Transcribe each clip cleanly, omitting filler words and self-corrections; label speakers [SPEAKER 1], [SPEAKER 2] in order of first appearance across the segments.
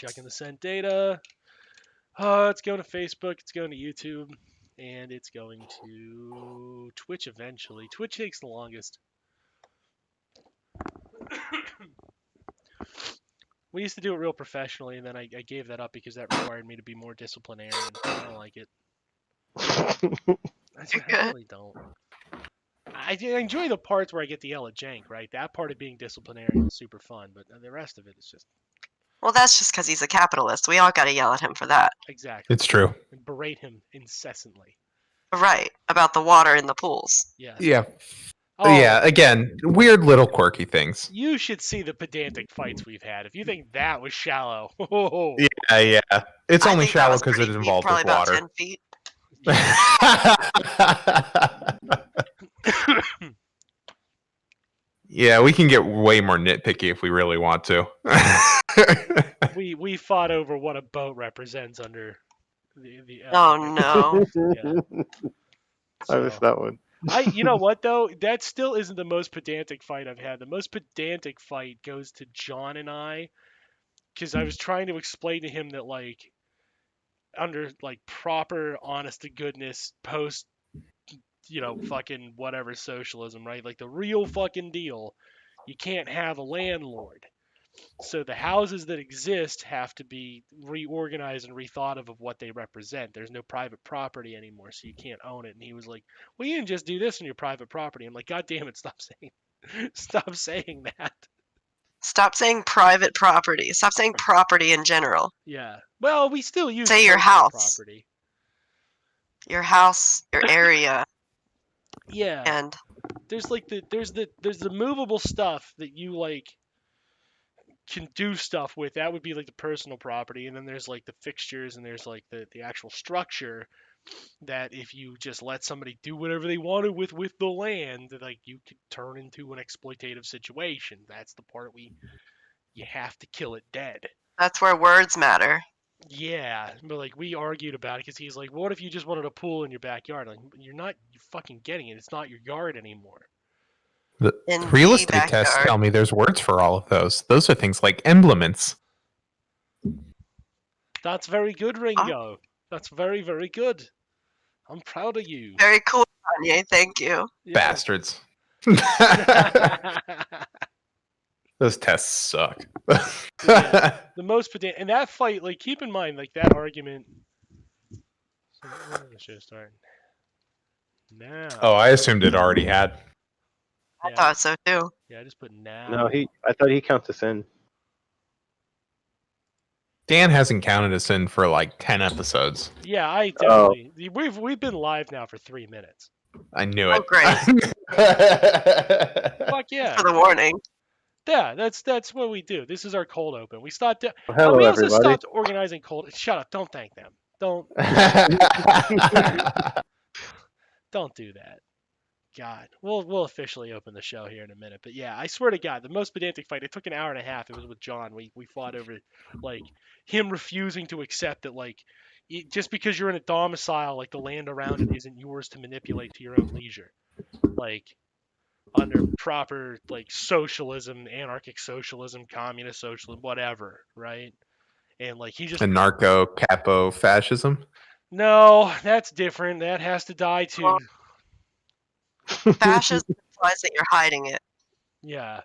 [SPEAKER 1] checking the sent data. It's going to Facebook, it's going to YouTube, and it's going to Twitch eventually. Twitch takes the longest. We used to do it real professionally, and then I gave that up because that required me to be more disciplinarian. I don't like it. I really don't. I enjoy the parts where I get to yell at Cenk, right? That part of being disciplinarian is super fun, but the rest of it is just...
[SPEAKER 2] Well, that's just because he's a capitalist. We all got to yell at him for that.
[SPEAKER 1] Exactly.
[SPEAKER 3] It's true.
[SPEAKER 1] And berate him incessantly.
[SPEAKER 2] Right, about the water in the pools.
[SPEAKER 1] Yes.
[SPEAKER 3] Yeah.
[SPEAKER 1] Oh,
[SPEAKER 3] Yeah, again, weird little quirky things.
[SPEAKER 1] You should see the pedantic fights we've had. If you think that was shallow.
[SPEAKER 3] Yeah. It's
[SPEAKER 2] I
[SPEAKER 3] only
[SPEAKER 2] think that
[SPEAKER 3] shallow
[SPEAKER 2] was
[SPEAKER 3] because it
[SPEAKER 2] pretty deep,
[SPEAKER 3] involved
[SPEAKER 2] probably
[SPEAKER 3] with
[SPEAKER 2] about
[SPEAKER 3] water.
[SPEAKER 2] 10 feet.
[SPEAKER 3] Yeah, we can get way more nitpicky if we really want to.
[SPEAKER 1] we fought over what a boat represents under the
[SPEAKER 2] Oh, no.
[SPEAKER 1] Yeah.
[SPEAKER 4] I missed that one.
[SPEAKER 1] You know what though? That still isn't the most pedantic fight I've had. The most pedantic fight goes to John and I, because I was trying to explain to him that like under like proper honest to goodness post fucking whatever socialism, right? Like the real fucking deal, you can't have a landlord. So the houses that exist have to be reorganized and rethought of what they represent. There's no private property anymore, so you can't own it. And he was like, "Well, you can just do this on your private property." I'm like, "God damn it, stop saying that."
[SPEAKER 2] Stop saying private property. Stop saying property in general.
[SPEAKER 1] Yeah. Well, we still use
[SPEAKER 2] Say your
[SPEAKER 1] personal
[SPEAKER 2] house.
[SPEAKER 1] property.
[SPEAKER 2] Your house, your area,
[SPEAKER 1] Yeah.
[SPEAKER 2] and
[SPEAKER 1] There's like there's the movable stuff that you like can do stuff with. That would be like the personal property, and then there's like the fixtures, and there's like the actual structure that if you just let somebody do whatever they wanted with the land, like you could turn into an exploitative situation. That's the part you have to kill it dead.
[SPEAKER 2] that's where words matter.
[SPEAKER 1] Yeah, but like we argued about it because he's like, "What if you just wanted a pool in your backyard?" Like, you're fucking getting it. It's not your yard anymore.
[SPEAKER 3] The
[SPEAKER 2] In
[SPEAKER 3] real
[SPEAKER 2] the
[SPEAKER 3] estate tests
[SPEAKER 2] backyard.
[SPEAKER 3] tell me there's words for all of those. Those are things like emblements.
[SPEAKER 1] That's very good, Ringo. That's very, very good. I'm proud of you.
[SPEAKER 2] Very cool, Kanye. Thank you.
[SPEAKER 1] Yeah.
[SPEAKER 3] Bastards. Those tests suck.
[SPEAKER 1] Yeah. The most pedantic, and that fight, like, keep in mind, like, that argument. So when did the show start? Now.
[SPEAKER 3] Oh, I assumed it already had.
[SPEAKER 2] I thought so too.
[SPEAKER 1] Yeah, I just put now.
[SPEAKER 4] No, I thought he counts us in.
[SPEAKER 3] Dan hasn't counted us in for like 10 episodes.
[SPEAKER 1] Yeah, I definitely. We've been live now for 3 minutes.
[SPEAKER 3] I knew
[SPEAKER 2] Oh,
[SPEAKER 3] it.
[SPEAKER 2] great.
[SPEAKER 1] Fuck yeah.
[SPEAKER 2] For the warning.
[SPEAKER 1] Yeah, that's what we do. This is our cold open. We stopped.
[SPEAKER 4] Well, hello,
[SPEAKER 1] we also
[SPEAKER 4] everybody.
[SPEAKER 1] stopped organizing cold. Shut up! Don't thank them. Don't do that. God, we'll officially open the show here in a minute. But yeah, I swear to God, the most pedantic fight. It took an hour and a half. It was with John. We fought over like him refusing to accept that like just because you're in a domicile, like the land around it isn't yours to manipulate to your own leisure. Like under proper like socialism, anarchic socialism, communist socialism, whatever, right? And like he just
[SPEAKER 3] Anarcho capo fascism.
[SPEAKER 1] no, that's different. That has to die too.
[SPEAKER 2] Well, fascism implies that you're hiding it.
[SPEAKER 1] Yeah,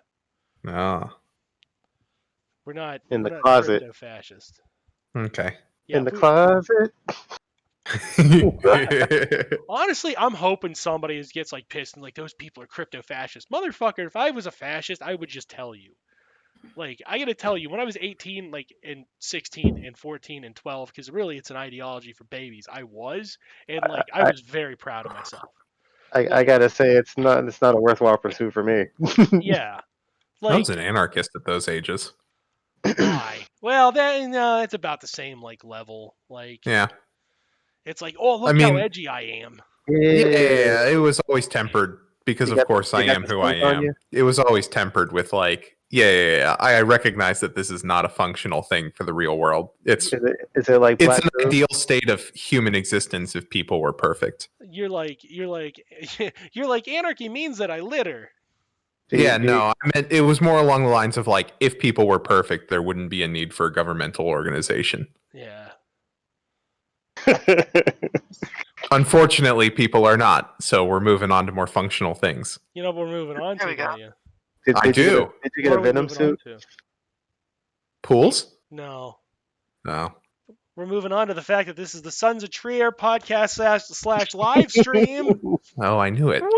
[SPEAKER 3] Oh,
[SPEAKER 1] we're not
[SPEAKER 4] In the
[SPEAKER 1] we're not
[SPEAKER 4] closet.
[SPEAKER 1] crypto-fascist.
[SPEAKER 3] okay.
[SPEAKER 1] Yeah,
[SPEAKER 4] in the
[SPEAKER 1] we-
[SPEAKER 4] closet.
[SPEAKER 1] Honestly, I'm hoping somebody gets like pissed and like those people are crypto fascists. Motherfucker, if I was a fascist, I would just tell you. Like I gotta tell you, when I was 18, like and 16 and 14 and 12, because really it's an ideology for babies. I was, and like I was very proud of myself.
[SPEAKER 4] I gotta say it's not a worthwhile pursuit for me.
[SPEAKER 1] Yeah,
[SPEAKER 3] I
[SPEAKER 1] like
[SPEAKER 3] was an anarchist at those ages.
[SPEAKER 1] why? Well, then it's about the same like level. Like
[SPEAKER 3] Yeah.
[SPEAKER 1] it's like, oh look
[SPEAKER 3] I mean-
[SPEAKER 1] how edgy I am.
[SPEAKER 3] Yeah, it was always tempered because,
[SPEAKER 4] You
[SPEAKER 3] of
[SPEAKER 4] got-
[SPEAKER 3] course,
[SPEAKER 4] you
[SPEAKER 3] I
[SPEAKER 4] got
[SPEAKER 3] am
[SPEAKER 4] the
[SPEAKER 3] who I
[SPEAKER 4] skunk on
[SPEAKER 3] am.
[SPEAKER 4] you?
[SPEAKER 3] It was always tempered with like, yeah. I recognize that this is not a functional thing for the real world. It's
[SPEAKER 4] Is it like
[SPEAKER 3] it's
[SPEAKER 4] Black
[SPEAKER 3] an
[SPEAKER 4] Room?
[SPEAKER 3] ideal state of human existence if people were perfect.
[SPEAKER 1] You're like you're like anarchy means that I litter.
[SPEAKER 3] Yeah, no, I meant it was more along the lines of like, if people were perfect, there wouldn't be a need for a governmental organization.
[SPEAKER 1] Yeah.
[SPEAKER 3] Unfortunately, people are not, so we're moving on to more functional things.
[SPEAKER 1] You know what we're moving on
[SPEAKER 2] There
[SPEAKER 1] to,
[SPEAKER 2] we go.
[SPEAKER 1] don't you?
[SPEAKER 3] I do.
[SPEAKER 4] Did you get
[SPEAKER 1] What
[SPEAKER 4] a
[SPEAKER 1] are we
[SPEAKER 4] Venom
[SPEAKER 1] moving on
[SPEAKER 4] suit?
[SPEAKER 1] to?
[SPEAKER 3] Pools?
[SPEAKER 1] No.
[SPEAKER 3] No.
[SPEAKER 1] We're moving on to the fact that this is the Sons of Trier podcast slash live stream.
[SPEAKER 3] Oh, I knew it.
[SPEAKER 1] Woo!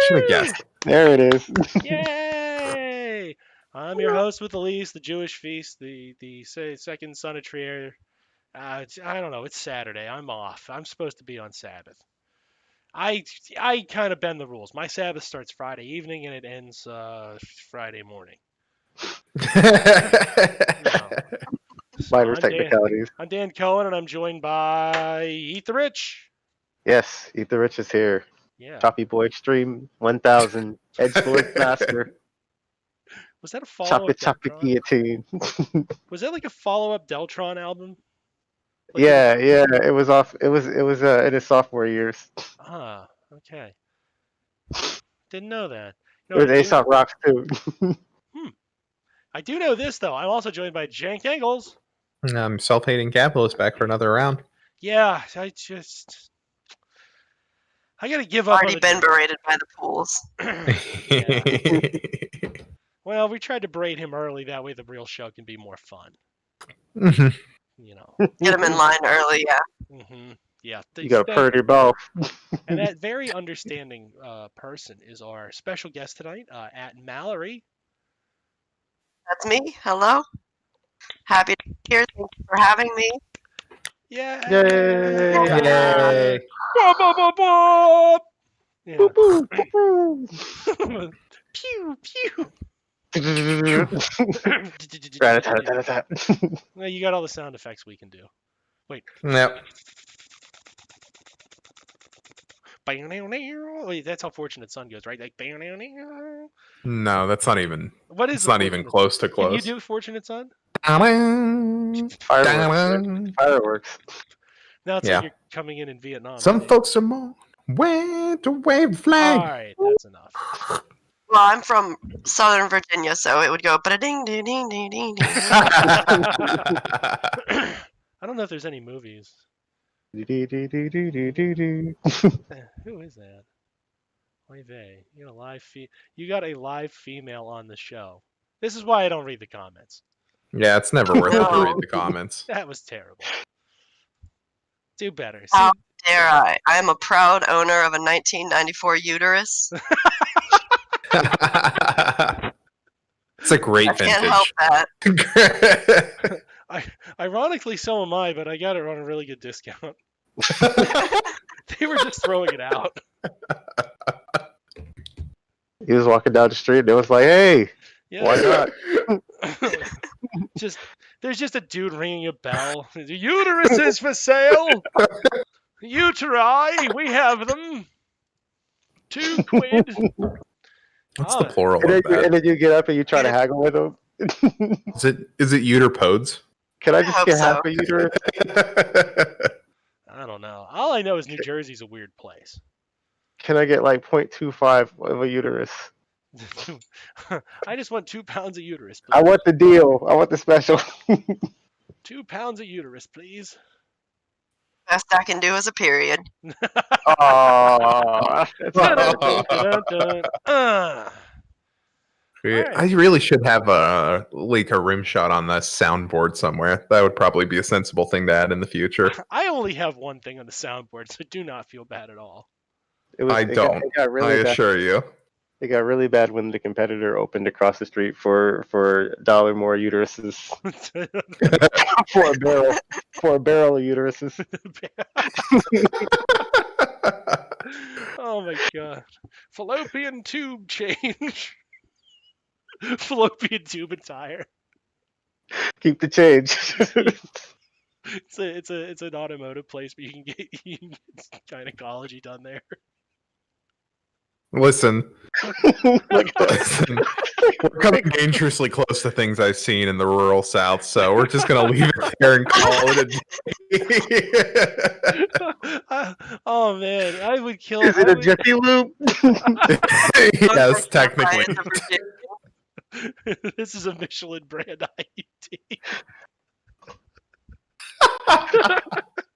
[SPEAKER 3] Should have guessed.
[SPEAKER 4] There it is.
[SPEAKER 1] Yay! I'm your host with the least, the Jewish feast, the second son of Trier. I don't know. It's Saturday. I'm off. I'm supposed to be on Sabbath. I kind of bend the rules. My Sabbath starts Friday evening and it ends Friday morning. No. So
[SPEAKER 4] Minor technicalities.
[SPEAKER 1] I'm Dan Cohen, and I'm joined by EattheRich.
[SPEAKER 4] Yes, EattheRich is here.
[SPEAKER 1] Yeah.
[SPEAKER 4] Choppy Boy Extreme 1000. Edgelord Master.
[SPEAKER 1] Was that a follow-up
[SPEAKER 4] Choppy
[SPEAKER 1] Deltron?
[SPEAKER 4] Guillotine.
[SPEAKER 1] Was that like a follow-up Deltron album? Like
[SPEAKER 4] Yeah, it was off. It was in his sophomore years.
[SPEAKER 1] Ah, okay. Didn't know that. You
[SPEAKER 4] It
[SPEAKER 1] know
[SPEAKER 4] was
[SPEAKER 1] what I do
[SPEAKER 4] Aesop
[SPEAKER 1] know?
[SPEAKER 4] Rocks too.
[SPEAKER 1] I do know this though. I'm also joined by Cenk Engels.
[SPEAKER 3] I'm self-hating capitalist back for another round.
[SPEAKER 1] Yeah, I gotta give up
[SPEAKER 2] Already
[SPEAKER 1] on
[SPEAKER 2] been
[SPEAKER 1] the
[SPEAKER 2] berated by the pools.
[SPEAKER 1] Yeah. Well, we tried to braid him early. That way, the real show can be more fun.
[SPEAKER 3] Mhm.
[SPEAKER 1] You know.
[SPEAKER 2] Get him in line early, yeah.
[SPEAKER 1] Yeah.
[SPEAKER 4] You gotta purr your ball.
[SPEAKER 1] And that very understanding person is our special guest tonight, at Mallory.
[SPEAKER 2] That's me. Hello. Happy to be here. Thank you for having me.
[SPEAKER 1] Yay!
[SPEAKER 3] Yay.
[SPEAKER 1] Bop, bop, bop, bop! Yeah.
[SPEAKER 4] Boop, boop, boop, boop.
[SPEAKER 1] Pew pew.
[SPEAKER 4] Rat-a-tat-tat-tat.
[SPEAKER 1] Well, you got all the sound effects we can do. Wait.
[SPEAKER 3] Yep.
[SPEAKER 1] Wait, that's how Fortunate Son goes, right? Like.
[SPEAKER 3] No, that's not even.
[SPEAKER 1] What is
[SPEAKER 3] It's
[SPEAKER 1] the
[SPEAKER 3] not even
[SPEAKER 1] Fortunate
[SPEAKER 3] close to
[SPEAKER 1] Son? Can you
[SPEAKER 3] close.
[SPEAKER 1] do Fortunate Son?
[SPEAKER 4] Fireworks. Fireworks.
[SPEAKER 1] Now it's
[SPEAKER 3] Yeah.
[SPEAKER 1] like you're coming in Vietnam.
[SPEAKER 3] Some
[SPEAKER 1] right?
[SPEAKER 3] folks are more way to wave the flag.
[SPEAKER 1] All right, that's enough.
[SPEAKER 2] Well, I'm from Southern Virginia, so it would go ba-ding ding ding ding ding.
[SPEAKER 1] I don't know if there's any movies.
[SPEAKER 4] Do-do-do-do-do-do-do.
[SPEAKER 1] Who is that? Oy vey. You got a live female on the show. This is why I don't read the comments.
[SPEAKER 3] Yeah, it's never worth it to
[SPEAKER 2] No.
[SPEAKER 3] read the comments.
[SPEAKER 1] That was terrible. Do better.
[SPEAKER 2] How dare I? I am a proud owner of a 1994 uterus.
[SPEAKER 3] It's a great
[SPEAKER 2] I can't help
[SPEAKER 3] vintage.
[SPEAKER 2] that.
[SPEAKER 1] Ironically, so am I, but I got it on a really good discount. They were just throwing it out.
[SPEAKER 4] He was walking down the street and it was like, hey,
[SPEAKER 1] Yeah.
[SPEAKER 4] why not?
[SPEAKER 1] There's just a dude ringing a bell. The uterus is for sale. Uteri, we have them. £2.
[SPEAKER 3] What's
[SPEAKER 1] Oh,
[SPEAKER 3] the plural
[SPEAKER 4] And
[SPEAKER 3] of
[SPEAKER 4] then,
[SPEAKER 3] that?
[SPEAKER 4] and then you get up and you try to haggle with him.
[SPEAKER 3] Is it uterpodes?
[SPEAKER 4] Can I
[SPEAKER 2] I
[SPEAKER 4] just
[SPEAKER 2] hope
[SPEAKER 4] get
[SPEAKER 2] so.
[SPEAKER 4] half a uterus?
[SPEAKER 1] I don't know. All I know is New Jersey's a weird place.
[SPEAKER 4] Can I get like 0.25 of a uterus?
[SPEAKER 1] I just want 2 pounds of uterus,
[SPEAKER 4] I
[SPEAKER 1] please.
[SPEAKER 4] want the deal. I want the special.
[SPEAKER 1] 2 pounds of uterus, please.
[SPEAKER 2] Best I can do is a period.
[SPEAKER 4] Aww.
[SPEAKER 1] Dun-dun-dun-dun-dun. Alright.
[SPEAKER 3] I really should have a rim shot on that soundboard somewhere. That would probably be a sensible thing to add in the future.
[SPEAKER 1] I only have one thing on the soundboard, so do not feel bad at all.
[SPEAKER 3] I don't.
[SPEAKER 4] It got
[SPEAKER 3] I
[SPEAKER 4] really bad.
[SPEAKER 3] assure you.
[SPEAKER 4] It got really bad when the competitor opened across the street for $1 more uteruses for a barrel of uteruses.
[SPEAKER 1] Oh my god. Fallopian tube change. Fallopian tube and tire.
[SPEAKER 4] Keep the change.
[SPEAKER 1] It's an automotive place, but you can get gynecology done there.
[SPEAKER 3] Listen,
[SPEAKER 4] Look at
[SPEAKER 3] listen. We're coming dangerously close to things I've seen in the rural South, so we're just gonna leave it there and call it a day.
[SPEAKER 1] Oh man, I would kill.
[SPEAKER 4] Is it
[SPEAKER 1] I
[SPEAKER 4] a
[SPEAKER 1] would-
[SPEAKER 4] Jiffy Lube?
[SPEAKER 3] Yes, technically.
[SPEAKER 1] This is a Michelin brand IUD.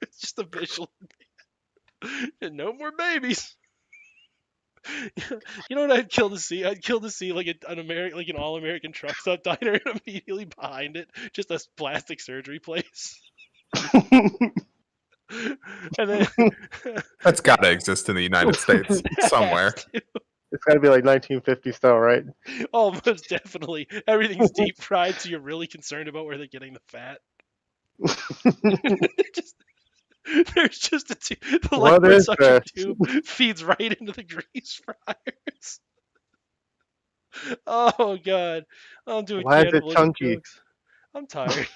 [SPEAKER 1] It's just a Michelin. And no more babies. You know what I'd kill to see? I'd kill to see like an all-American truck stop diner, and immediately behind it, just a plastic surgery place. And then
[SPEAKER 3] That's got to exist in the United States somewhere.
[SPEAKER 4] It's got to be like 1950 style, right?
[SPEAKER 1] Almost definitely. Everything's deep fried, so you're really concerned about where they're getting the fat. There's just a tube. The
[SPEAKER 4] What
[SPEAKER 1] liquid
[SPEAKER 4] is
[SPEAKER 1] suction
[SPEAKER 4] this?
[SPEAKER 1] tube feeds right into the grease fryers. Oh god, I'm doing
[SPEAKER 4] Why is it
[SPEAKER 1] cannibalism
[SPEAKER 4] chunky?
[SPEAKER 1] jokes. I'm tired.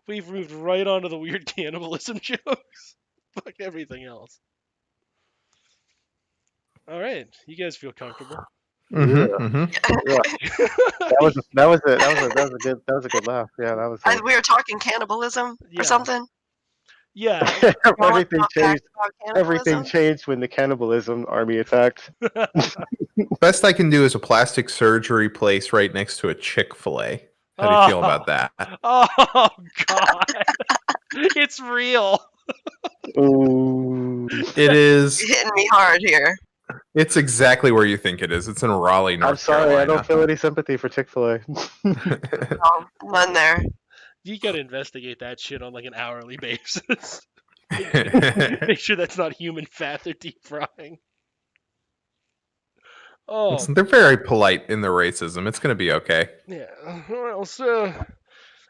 [SPEAKER 1] We've moved right on to the weird cannibalism jokes. Fuck everything else. All right, you guys feel comfortable?
[SPEAKER 3] Mhm.
[SPEAKER 4] Yeah. That was a good laugh. Yeah, that was.
[SPEAKER 2] We were talking cannibalism
[SPEAKER 1] Yeah.
[SPEAKER 2] or something.
[SPEAKER 1] Yeah.
[SPEAKER 4] Everything
[SPEAKER 2] Not
[SPEAKER 4] changed.
[SPEAKER 2] about
[SPEAKER 4] Everything
[SPEAKER 2] cannibalism?
[SPEAKER 4] changed when the cannibalism army attacked.
[SPEAKER 3] Best I can do is a plastic surgery place right next to a Chick-fil-A. How do you feel about that?
[SPEAKER 1] Oh god, it's real.
[SPEAKER 4] Ooh.
[SPEAKER 3] It is.
[SPEAKER 2] You're hitting me hard here.
[SPEAKER 3] It's exactly where you think it is. It's in Raleigh, North
[SPEAKER 4] I'm sorry,
[SPEAKER 3] Carolina.
[SPEAKER 4] I don't feel any sympathy for Chick-fil-A.
[SPEAKER 2] Oh, none there.
[SPEAKER 1] You gotta investigate that shit on like an hourly basis. Make sure that's not human fat they're deep frying. Oh,
[SPEAKER 3] Listen, they're very polite in their racism. It's going to be okay.
[SPEAKER 1] yeah. Well, sir,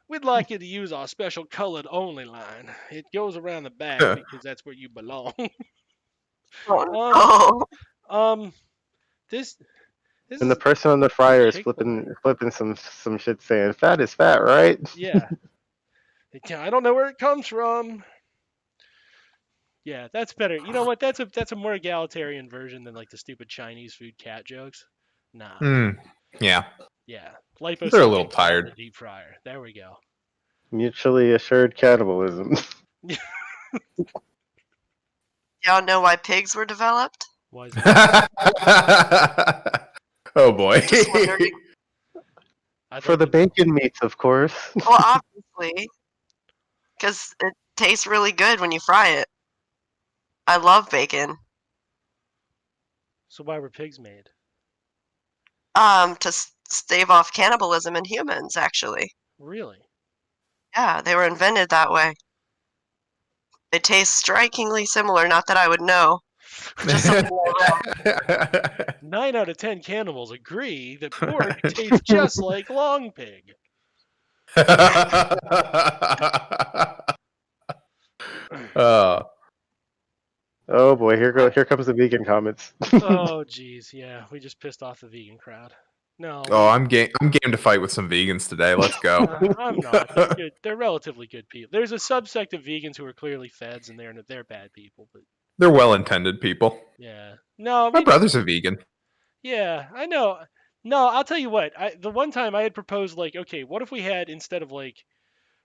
[SPEAKER 1] we'd like you to use our special colored only line. It goes around the back because that's where you belong.
[SPEAKER 2] Oh,
[SPEAKER 1] This
[SPEAKER 4] And the
[SPEAKER 1] is
[SPEAKER 4] person on the fryer is
[SPEAKER 1] Chick-fil-A.
[SPEAKER 4] flipping some shit saying fat is fat, right?
[SPEAKER 1] Yeah. I don't know where it comes from. Yeah, that's better. You know what? That's a more egalitarian version than like the stupid Chinese food cat jokes. Nah.
[SPEAKER 3] Yeah.
[SPEAKER 1] Yeah.
[SPEAKER 3] They're a little
[SPEAKER 1] Liposuction
[SPEAKER 3] tired.
[SPEAKER 1] in the deep fryer. There we go.
[SPEAKER 4] Mutually assured cannibalism.
[SPEAKER 2] y'all know why pigs were developed?
[SPEAKER 1] Why is it?
[SPEAKER 3] Oh boy.
[SPEAKER 2] Just wondering.
[SPEAKER 1] I
[SPEAKER 4] For
[SPEAKER 1] thought
[SPEAKER 4] the
[SPEAKER 1] that-
[SPEAKER 4] bacon meats, of course.
[SPEAKER 2] Well, obviously, because it tastes really good when you fry it. I love bacon.
[SPEAKER 1] So why were pigs made?
[SPEAKER 2] To stave off cannibalism in humans, actually.
[SPEAKER 1] Really?
[SPEAKER 2] Yeah, they were invented that way. They taste strikingly similar, not that I would know. Just something I read.
[SPEAKER 1] 9 out of 10 cannibals agree that pork tastes just like long pig.
[SPEAKER 4] Oh boy, here comes the vegan comments.
[SPEAKER 1] Oh jeez, yeah, we just pissed off the vegan crowd. No.
[SPEAKER 3] Oh, I'm game to fight with some vegans today. Let's go.
[SPEAKER 1] I'm not. They're good. They're relatively good people. There's a subsect of vegans who are clearly feds, and they're bad people. But
[SPEAKER 3] They're well-intended people.
[SPEAKER 1] yeah, no,
[SPEAKER 3] My brother's a vegan.
[SPEAKER 1] yeah, I know. No, I'll tell you what. The one time I had proposed, like, okay, what if we had, instead of like,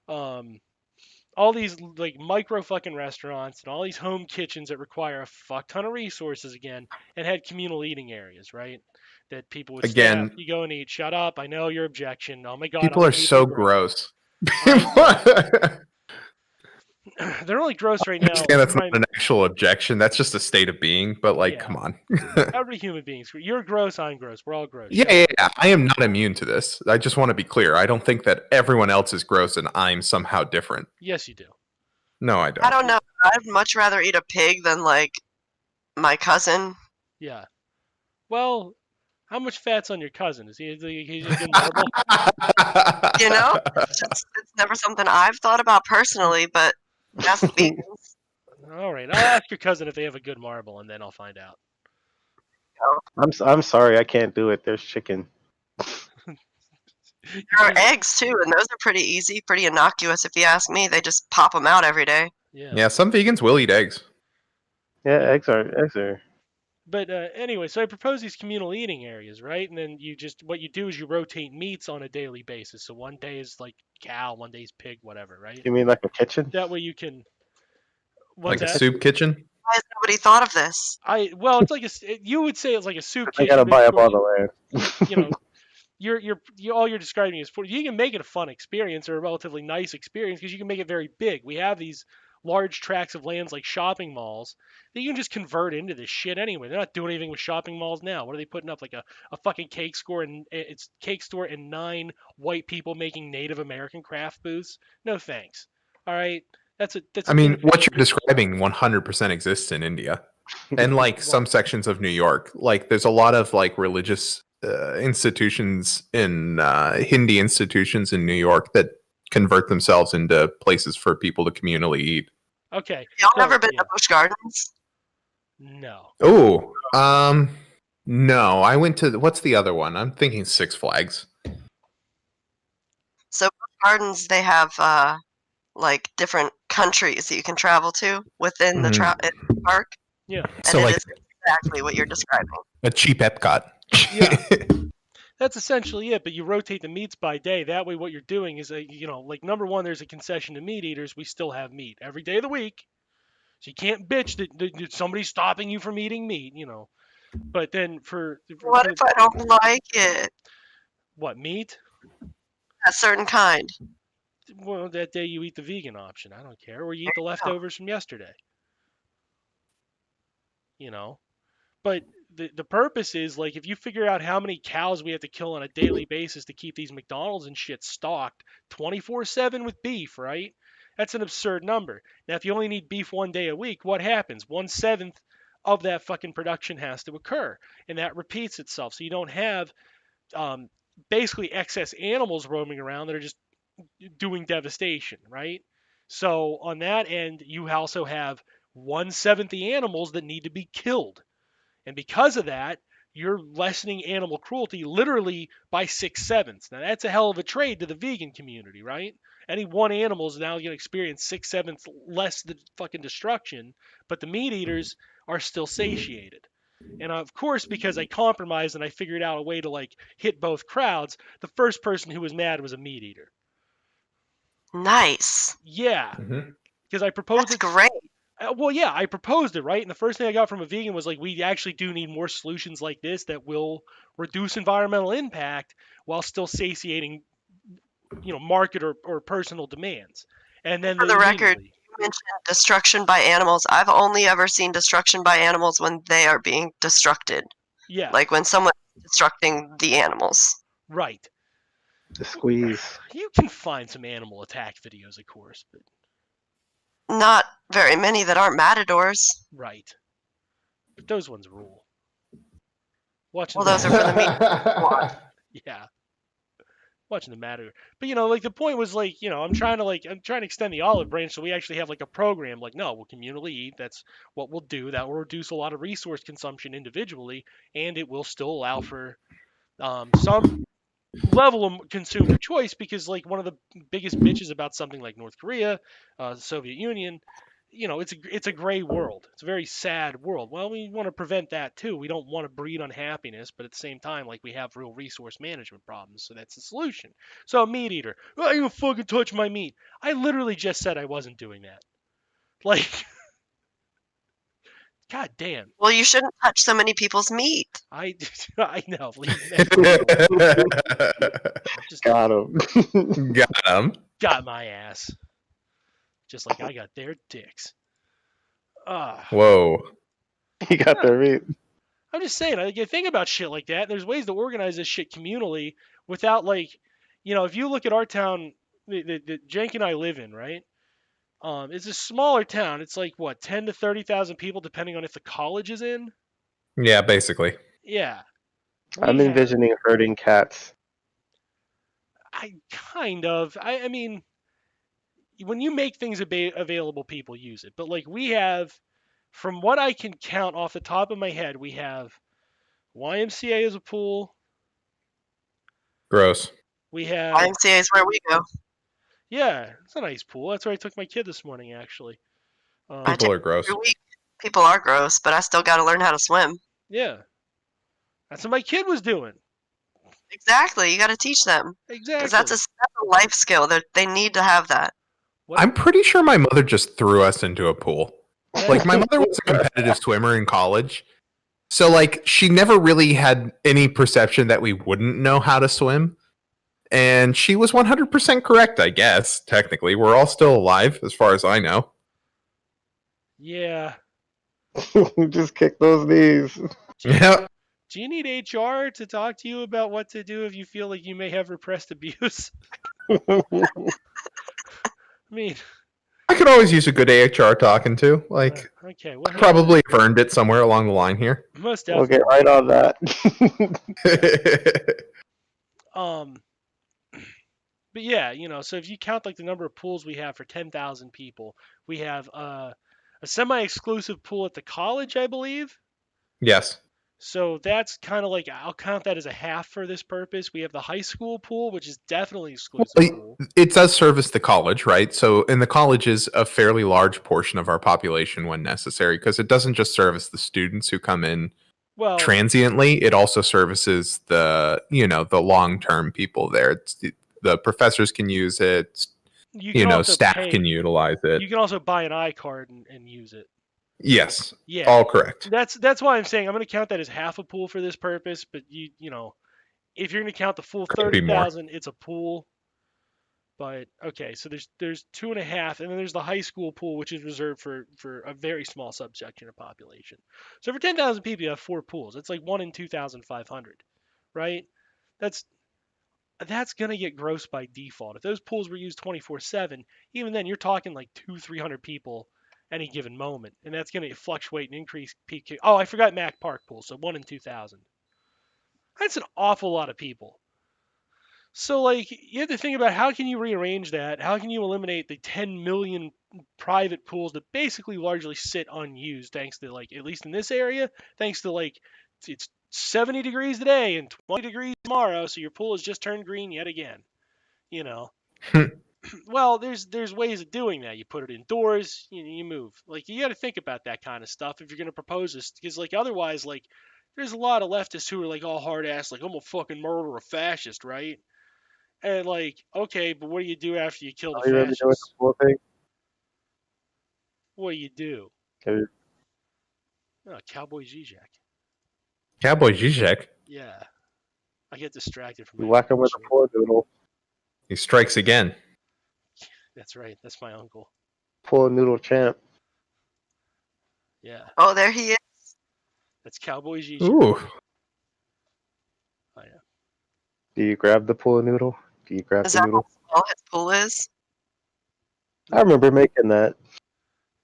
[SPEAKER 1] all these like micro fucking restaurants and all these home kitchens that require a fuck ton of resources again, and had communal eating areas, right? That people would
[SPEAKER 3] Again-
[SPEAKER 1] you go and eat. Shut up! I know your objection. Oh my god,
[SPEAKER 3] People
[SPEAKER 1] all
[SPEAKER 3] are
[SPEAKER 1] the
[SPEAKER 3] so
[SPEAKER 1] people
[SPEAKER 3] gross.
[SPEAKER 1] They're only gross right
[SPEAKER 3] I
[SPEAKER 1] now.
[SPEAKER 3] understand that's not
[SPEAKER 1] Remind-
[SPEAKER 3] an actual objection. That's just a state of being. But like,
[SPEAKER 1] Yeah.
[SPEAKER 3] come on.
[SPEAKER 1] Every human being's you're gross. I'm gross. We're all gross.
[SPEAKER 3] Yeah. I am not immune to this. I just want to be clear. I don't think that everyone else is gross and I'm somehow different.
[SPEAKER 1] Yes, you do.
[SPEAKER 3] No, I
[SPEAKER 2] I
[SPEAKER 3] don't.
[SPEAKER 2] don't know. I'd much rather eat a pig than like my cousin.
[SPEAKER 1] Yeah. Well, how much fat's on your cousin? Is he he's a good marble?
[SPEAKER 2] You know, it's never something I've thought about personally, but ask vegans.
[SPEAKER 1] All right, I'll ask your cousin if they have a good marble, and then I'll find out.
[SPEAKER 4] I'm sorry, I can't do it. There's chicken.
[SPEAKER 2] There are eggs too, and those are pretty easy, pretty innocuous. If you ask me, they just pop them out every day.
[SPEAKER 1] Yeah.
[SPEAKER 3] Yeah, some vegans will eat eggs.
[SPEAKER 4] Yeah, eggs are.
[SPEAKER 1] But anyway, so I propose these communal eating areas, right? And then what you do is you rotate meats on a daily basis. So one day is like cow, one day is pig, whatever, right?
[SPEAKER 4] You mean like a kitchen?
[SPEAKER 1] That way you can. What's
[SPEAKER 3] Like a
[SPEAKER 1] that?
[SPEAKER 3] soup kitchen?
[SPEAKER 2] Why has nobody thought of this?
[SPEAKER 1] Well, it's like you would say it's like a soup
[SPEAKER 4] I
[SPEAKER 1] kitchen.
[SPEAKER 4] gotta
[SPEAKER 1] But
[SPEAKER 4] buy
[SPEAKER 1] of
[SPEAKER 4] up all
[SPEAKER 1] course,
[SPEAKER 4] the land.
[SPEAKER 1] you know, all you're describing is food. You can make it a fun experience or a relatively nice experience because you can make it very big. We have these large tracts of lands like shopping malls that you can just convert into this shit anyway. They're not doing anything with shopping malls now. What are they putting up, like a fucking cake store, and it's cake store and 9 white people making Native American craft booths? No thanks. All right, that's
[SPEAKER 3] I mean, what you're describing 100% exists in India. And like some sections of New York, like there's a lot of like religious institutions in Hindi institutions in New York that convert themselves into places for people to communally eat.
[SPEAKER 1] Okay.
[SPEAKER 2] Y'all
[SPEAKER 1] so,
[SPEAKER 2] never been
[SPEAKER 1] yeah.
[SPEAKER 2] to Busch Gardens?
[SPEAKER 1] No.
[SPEAKER 3] Oh, no, I went to what's the other one? I'm thinking Six Flags.
[SPEAKER 2] So Busch Gardens, they have like different countries that you can travel to within the park.
[SPEAKER 1] Yeah.
[SPEAKER 2] And
[SPEAKER 3] So
[SPEAKER 2] it
[SPEAKER 3] like
[SPEAKER 2] is exactly what you're describing.
[SPEAKER 3] a cheap Epcot.
[SPEAKER 1] Yeah. That's essentially it, but you rotate the meats by day. That way, what you're doing is, like number one, there's a concession to meat eaters. We still have meat every day of the week, so you can't bitch that somebody's stopping you from eating meat, But then
[SPEAKER 2] What if I don't like it?
[SPEAKER 1] what meat?
[SPEAKER 2] A certain kind.
[SPEAKER 1] Well, that day you eat the vegan option. I don't care, or you eat the leftovers from yesterday. But the purpose is like if you figure out how many cows we have to kill on a daily basis to keep these McDonald's and shit stocked 24/7 with beef, right? That's an absurd number. Now, if you only need beef one day a week, what happens? 1/7 of that fucking production has to occur, and that repeats itself. So you don't have basically excess animals roaming around that are just doing devastation, right? So on that end, you also have 1/7 the animals that need to be killed. And because of that, you're lessening animal cruelty literally by 6/7. Now that's a hell of a trade to the vegan community, right? Any one animal is now going to experience 6/7 less the fucking destruction, but the meat eaters are still satiated. And of course, because I compromised and I figured out a way to like hit both crowds, the first person who was mad was a meat eater.
[SPEAKER 2] Nice.
[SPEAKER 1] Yeah, because I proposed
[SPEAKER 2] That's
[SPEAKER 1] it.
[SPEAKER 2] great.
[SPEAKER 1] Well, yeah, I proposed it, right? And the first thing I got from a vegan was like, we actually do need more solutions like this that will reduce environmental impact while still satiating, market or personal demands. And then
[SPEAKER 2] For the record, you mentioned destruction by animals. I've only ever seen destruction by animals when they are being destructed.
[SPEAKER 1] yeah,
[SPEAKER 2] Like when someone's destructing the animals.
[SPEAKER 1] right.
[SPEAKER 4] The squeeze.
[SPEAKER 1] You can find some animal attack videos, of course, but
[SPEAKER 2] Not very many that aren't matadors.
[SPEAKER 1] right. But those ones rule. Watching
[SPEAKER 2] Well, those are for the meat.
[SPEAKER 1] yeah. Watching the matter. But like the point was like, I'm trying to extend the olive branch so we actually have like a program like, no, we'll communally eat. That's what we'll do. That will reduce a lot of resource consumption individually, and it will still allow for some level of consumer choice, because like one of the biggest bitches about something like North Korea, the Soviet Union, it's a gray world. It's a very sad world. Well, we want to prevent that too. We don't want to breed unhappiness, but at the same time, like we have real resource management problems. So that's the solution. So a meat eater, oh, you fucking touch my meat. I literally just said I wasn't doing that. Like, god damn.
[SPEAKER 2] Well, you shouldn't touch so many people's meat.
[SPEAKER 1] I know. Just
[SPEAKER 4] Got him.
[SPEAKER 3] Got him.
[SPEAKER 1] got my ass. Just like I got their dicks.
[SPEAKER 3] Whoa.
[SPEAKER 4] He got their meat.
[SPEAKER 1] I'm just saying, you think about shit like that. There's ways to organize this shit communally without like, if you look at our town that Cenk and I live in, right? It's a smaller town. It's like what, 10 to 30,000 people, depending on if the college is in.
[SPEAKER 3] Yeah, basically.
[SPEAKER 1] Yeah.
[SPEAKER 4] I'm envisioning herding cats.
[SPEAKER 1] I kind of. I mean, when you make things available, people use it. But like we have, from what I can count off the top of my head, we have YMCA as a pool.
[SPEAKER 3] Gross.
[SPEAKER 1] We have
[SPEAKER 2] YMCA is where we go.
[SPEAKER 1] Yeah, it's a nice pool. That's where I took my kid this morning, actually.
[SPEAKER 3] People are gross.
[SPEAKER 2] Every week. People are gross, but I still got to learn how to swim.
[SPEAKER 1] Yeah. That's what my kid was doing.
[SPEAKER 2] Exactly. You got to teach them.
[SPEAKER 1] Exactly.
[SPEAKER 2] Because that's a life skill. They need to have that.
[SPEAKER 3] I'm pretty sure my mother just threw us into a pool. Like, my mother was a competitive swimmer in college. So, like, she never really had any perception that we wouldn't know how to swim. And she was 100% correct, I guess, technically. We're all still alive, as far as I know.
[SPEAKER 1] Yeah.
[SPEAKER 4] Just kick those knees.
[SPEAKER 3] Yeah.
[SPEAKER 1] Do you need HR to talk to you about what to do if you feel like you may have repressed abuse? I mean,
[SPEAKER 3] I could always use a good AHR talking to. Like,
[SPEAKER 1] okay, well,
[SPEAKER 3] I probably have earned it somewhere along the line here.
[SPEAKER 1] most
[SPEAKER 4] We'll
[SPEAKER 1] definitely.
[SPEAKER 4] get right on that.
[SPEAKER 1] But yeah, you know, so if you count like the number of pools we have for 10,000 people, we have a semi-exclusive pool at the college, I believe.
[SPEAKER 3] Yes.
[SPEAKER 1] So that's kind of like, I'll count that as a half for this purpose. We have the high school pool, which is definitely exclusive pool.
[SPEAKER 3] It does service the college, right? So, and the college is a fairly large portion of our population when necessary, because it doesn't just service the students who come in
[SPEAKER 1] Well,
[SPEAKER 3] transiently. It also services the long-term people there. The professors can use it.
[SPEAKER 1] you can also
[SPEAKER 3] Staff
[SPEAKER 1] pay,
[SPEAKER 3] can utilize it.
[SPEAKER 1] you can also buy an iCard and use it.
[SPEAKER 3] Yes.
[SPEAKER 1] Yeah.
[SPEAKER 3] All correct.
[SPEAKER 1] That's why I'm saying I'm going to count that as half a pool for this purpose, but you know, if you're going to count the full
[SPEAKER 3] Could be more.
[SPEAKER 1] 30,000, it's a pool. But okay, so there's 2.5, and then there's the high school pool, which is reserved for a very small subsection of population. So for 10,000 people, you have 4 pools. It's like 1 in 2,500, right? That's gonna get gross by default. If those pools were used 24/7, even then you're talking like 200-300 people any given moment, and that's gonna fluctuate and increase peak. Oh, I forgot Mac Park pool, so 1 in 2,000. That's an awful lot of people. So like you have to think about how can you rearrange that? How can you eliminate the 10 million private pools that basically largely sit unused thanks to like at least in this area, thanks to like it's 70 degrees today and 20 degrees tomorrow, so your pool has just turned green yet again. You know. Well, there's ways of doing that. You put it indoors, you move. Like you got to think about that kind of stuff if you're going to propose this because like otherwise like there's a lot of leftists who are like all hard ass like I'm gonna fucking murder a fascist, right? And like, okay, but what do you do after you kill the
[SPEAKER 4] Are you ready to go with the
[SPEAKER 1] fascists?
[SPEAKER 4] pool thing?
[SPEAKER 1] What do you do?
[SPEAKER 4] Okay.
[SPEAKER 1] Oh, Cowboy Zizek.
[SPEAKER 3] Cowboy Zizek.
[SPEAKER 1] Yeah. I get distracted from
[SPEAKER 4] You
[SPEAKER 1] my
[SPEAKER 4] whack him with a pool noodle.
[SPEAKER 3] He strikes again.
[SPEAKER 1] That's right. That's my uncle.
[SPEAKER 4] Pool noodle champ.
[SPEAKER 1] Yeah.
[SPEAKER 2] Oh, there he is.
[SPEAKER 1] That's Cowboy Zizek.
[SPEAKER 3] Ooh.
[SPEAKER 1] Oh, yeah.
[SPEAKER 4] Do you grab the pool noodle? Do you grab
[SPEAKER 2] Is
[SPEAKER 4] the
[SPEAKER 2] that
[SPEAKER 4] noodle?
[SPEAKER 2] how small his pool is?
[SPEAKER 4] I remember making that.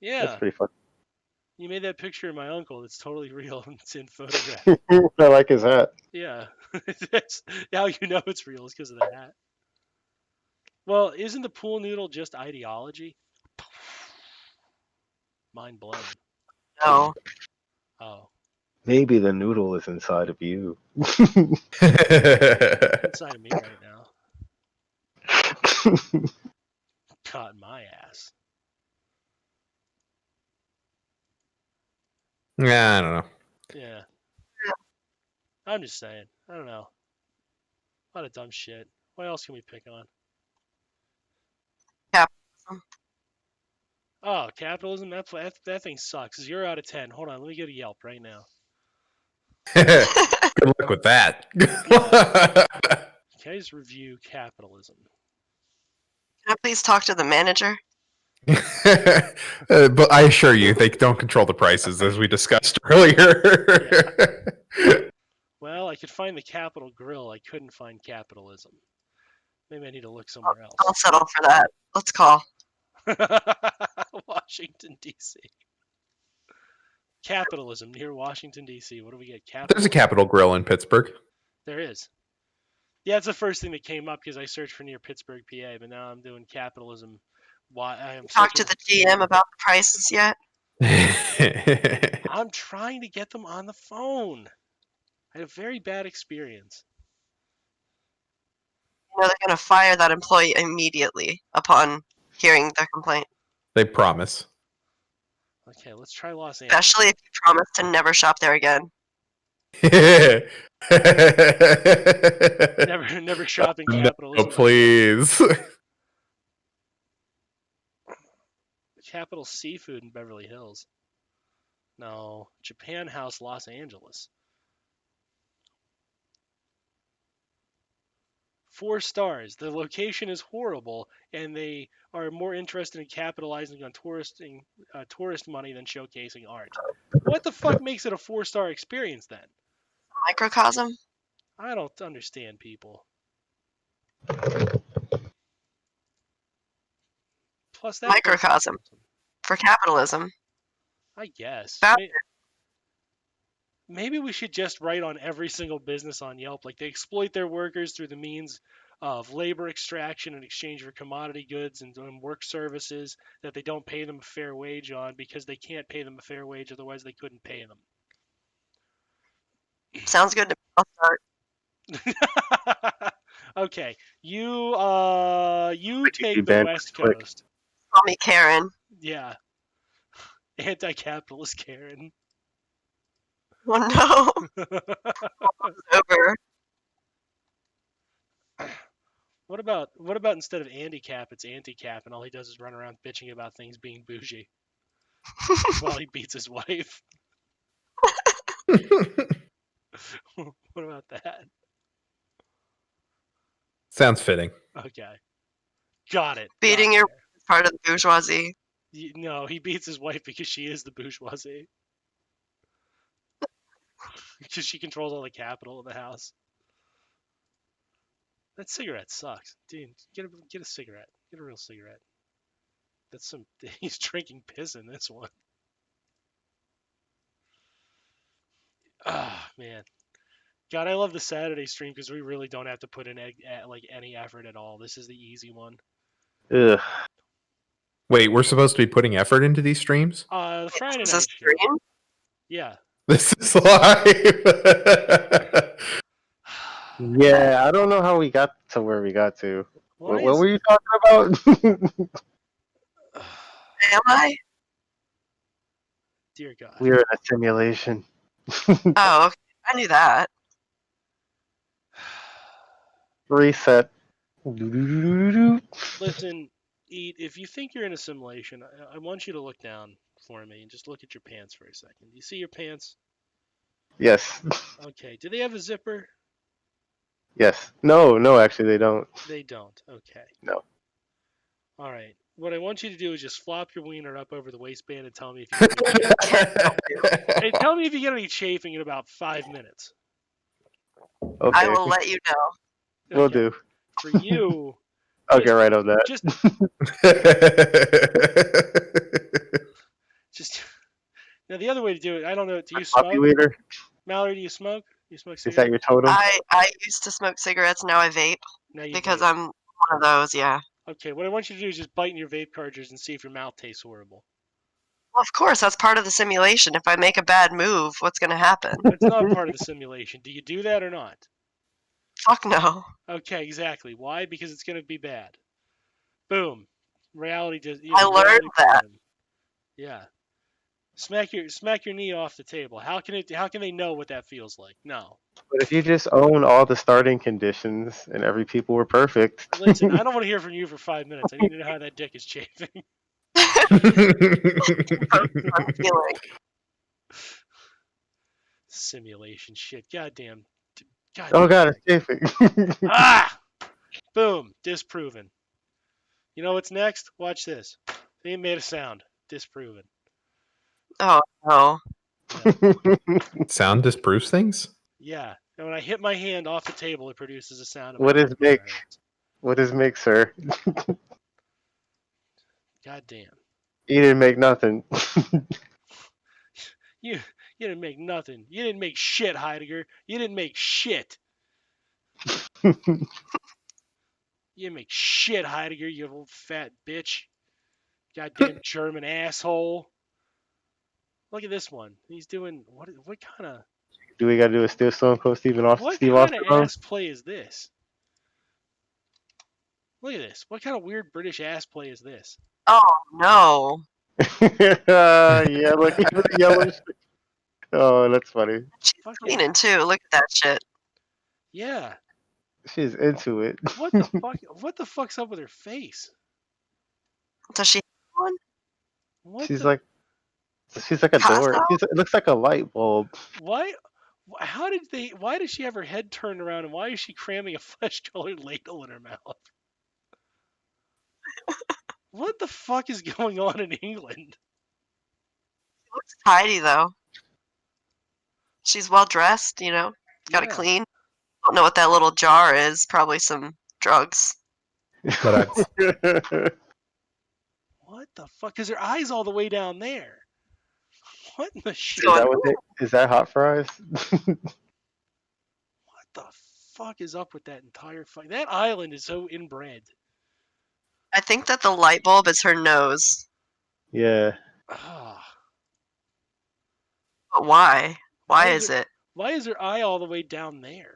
[SPEAKER 1] Yeah.
[SPEAKER 4] That's pretty fun.
[SPEAKER 1] You made that picture of my uncle. It's totally real. It's in photograph.
[SPEAKER 4] I like his hat.
[SPEAKER 1] Yeah. That's how you know it's real is because of the hat. Well, isn't the pool noodle just ideology? Mind blown.
[SPEAKER 2] No.
[SPEAKER 1] Oh.
[SPEAKER 4] Maybe the noodle is inside of you.
[SPEAKER 1] Inside of me right now. Caught in my ass.
[SPEAKER 3] Yeah, I don't know.
[SPEAKER 1] Yeah. I'm just saying. I don't know. A lot of dumb shit. What else can we pick on?
[SPEAKER 2] Capitalism.
[SPEAKER 1] Oh, capitalism. That thing sucks. 0 out of 10. Hold on. Let me go to Yelp right now.
[SPEAKER 3] Good luck with that.
[SPEAKER 1] Okay, just review capitalism.
[SPEAKER 2] Can I please talk to the manager?
[SPEAKER 3] But I assure you, they don't control the prices as we discussed earlier.
[SPEAKER 1] Well, I could find the Capitol Grill. I couldn't find capitalism. Maybe I need to look somewhere
[SPEAKER 2] I'll
[SPEAKER 1] else.
[SPEAKER 2] settle for that. Let's call.
[SPEAKER 1] Washington, D.C. Capitalism near Washington, D.C. What do we get?
[SPEAKER 3] There's a Capitol Grill in Pittsburgh.
[SPEAKER 1] There is. Yeah, it's the first thing that came up because I searched for near Pittsburgh, PA, but now I'm doing capitalism. Why I am
[SPEAKER 2] Talk to the GM about the prices yet?
[SPEAKER 1] I'm trying to get them on the phone. I had a very bad experience.
[SPEAKER 2] You know they're going to fire that employee immediately upon hearing their complaint.
[SPEAKER 3] They promise.
[SPEAKER 1] Okay, let's try Los Angeles.
[SPEAKER 2] Especially if you promise to never shop there again.
[SPEAKER 1] Never shop in
[SPEAKER 3] No,
[SPEAKER 1] capitalism.
[SPEAKER 3] please.
[SPEAKER 1] Capital Seafood in Beverly Hills. No, Japan House, Los Angeles. 4 stars. The location is horrible, and they are more interested in capitalizing on tourist money than showcasing art. What the fuck makes it a 4-star experience then?
[SPEAKER 2] Microcosm?
[SPEAKER 1] I don't understand people. Plus that
[SPEAKER 2] Microcosm for capitalism.
[SPEAKER 1] I guess.
[SPEAKER 2] Found
[SPEAKER 1] Maybe we should just write on every single business on Yelp. Like, they exploit their workers through the means of labor extraction in exchange for commodity goods and work services that they don't pay them a fair wage on because they can't pay them a fair wage, otherwise they couldn't pay them.
[SPEAKER 2] Sounds good to me. I'll start.
[SPEAKER 1] Okay, you take the
[SPEAKER 4] banned
[SPEAKER 1] West
[SPEAKER 4] quick.
[SPEAKER 1] Coast.
[SPEAKER 2] Call me Karen.
[SPEAKER 1] Yeah. Anti-capitalist Karen.
[SPEAKER 2] Oh no. Over.
[SPEAKER 1] What about instead of Andy-Cap, it's Anti-Cap, and all he does is run around bitching about things being bougie while he beats his wife? What about that?
[SPEAKER 3] Sounds fitting.
[SPEAKER 1] Okay. Got it.
[SPEAKER 2] Beating
[SPEAKER 1] Got
[SPEAKER 2] your
[SPEAKER 1] there.
[SPEAKER 2] part of the bourgeoisie.
[SPEAKER 1] No, he beats his wife because she is the bourgeoisie. Because she controls all the capital in the house. That cigarette sucks. Dude, get a cigarette. Get a real cigarette. That's some. He's drinking piss in this one. Ah, man. God, I love the Saturday stream because we really don't have to put in like any effort at all. This is the easy one.
[SPEAKER 4] Ugh.
[SPEAKER 3] Wait, we're supposed to be putting effort into these streams?
[SPEAKER 1] The Friday
[SPEAKER 2] Is this
[SPEAKER 1] night stream.
[SPEAKER 2] stream?
[SPEAKER 1] Yeah.
[SPEAKER 3] This is live.
[SPEAKER 4] Yeah, I don't know how we got to where we got to.
[SPEAKER 1] Why
[SPEAKER 4] What
[SPEAKER 1] is-
[SPEAKER 4] were you talking about?
[SPEAKER 2] Am I?
[SPEAKER 1] Dear God.
[SPEAKER 4] We were in a simulation.
[SPEAKER 2] Oh, okay. I knew that.
[SPEAKER 4] Reset.
[SPEAKER 1] Listen, if you think you're in a simulation, I want you to look down for me and just look at your pants for a second. Do you see your pants?
[SPEAKER 4] Yes.
[SPEAKER 1] Okay. Do they have a zipper?
[SPEAKER 4] Yes. No, actually they don't.
[SPEAKER 1] They don't. Okay.
[SPEAKER 4] No.
[SPEAKER 1] All right. What I want you to do is just flop your wiener up over the waistband and tell me if you get hey, tell me if you get any chafing in about 5 minutes.
[SPEAKER 4] Okay.
[SPEAKER 2] I will let you know.
[SPEAKER 4] Will
[SPEAKER 1] Okay.
[SPEAKER 4] do.
[SPEAKER 1] For you,
[SPEAKER 4] I'll get right on that.
[SPEAKER 1] just now the other way to do it. I don't know. Do you
[SPEAKER 4] Floppy
[SPEAKER 1] smoke,
[SPEAKER 4] Weeder.
[SPEAKER 1] Mallory? Do you smoke? You smoke
[SPEAKER 4] Is that
[SPEAKER 1] cigarettes?
[SPEAKER 4] your totem?
[SPEAKER 2] I used to smoke cigarettes. Now I vape
[SPEAKER 1] No, you
[SPEAKER 2] because
[SPEAKER 1] vape.
[SPEAKER 2] I'm one of those. Yeah.
[SPEAKER 1] Okay. What I want you to do is just bite in your vape cartridge and see if your mouth tastes horrible.
[SPEAKER 2] Well, of course, that's part of the simulation. If I make a bad move, what's going to happen?
[SPEAKER 1] It's not part of the simulation. Do you do that or not?
[SPEAKER 2] Fuck no.
[SPEAKER 1] Okay, exactly. Why? Because it's going to be bad. Boom. Reality does.
[SPEAKER 2] I learned that.
[SPEAKER 1] Yeah. Smack your knee off the table. How can they know what that feels like? No.
[SPEAKER 4] But if you just own all the starting conditions and every people were perfect.
[SPEAKER 1] Listen, I don't want to hear from you for 5 minutes. I need to know how that dick is chafing.
[SPEAKER 2] Fun feeling.
[SPEAKER 1] Simulation shit. Goddamn.
[SPEAKER 4] Oh god, it's chafing.
[SPEAKER 1] Ah! Boom. Disproven. You know what's next? Watch this. They made a sound. Disproven.
[SPEAKER 2] Oh no.
[SPEAKER 3] Sound disproves things?
[SPEAKER 1] Yeah. And when I hit my hand off the table, it produces a sound.
[SPEAKER 4] What is Mick? What does Mick, sir?
[SPEAKER 1] God damn.
[SPEAKER 4] You didn't make nothing.
[SPEAKER 1] You didn't make nothing. You didn't make shit, Heidegger. You didn't make shit. You didn't make shit, Heidegger, you old fat bitch. Goddamn German asshole. Look at this one. He's doing what kind of
[SPEAKER 4] Do we gotta do a Steel Stone Cold Steve
[SPEAKER 1] what
[SPEAKER 4] Austin
[SPEAKER 1] kind of
[SPEAKER 4] Rose?
[SPEAKER 1] ass play is this? Look at this. What kind of weird British ass play is this?
[SPEAKER 2] Oh no.
[SPEAKER 4] Yeah, look at the yellow. Oh, that's funny.
[SPEAKER 2] She's
[SPEAKER 1] Fucking
[SPEAKER 2] cleaning too. Look at that shit.
[SPEAKER 1] yeah.
[SPEAKER 4] She's into it.
[SPEAKER 1] What the fuck? What the fuck's up with her face?
[SPEAKER 2] Does she have one?
[SPEAKER 1] What
[SPEAKER 4] She's
[SPEAKER 1] the?
[SPEAKER 4] like a door.
[SPEAKER 2] Picasso?
[SPEAKER 4] It looks like a light bulb.
[SPEAKER 1] Why? How did they? Why does she have her head turned around, and why is she cramming a flesh-colored ladle in her mouth? What the fuck is going on in England?
[SPEAKER 2] She looks tidy though. She's well dressed, you know. Got it
[SPEAKER 1] Yeah.
[SPEAKER 2] clean. Don't know what that little jar is. Probably some drugs.
[SPEAKER 3] But
[SPEAKER 1] What the fuck? Because her eyes all the way down there. What in the shit?
[SPEAKER 4] Is that hot fries?
[SPEAKER 1] What the fuck is up with that entire fuck? That island is so inbred.
[SPEAKER 2] I think that the light bulb is her nose.
[SPEAKER 4] Yeah.
[SPEAKER 1] Ah.
[SPEAKER 2] But why? Why
[SPEAKER 1] Why
[SPEAKER 2] is it?
[SPEAKER 1] Why is her eye all the way down there?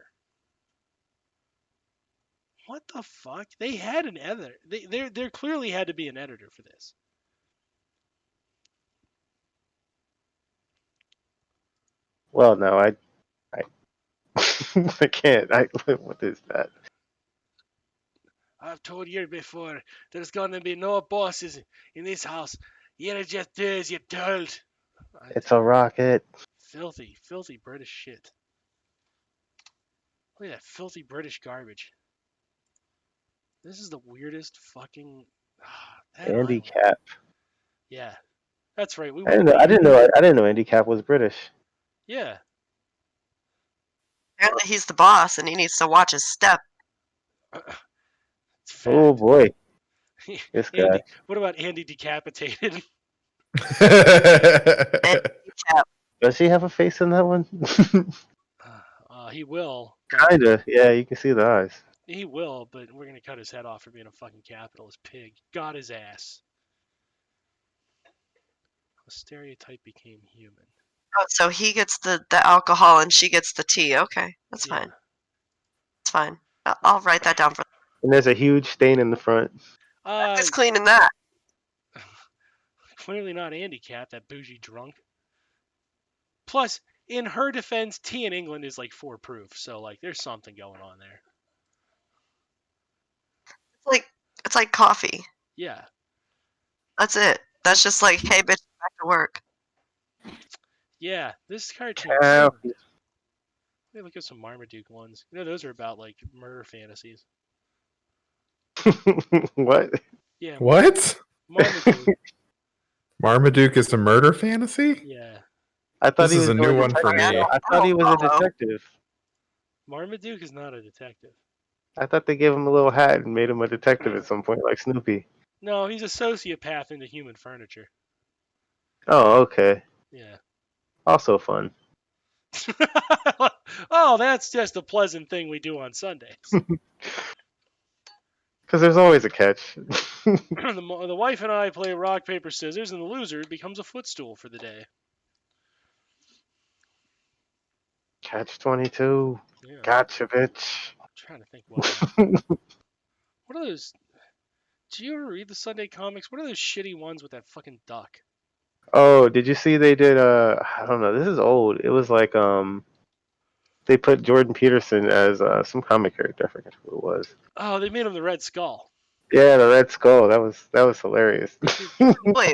[SPEAKER 1] What the fuck? They had an editor. There clearly had to be an editor for this.
[SPEAKER 4] Well, no, I I can't. What is that?
[SPEAKER 1] I've told you before, there's gonna be no bosses in this house. You're just Deux, you told.
[SPEAKER 4] It's a rocket.
[SPEAKER 1] Filthy, filthy British shit. Look at that filthy British garbage. This is the weirdest fucking. That
[SPEAKER 4] Andy
[SPEAKER 1] island.
[SPEAKER 4] Cap.
[SPEAKER 1] Yeah, that's right.
[SPEAKER 4] I didn't know Andy Cap was British.
[SPEAKER 1] Yeah.
[SPEAKER 2] Apparently he's the boss and he needs to watch his step.
[SPEAKER 1] It's fact.
[SPEAKER 4] Oh boy, this guy.
[SPEAKER 1] Andy, what about Andy Decapitated?
[SPEAKER 2] And Cap.
[SPEAKER 4] Does he have a face in that one?
[SPEAKER 1] He will.
[SPEAKER 4] Kinda. Yeah, you can see the eyes.
[SPEAKER 1] He will, but we're gonna cut his head off for being a fucking capitalist pig. Got his ass. A stereotype became human.
[SPEAKER 2] Oh, so he gets the alcohol and she gets the tea. Okay, that's
[SPEAKER 1] Yeah.
[SPEAKER 2] fine. It's fine. I'll write that down for.
[SPEAKER 4] And there's a huge stain in the front.
[SPEAKER 2] Who's cleaning that?
[SPEAKER 1] Clearly not Andy Cap, that bougie drunk. Plus, in her defense, tea in England is like 4 proof, so like there's something going on there.
[SPEAKER 2] It's like coffee.
[SPEAKER 1] Yeah.
[SPEAKER 2] That's it. That's just like, hey, bitch, back to work.
[SPEAKER 1] Yeah, this cartoon.
[SPEAKER 4] Yeah.
[SPEAKER 1] Let me look at some Marmaduke ones. You know, those are about like murder fantasies.
[SPEAKER 4] What?
[SPEAKER 1] Yeah.
[SPEAKER 3] What?
[SPEAKER 1] Marmaduke.
[SPEAKER 3] Marmaduke is a murder fantasy?
[SPEAKER 1] Yeah.
[SPEAKER 4] I thought
[SPEAKER 3] This
[SPEAKER 4] he
[SPEAKER 3] is
[SPEAKER 4] was
[SPEAKER 3] a new
[SPEAKER 4] doing
[SPEAKER 3] one for
[SPEAKER 4] detective.
[SPEAKER 3] me.
[SPEAKER 4] I thought he was a detective.
[SPEAKER 1] Marmaduke is not a detective.
[SPEAKER 4] I thought they gave him a little hat and made him a detective at some point, like Snoopy.
[SPEAKER 1] No, he's a sociopath into human furniture.
[SPEAKER 4] Oh, okay.
[SPEAKER 1] Yeah.
[SPEAKER 4] Also fun.
[SPEAKER 1] Oh, that's just a pleasant thing we do on Sundays.
[SPEAKER 4] Because there's always a catch.
[SPEAKER 1] The wife and I play rock, paper, scissors, and the loser becomes a footstool for the day.
[SPEAKER 4] Catch 22.
[SPEAKER 1] Yeah.
[SPEAKER 4] Gotcha, bitch.
[SPEAKER 1] I'm trying to think what. What are those? Do you ever read the Sunday comics? What are those shitty ones with that fucking duck?
[SPEAKER 4] Oh, did you see they did I don't know, this is old. It was like they put Jordan Peterson as some comic character, I forget who it was.
[SPEAKER 1] Oh, they made him the Red Skull.
[SPEAKER 4] Yeah, the Red Skull. That was hilarious.
[SPEAKER 2] Wait,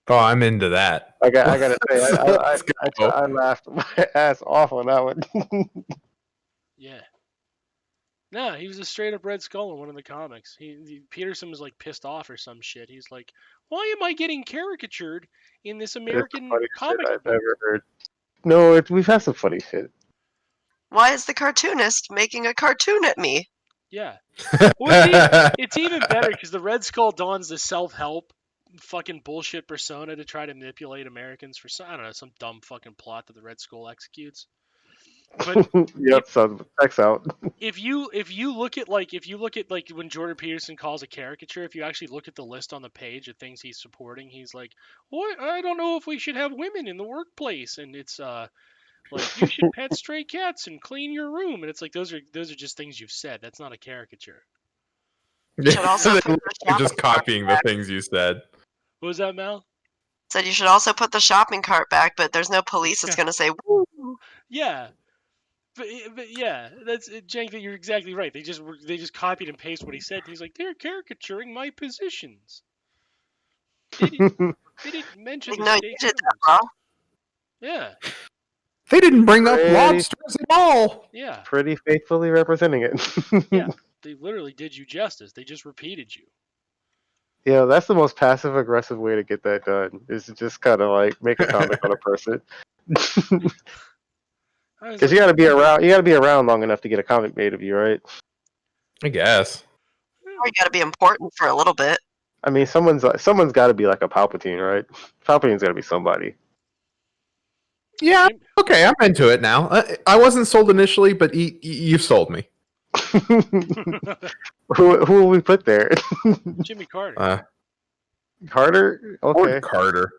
[SPEAKER 3] Oh, I'm into that.
[SPEAKER 4] I gotta say,
[SPEAKER 3] Let's go.
[SPEAKER 4] I laughed my ass off on that one.
[SPEAKER 1] Yeah. No, he was a straight up Red Skull in one of the comics. Peterson was like pissed off or some shit. He's like, "Why am I getting caricatured in this American
[SPEAKER 4] Funny
[SPEAKER 1] comic?"
[SPEAKER 4] shit I've ever heard. No, we've had some funny shit.
[SPEAKER 2] why is the cartoonist making a cartoon at me?
[SPEAKER 1] Yeah. Well, it's even better because the Red Skull dons the self-help fucking bullshit persona to try to manipulate Americans for some, I don't know, some dumb fucking plot that the Red Skull executes. But
[SPEAKER 4] Yep, so checks out.
[SPEAKER 1] if you look at like when Jordan Peterson calls a caricature, if you actually look at the list on the page of things he's supporting, he's like, "What? I don't know if we should have women in the workplace," and it's like you should pet stray cats and clean your room, and it's like those are just things you've said. That's not a caricature.
[SPEAKER 2] Should also put the
[SPEAKER 3] You're just
[SPEAKER 2] shopping cart
[SPEAKER 3] copying the
[SPEAKER 2] back.
[SPEAKER 3] things you said.
[SPEAKER 1] What was that, Mal?
[SPEAKER 2] Said you should also put the shopping cart back, but there's no police that's going to say, woo.
[SPEAKER 1] Yeah. But yeah, that's Cenk. You're exactly right. They just copied and pasted what he said. And he's like, they're caricaturing my positions. They didn't mention the
[SPEAKER 2] No, you
[SPEAKER 1] state
[SPEAKER 2] did that,
[SPEAKER 1] members.
[SPEAKER 2] bro.
[SPEAKER 1] Yeah,
[SPEAKER 3] They didn't bring up
[SPEAKER 4] Pretty-
[SPEAKER 3] lobsters at all.
[SPEAKER 1] yeah,
[SPEAKER 4] Pretty faithfully representing it.
[SPEAKER 1] yeah. They literally did you justice. They just repeated you.
[SPEAKER 4] Yeah, that's the most passive aggressive way to get that done. Is to just kind of like make a comment on a person.
[SPEAKER 1] I was
[SPEAKER 4] Because you
[SPEAKER 1] like,
[SPEAKER 4] gotta be around. You gotta be around long enough to get a comic made of you, right?
[SPEAKER 3] I guess.
[SPEAKER 2] Or you got to be important for a little bit.
[SPEAKER 4] I mean, someone's got to be like a Palpatine, right? Palpatine's got to be somebody.
[SPEAKER 3] Yeah.
[SPEAKER 1] Jim-
[SPEAKER 3] Okay, I'm into it now. I wasn't sold initially, but you've sold me.
[SPEAKER 4] Who will we put there?
[SPEAKER 1] Jimmy Carter.
[SPEAKER 4] Carter? Okay.
[SPEAKER 3] Lord Carter.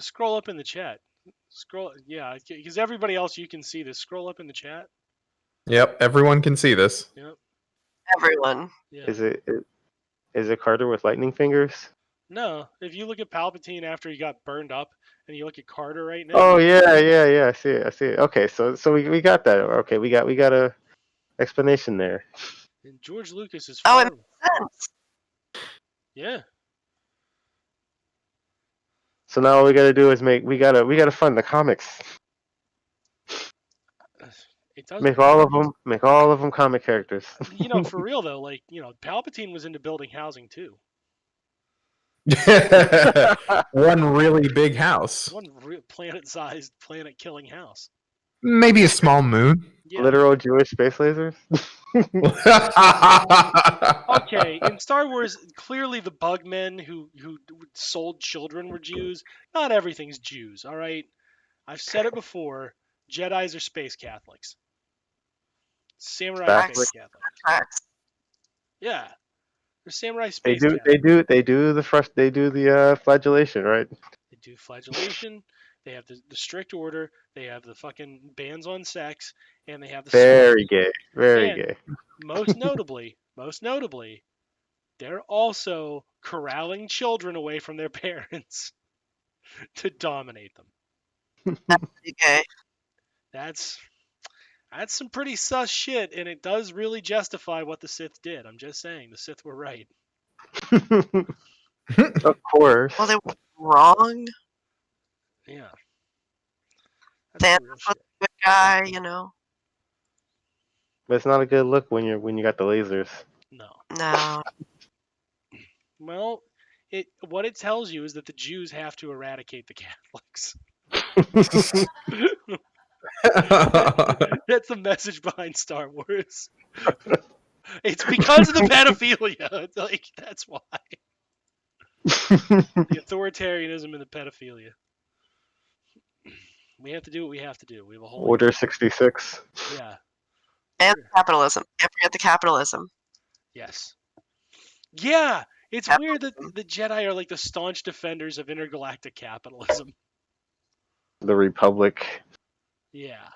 [SPEAKER 1] Scroll up in the chat. Scroll, yeah, because everybody else you can see this. Scroll up in the chat.
[SPEAKER 3] Yep, everyone can see this.
[SPEAKER 1] Yep.
[SPEAKER 2] Everyone.
[SPEAKER 1] Yeah.
[SPEAKER 4] Is it Carter with lightning fingers?
[SPEAKER 1] No, if you look at Palpatine after he got burned up, and you look at Carter right now.
[SPEAKER 4] Oh yeah. I see it. Okay, so we got that. Okay, we got a explanation there.
[SPEAKER 1] And George Lucas is.
[SPEAKER 2] Oh,
[SPEAKER 1] far-
[SPEAKER 2] it makes sense.
[SPEAKER 1] Yeah.
[SPEAKER 4] So now all we gotta do is we gotta fund the comics.
[SPEAKER 1] It does.
[SPEAKER 4] Make all of them comic characters.
[SPEAKER 1] For real though, Palpatine was into building housing too.
[SPEAKER 3] One really big house.
[SPEAKER 1] One planet-sized, planet-killing house.
[SPEAKER 3] Maybe a small moon.
[SPEAKER 1] Yeah.
[SPEAKER 4] Literal Jewish space lasers.
[SPEAKER 1] Okay, in Star Wars, clearly the bugmen who sold children were Jews. Not everything's Jews, all right? I've said it before. Jedis are space Catholics. Samurai are
[SPEAKER 4] Facts.
[SPEAKER 1] space Catholics.
[SPEAKER 2] Tracks.
[SPEAKER 1] Yeah, they're samurai
[SPEAKER 4] They
[SPEAKER 1] space
[SPEAKER 4] do
[SPEAKER 1] Catholics.
[SPEAKER 4] they do the flagellation, right?
[SPEAKER 1] They do flagellation. They have the strict order. They have the fucking bans on sex, and they have the
[SPEAKER 4] Very gay. Very
[SPEAKER 1] And-
[SPEAKER 4] gay.
[SPEAKER 1] most notably, they're also corralling children away from their parents to dominate them.
[SPEAKER 2] Okay.
[SPEAKER 1] That's some pretty sus shit, and it does really justify what the Sith did. I'm just saying, the Sith were right.
[SPEAKER 4] Of course.
[SPEAKER 2] Well, they were wrong.
[SPEAKER 1] Yeah.
[SPEAKER 2] Thanos
[SPEAKER 1] the real
[SPEAKER 2] was
[SPEAKER 1] shit.
[SPEAKER 2] a good guy, you know.
[SPEAKER 4] But it's not a good look when you got the lasers.
[SPEAKER 1] No.
[SPEAKER 2] No.
[SPEAKER 1] Well, what it tells you is that the Jews have to eradicate the Catholics. That's the message behind Star Wars. It's because of the pedophilia. It's like, that's why. The authoritarianism and the pedophilia. We have to do what we have to do. We have a whole
[SPEAKER 4] Order 66.
[SPEAKER 1] Yeah.
[SPEAKER 2] And capitalism. Can't forget the capitalism.
[SPEAKER 1] Yes. Yeah. It's weird that
[SPEAKER 2] Capitalism.
[SPEAKER 1] the Jedi are like the staunch defenders of intergalactic capitalism.
[SPEAKER 4] The Republic.
[SPEAKER 1] Yeah.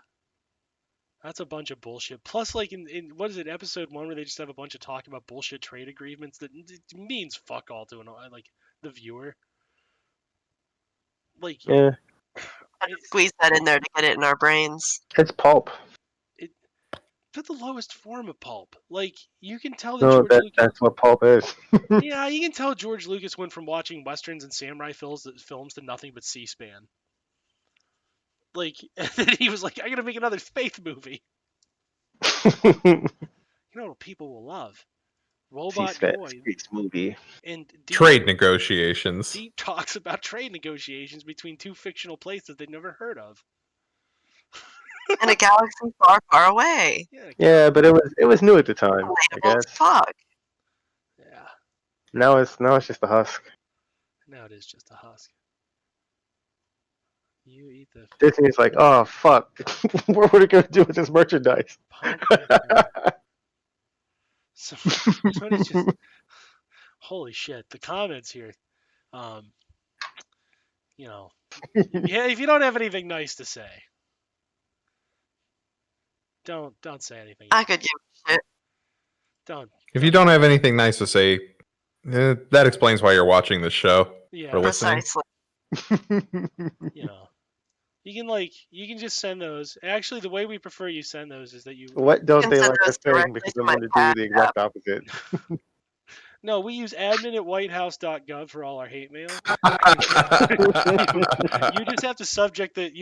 [SPEAKER 1] That's a bunch of bullshit. Plus, like in what is it, episode 1, where they just have a bunch of talk about bullshit trade agreements that means fuck all to the viewer. Like,
[SPEAKER 4] Yeah.
[SPEAKER 2] Squeeze that in there to get it in our brains.
[SPEAKER 4] It's pulp.
[SPEAKER 1] put the lowest form of pulp. Like, you can tell that
[SPEAKER 4] No,
[SPEAKER 1] George Lucas.
[SPEAKER 4] that's what pulp is.
[SPEAKER 1] Yeah, you can tell George Lucas went from watching westerns and samurai films to nothing but C-SPAN. Like, and then he was like, I gotta make another space movie. You know what people will love? Robot
[SPEAKER 4] C-SPAN
[SPEAKER 1] Boy.
[SPEAKER 4] space movie.
[SPEAKER 1] And
[SPEAKER 3] Trade negotiations.
[SPEAKER 1] deep talks about trade negotiations between two fictional places they'd never heard of.
[SPEAKER 2] In a galaxy far, far away.
[SPEAKER 1] Yeah,
[SPEAKER 4] Yeah, but it was new at the time, I
[SPEAKER 2] Relatable as
[SPEAKER 4] guess.
[SPEAKER 2] fuck.
[SPEAKER 1] yeah.
[SPEAKER 4] Now it's just a husk.
[SPEAKER 1] Now it is just a husk. You eat the
[SPEAKER 4] Disney's like, oh fuck, what are we gonna do with this merchandise?
[SPEAKER 1] Somebody's just holy shit. The comments here, you know, yeah. If you don't have anything nice to say, don't say anything.
[SPEAKER 2] I could give a shit.
[SPEAKER 1] Don't.
[SPEAKER 3] If you don't have anything nice to say, that explains why you're watching this show.
[SPEAKER 1] Yeah,
[SPEAKER 3] Or listening.
[SPEAKER 2] Precisely.
[SPEAKER 1] you know, you can just send those. Actually, the way we prefer you send those is that you.
[SPEAKER 4] What don't
[SPEAKER 2] You can
[SPEAKER 4] they
[SPEAKER 2] send
[SPEAKER 4] like us
[SPEAKER 2] those
[SPEAKER 4] saying?
[SPEAKER 2] directly
[SPEAKER 4] Because
[SPEAKER 2] to
[SPEAKER 4] I'm
[SPEAKER 2] my
[SPEAKER 4] going to do
[SPEAKER 2] Cash
[SPEAKER 4] the
[SPEAKER 2] App.
[SPEAKER 4] exact opposite.
[SPEAKER 1] No, we use admin@whitehouse.gov for all our hate mail. You just have to subject the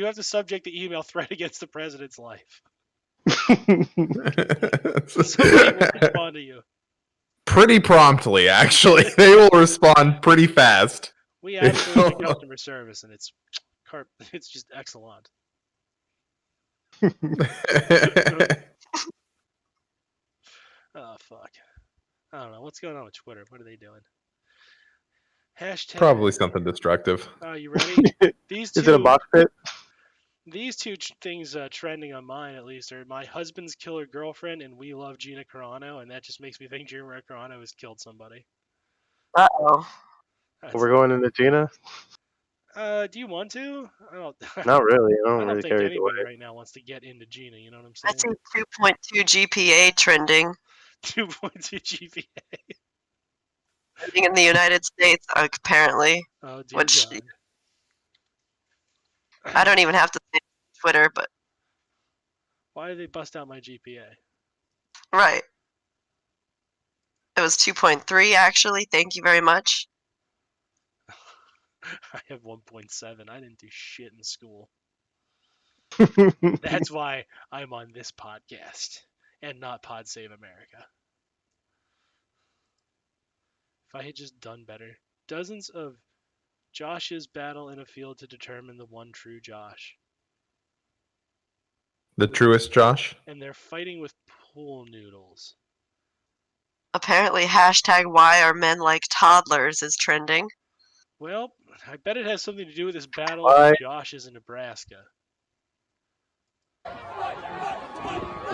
[SPEAKER 1] email threat against the president's life. Somebody will respond to you.
[SPEAKER 3] Pretty promptly, actually. They will respond pretty fast.
[SPEAKER 1] We added those to customer service, and it's just excellent. Oh fuck! I don't know what's going on with Twitter. What are they doing? Hashtag.
[SPEAKER 3] Probably something destructive.
[SPEAKER 1] Oh, you ready? These
[SPEAKER 4] Is it a
[SPEAKER 1] two.
[SPEAKER 4] box pit?
[SPEAKER 1] These two things trending on mine, at least, are my husband's killer girlfriend and we love Gina Carano, and that just makes me think Gina Carano has killed somebody.
[SPEAKER 2] Uh-oh.
[SPEAKER 4] We're going into Gina?
[SPEAKER 1] Do you want to? I don't.
[SPEAKER 4] Not really. I
[SPEAKER 1] I
[SPEAKER 4] don't
[SPEAKER 1] don't
[SPEAKER 4] really
[SPEAKER 1] think
[SPEAKER 4] care either
[SPEAKER 1] anybody
[SPEAKER 4] way.
[SPEAKER 1] right now wants to get into Gina. You know what I'm
[SPEAKER 2] I
[SPEAKER 1] saying?
[SPEAKER 2] see 2.2 GPA trending
[SPEAKER 1] 2.2 GPA.
[SPEAKER 2] in the United States, apparently.
[SPEAKER 1] Oh dear
[SPEAKER 2] Which
[SPEAKER 1] God.
[SPEAKER 2] I don't even have to say Twitter, but
[SPEAKER 1] Why did they bust out my GPA?
[SPEAKER 2] right. It was 2.3 actually. Thank you very much.
[SPEAKER 1] I have 1.7. I didn't do shit in school. That's why I'm on this podcast and not Pod Save America. If I had just done better. Dozens of Joshes battle in a field to determine the one true Josh.
[SPEAKER 3] The truest Josh?
[SPEAKER 1] And they're fighting with pool noodles.
[SPEAKER 2] Apparently, hashtag why are men like toddlers is trending.
[SPEAKER 1] Well, I bet it has something to do with this battle
[SPEAKER 4] Why?
[SPEAKER 1] of Joshes in Nebraska.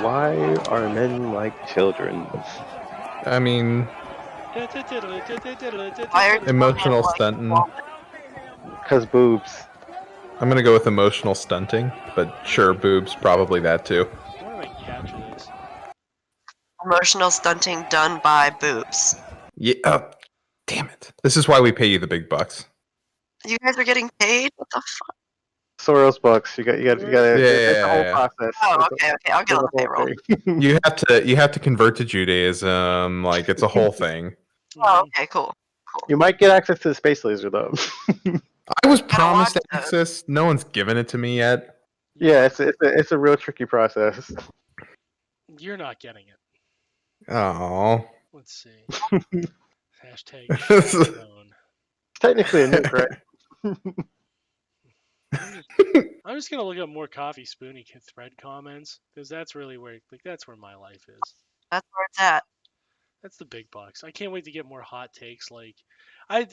[SPEAKER 4] Why are men like children?
[SPEAKER 3] I mean,
[SPEAKER 2] Why are
[SPEAKER 3] emotional
[SPEAKER 2] children like
[SPEAKER 3] stunting.
[SPEAKER 4] Because boobs.
[SPEAKER 3] I'm gonna go with emotional stunting, but sure, boobs, probably that too.
[SPEAKER 1] Where do I capture this?
[SPEAKER 2] emotional stunting done by boobs?
[SPEAKER 3] Yeah. Oh, damn it. This is why we pay you the big bucks.
[SPEAKER 2] You guys are getting paid? What the fuck?
[SPEAKER 4] Soros bucks. You got. It's the whole
[SPEAKER 3] Yeah.
[SPEAKER 4] process.
[SPEAKER 2] Oh,
[SPEAKER 4] It's
[SPEAKER 2] okay, okay. I'll get on the
[SPEAKER 4] whole
[SPEAKER 2] payroll.
[SPEAKER 4] thing.
[SPEAKER 3] You have to convert to Judaism. Like it's a whole thing.
[SPEAKER 2] Oh, okay, cool.
[SPEAKER 4] You might get access to the space laser though.
[SPEAKER 3] I was
[SPEAKER 2] watch
[SPEAKER 3] promised
[SPEAKER 2] those.
[SPEAKER 3] access. No one's given it to me yet.
[SPEAKER 4] Yeah, it's a real tricky process.
[SPEAKER 1] You're not getting it.
[SPEAKER 3] Oh.
[SPEAKER 1] Let's see. Hashtag phone.
[SPEAKER 4] Technically a nuke, right?
[SPEAKER 1] I'm just gonna look up more Coffee Spoonie thread comments because that's really where that's where my life is.
[SPEAKER 2] That's where it's at.
[SPEAKER 1] That's the big bucks. I can't wait to get more hot takes. Like, I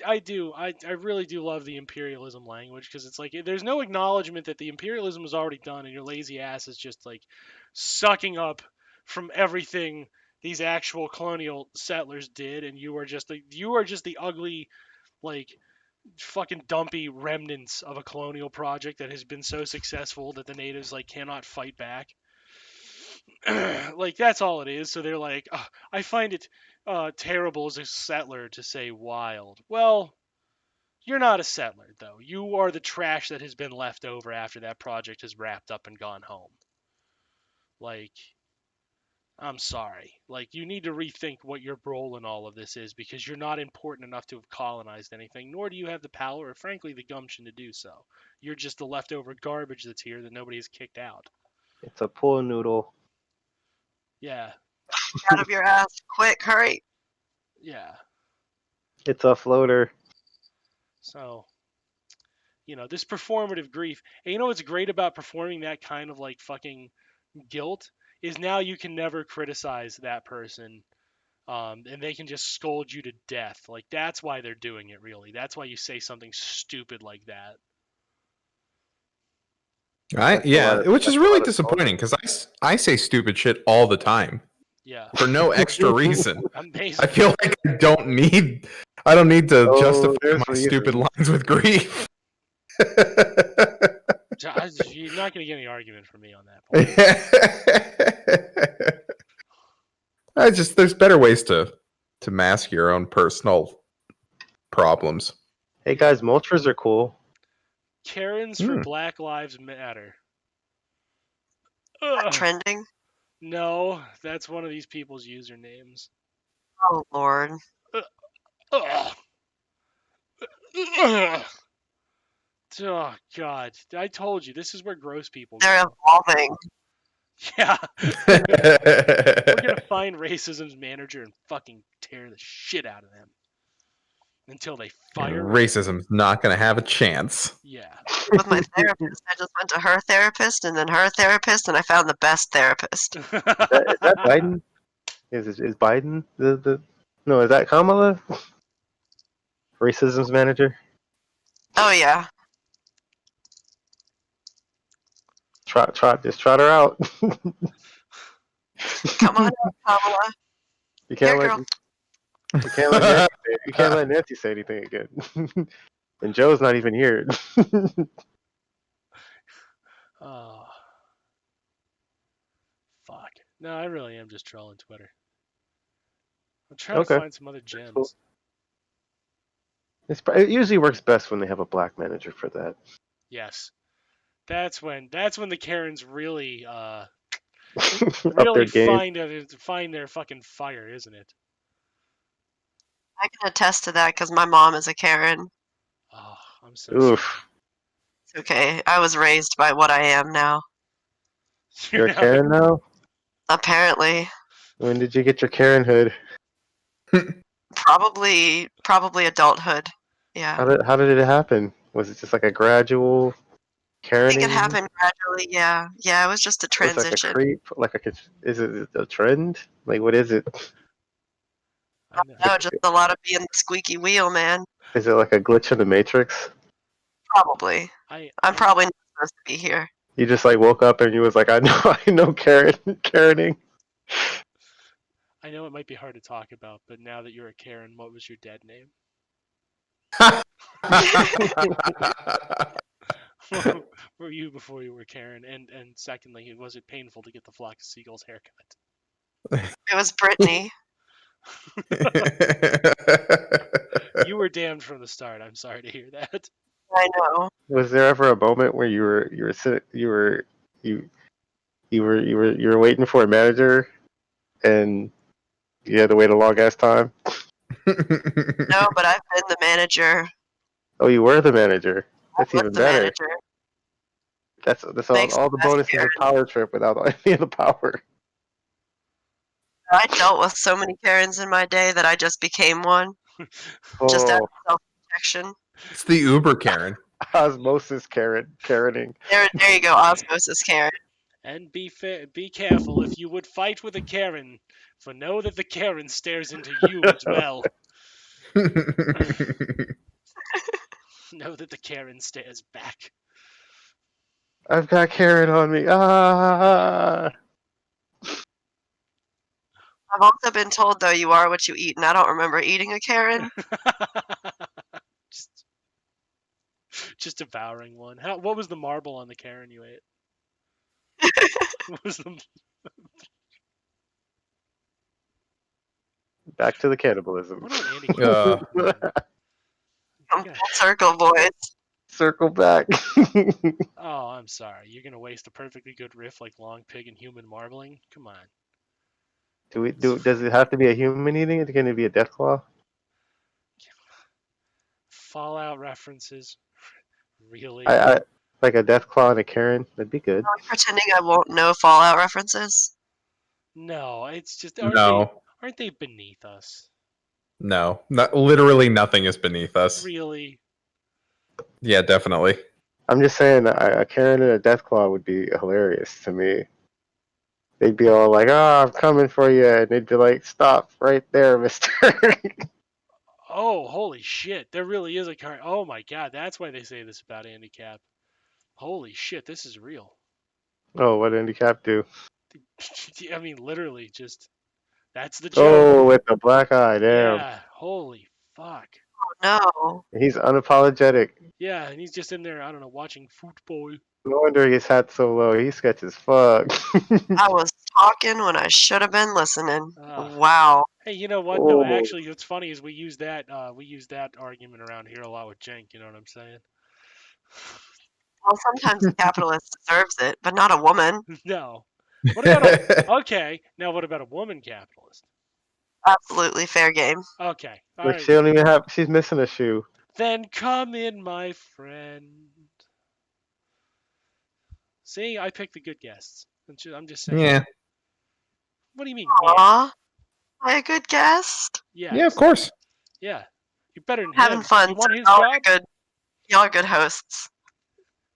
[SPEAKER 1] really do love the imperialism language because it's like there's no acknowledgement that the imperialism was already done and your lazy ass is just like sucking up from everything these actual colonial settlers did, and you are just the ugly like fucking dumpy remnants of a colonial project that has been so successful that the natives like cannot fight back. Like that's all it is. So they're like, I find it terrible as a settler to say wild. Well, you're not a settler though. You are the trash that has been left over after that project has wrapped up and gone home. Like, I'm sorry. Like, you need to rethink what your role in all of this is because you're not important enough to have colonized anything, nor do you have the power or, frankly, the gumption to do so. You're just the leftover garbage that's here that nobody has kicked out.
[SPEAKER 4] It's a pool noodle.
[SPEAKER 1] Yeah.
[SPEAKER 2] Out of your ass. Quick, hurry.
[SPEAKER 1] Yeah.
[SPEAKER 4] It's a floater.
[SPEAKER 1] So, this performative grief. And you know what's great about performing that kind of like fucking guilt is now you can never criticize that person. And they can just scold you to death. Like that's why they're doing it. Really, that's why you say something stupid like that.
[SPEAKER 3] Which is really disappointing because I say stupid shit all the time
[SPEAKER 1] Yeah,
[SPEAKER 3] for no extra reason.
[SPEAKER 1] amazing.
[SPEAKER 3] I feel like I don't need to justify
[SPEAKER 4] there's
[SPEAKER 3] my
[SPEAKER 4] reasons.
[SPEAKER 3] stupid lines with grief.
[SPEAKER 1] You're not going to get any argument from me on that point.
[SPEAKER 3] There's better ways to mask your own personal problems.
[SPEAKER 4] Hey guys, Moltres are cool.
[SPEAKER 1] Karens for Black Lives Matter.
[SPEAKER 2] That
[SPEAKER 1] Ugh.
[SPEAKER 2] trending?
[SPEAKER 1] No, that's one of these people's usernames.
[SPEAKER 2] Oh Lord.
[SPEAKER 1] Ugh. Ugh. Oh God! I told you this is where gross people
[SPEAKER 2] They're
[SPEAKER 1] go.
[SPEAKER 2] evolving.
[SPEAKER 1] Yeah, we're gonna find racism's manager and fucking tear the shit out of them until they fire him.
[SPEAKER 3] Racism's not gonna have a chance.
[SPEAKER 1] Yeah.
[SPEAKER 2] With my therapist, I just went to her therapist and then her therapist, and I found the best therapist.
[SPEAKER 4] Is that Biden? Is Biden the? No, is that Kamala? Racism's manager.
[SPEAKER 2] Oh yeah.
[SPEAKER 4] Just trot her out.
[SPEAKER 2] Come on up, Kamala.
[SPEAKER 4] You can't
[SPEAKER 2] Here,
[SPEAKER 4] let
[SPEAKER 2] girl.
[SPEAKER 4] you can't let Nancy say anything again. And Joe's not even here.
[SPEAKER 1] Oh, fuck. No, I really am just trolling Twitter. I'm trying to
[SPEAKER 4] Okay.
[SPEAKER 1] find some other gems.
[SPEAKER 4] Cool. It usually works best when they have a black manager for that.
[SPEAKER 1] Yes. That's when the Karens really
[SPEAKER 4] Up
[SPEAKER 1] really
[SPEAKER 4] their game.
[SPEAKER 1] find their fucking fire, isn't it?
[SPEAKER 2] I can attest to that because my mom is a Karen.
[SPEAKER 1] Oh, I'm so sorry.
[SPEAKER 4] Oof.
[SPEAKER 2] It's okay. I was raised by what I am now.
[SPEAKER 4] You're a Karen now?
[SPEAKER 2] Apparently.
[SPEAKER 4] When did you get your Karenhood?
[SPEAKER 2] Probably adulthood. Yeah.
[SPEAKER 4] How did it happen? Was it just like a gradual
[SPEAKER 2] I
[SPEAKER 4] Karening?
[SPEAKER 2] think it happened gradually, yeah. Yeah, it was just a
[SPEAKER 4] It's like a
[SPEAKER 2] transition.
[SPEAKER 4] creep? Is it a trend? Like, what is it?
[SPEAKER 1] I know.
[SPEAKER 2] No, just a lot of being the squeaky wheel, man.
[SPEAKER 4] Is it like a glitch in the Matrix?
[SPEAKER 2] Probably. I'm probably not supposed to be here.
[SPEAKER 4] You just like woke up and you was like, I know Karening.
[SPEAKER 1] I know it might be hard to talk about, but now that you're a Karen, what was your dead name? What were you before you were Karen? And secondly, was it painful to get the flock of seagulls haircut?
[SPEAKER 2] It was Brittany.
[SPEAKER 1] You were damned from the start. I'm sorry to hear that.
[SPEAKER 2] I know.
[SPEAKER 4] Was there ever a moment where you were waiting for a manager and you had to wait a long ass time?
[SPEAKER 2] No, but I've been the manager.
[SPEAKER 4] Oh, you were the manager. That's
[SPEAKER 2] I was
[SPEAKER 4] even
[SPEAKER 2] the
[SPEAKER 4] better.
[SPEAKER 2] manager.
[SPEAKER 4] That's
[SPEAKER 2] Makes
[SPEAKER 4] all the
[SPEAKER 2] the best
[SPEAKER 4] bonuses of
[SPEAKER 2] Karen.
[SPEAKER 4] Power Trip without any of the power.
[SPEAKER 2] I dealt with so many Karens in my day that I just became one. Just out
[SPEAKER 4] Oh,
[SPEAKER 2] of self-protection.
[SPEAKER 3] It's the Uber Karen.
[SPEAKER 4] osmosis Karening.
[SPEAKER 2] There you go, osmosis Karen.
[SPEAKER 1] And be careful if you would fight with a Karen, for know that the Karen stares into you as well. Know that the Karen stares back.
[SPEAKER 4] I've got Karen on me. Ah.
[SPEAKER 2] I've also been told, though, you are what you eat, and I don't remember eating a Karen.
[SPEAKER 1] just devouring one. What was the marble on the Karen you ate? What was the...
[SPEAKER 4] Back to the cannibalism.
[SPEAKER 1] What about Andy?
[SPEAKER 2] Come full circle, boys.
[SPEAKER 4] Circle back.
[SPEAKER 1] Oh, I'm sorry. You're gonna waste a perfectly good riff like Long Pig and Human Marbling? Come on.
[SPEAKER 4] Does it have to be a human eating it? Can it be a Deathclaw?
[SPEAKER 1] Fallout references. Really?
[SPEAKER 4] I like a Deathclaw and a Karen. That'd be good.
[SPEAKER 2] Are we pretending I won't know Fallout references?
[SPEAKER 1] No, it's just aren't they beneath us?
[SPEAKER 3] No, literally nothing is beneath us.
[SPEAKER 1] Really?
[SPEAKER 3] Yeah, definitely.
[SPEAKER 4] I'm just saying a Karen and a Deathclaw would be hilarious to me. They'd be all like, "Oh, I'm coming for you," and they'd be like, "Stop right there, Mister."
[SPEAKER 1] Oh, holy shit! There really is a car. Oh my god, that's why they say this about Andy Cap. Holy shit, this is real.
[SPEAKER 4] Oh, what did Handicap do?
[SPEAKER 1] I mean, literally, just that's the joke.
[SPEAKER 4] Oh, with the black eye, damn.
[SPEAKER 1] Yeah. Holy fuck.
[SPEAKER 2] No.
[SPEAKER 4] He's unapologetic.
[SPEAKER 1] Yeah, and he's just in there, I don't know, watching football.
[SPEAKER 4] No wonder his hat's so low. He sketches fuck.
[SPEAKER 2] I was talking when I should have been listening.
[SPEAKER 1] Ah.
[SPEAKER 2] Wow.
[SPEAKER 1] Hey, you know what? No,
[SPEAKER 4] Oh,
[SPEAKER 1] actually, what's funny is we use that argument around here a lot with Cenk. You know what I'm saying?
[SPEAKER 2] Well, sometimes a capitalist deserves it, but not a woman.
[SPEAKER 1] No. What about a? Okay, now what about a woman capitalist?
[SPEAKER 2] Absolutely fair game.
[SPEAKER 1] Okay, all
[SPEAKER 4] look,
[SPEAKER 1] right.
[SPEAKER 4] she don't even have. She's missing a shoe.
[SPEAKER 1] Then come in, my friend. See, I picked the good guests. I'm just saying.
[SPEAKER 3] Yeah.
[SPEAKER 1] What do you mean? Yeah.
[SPEAKER 2] Aw, a good guest.
[SPEAKER 1] Yeah.
[SPEAKER 3] Yeah, of course.
[SPEAKER 1] Yeah. You're better than
[SPEAKER 2] Having
[SPEAKER 1] him.
[SPEAKER 2] fun.
[SPEAKER 1] You want
[SPEAKER 2] so
[SPEAKER 1] his
[SPEAKER 2] y'all
[SPEAKER 1] job?
[SPEAKER 2] are good. Y'all are good hosts.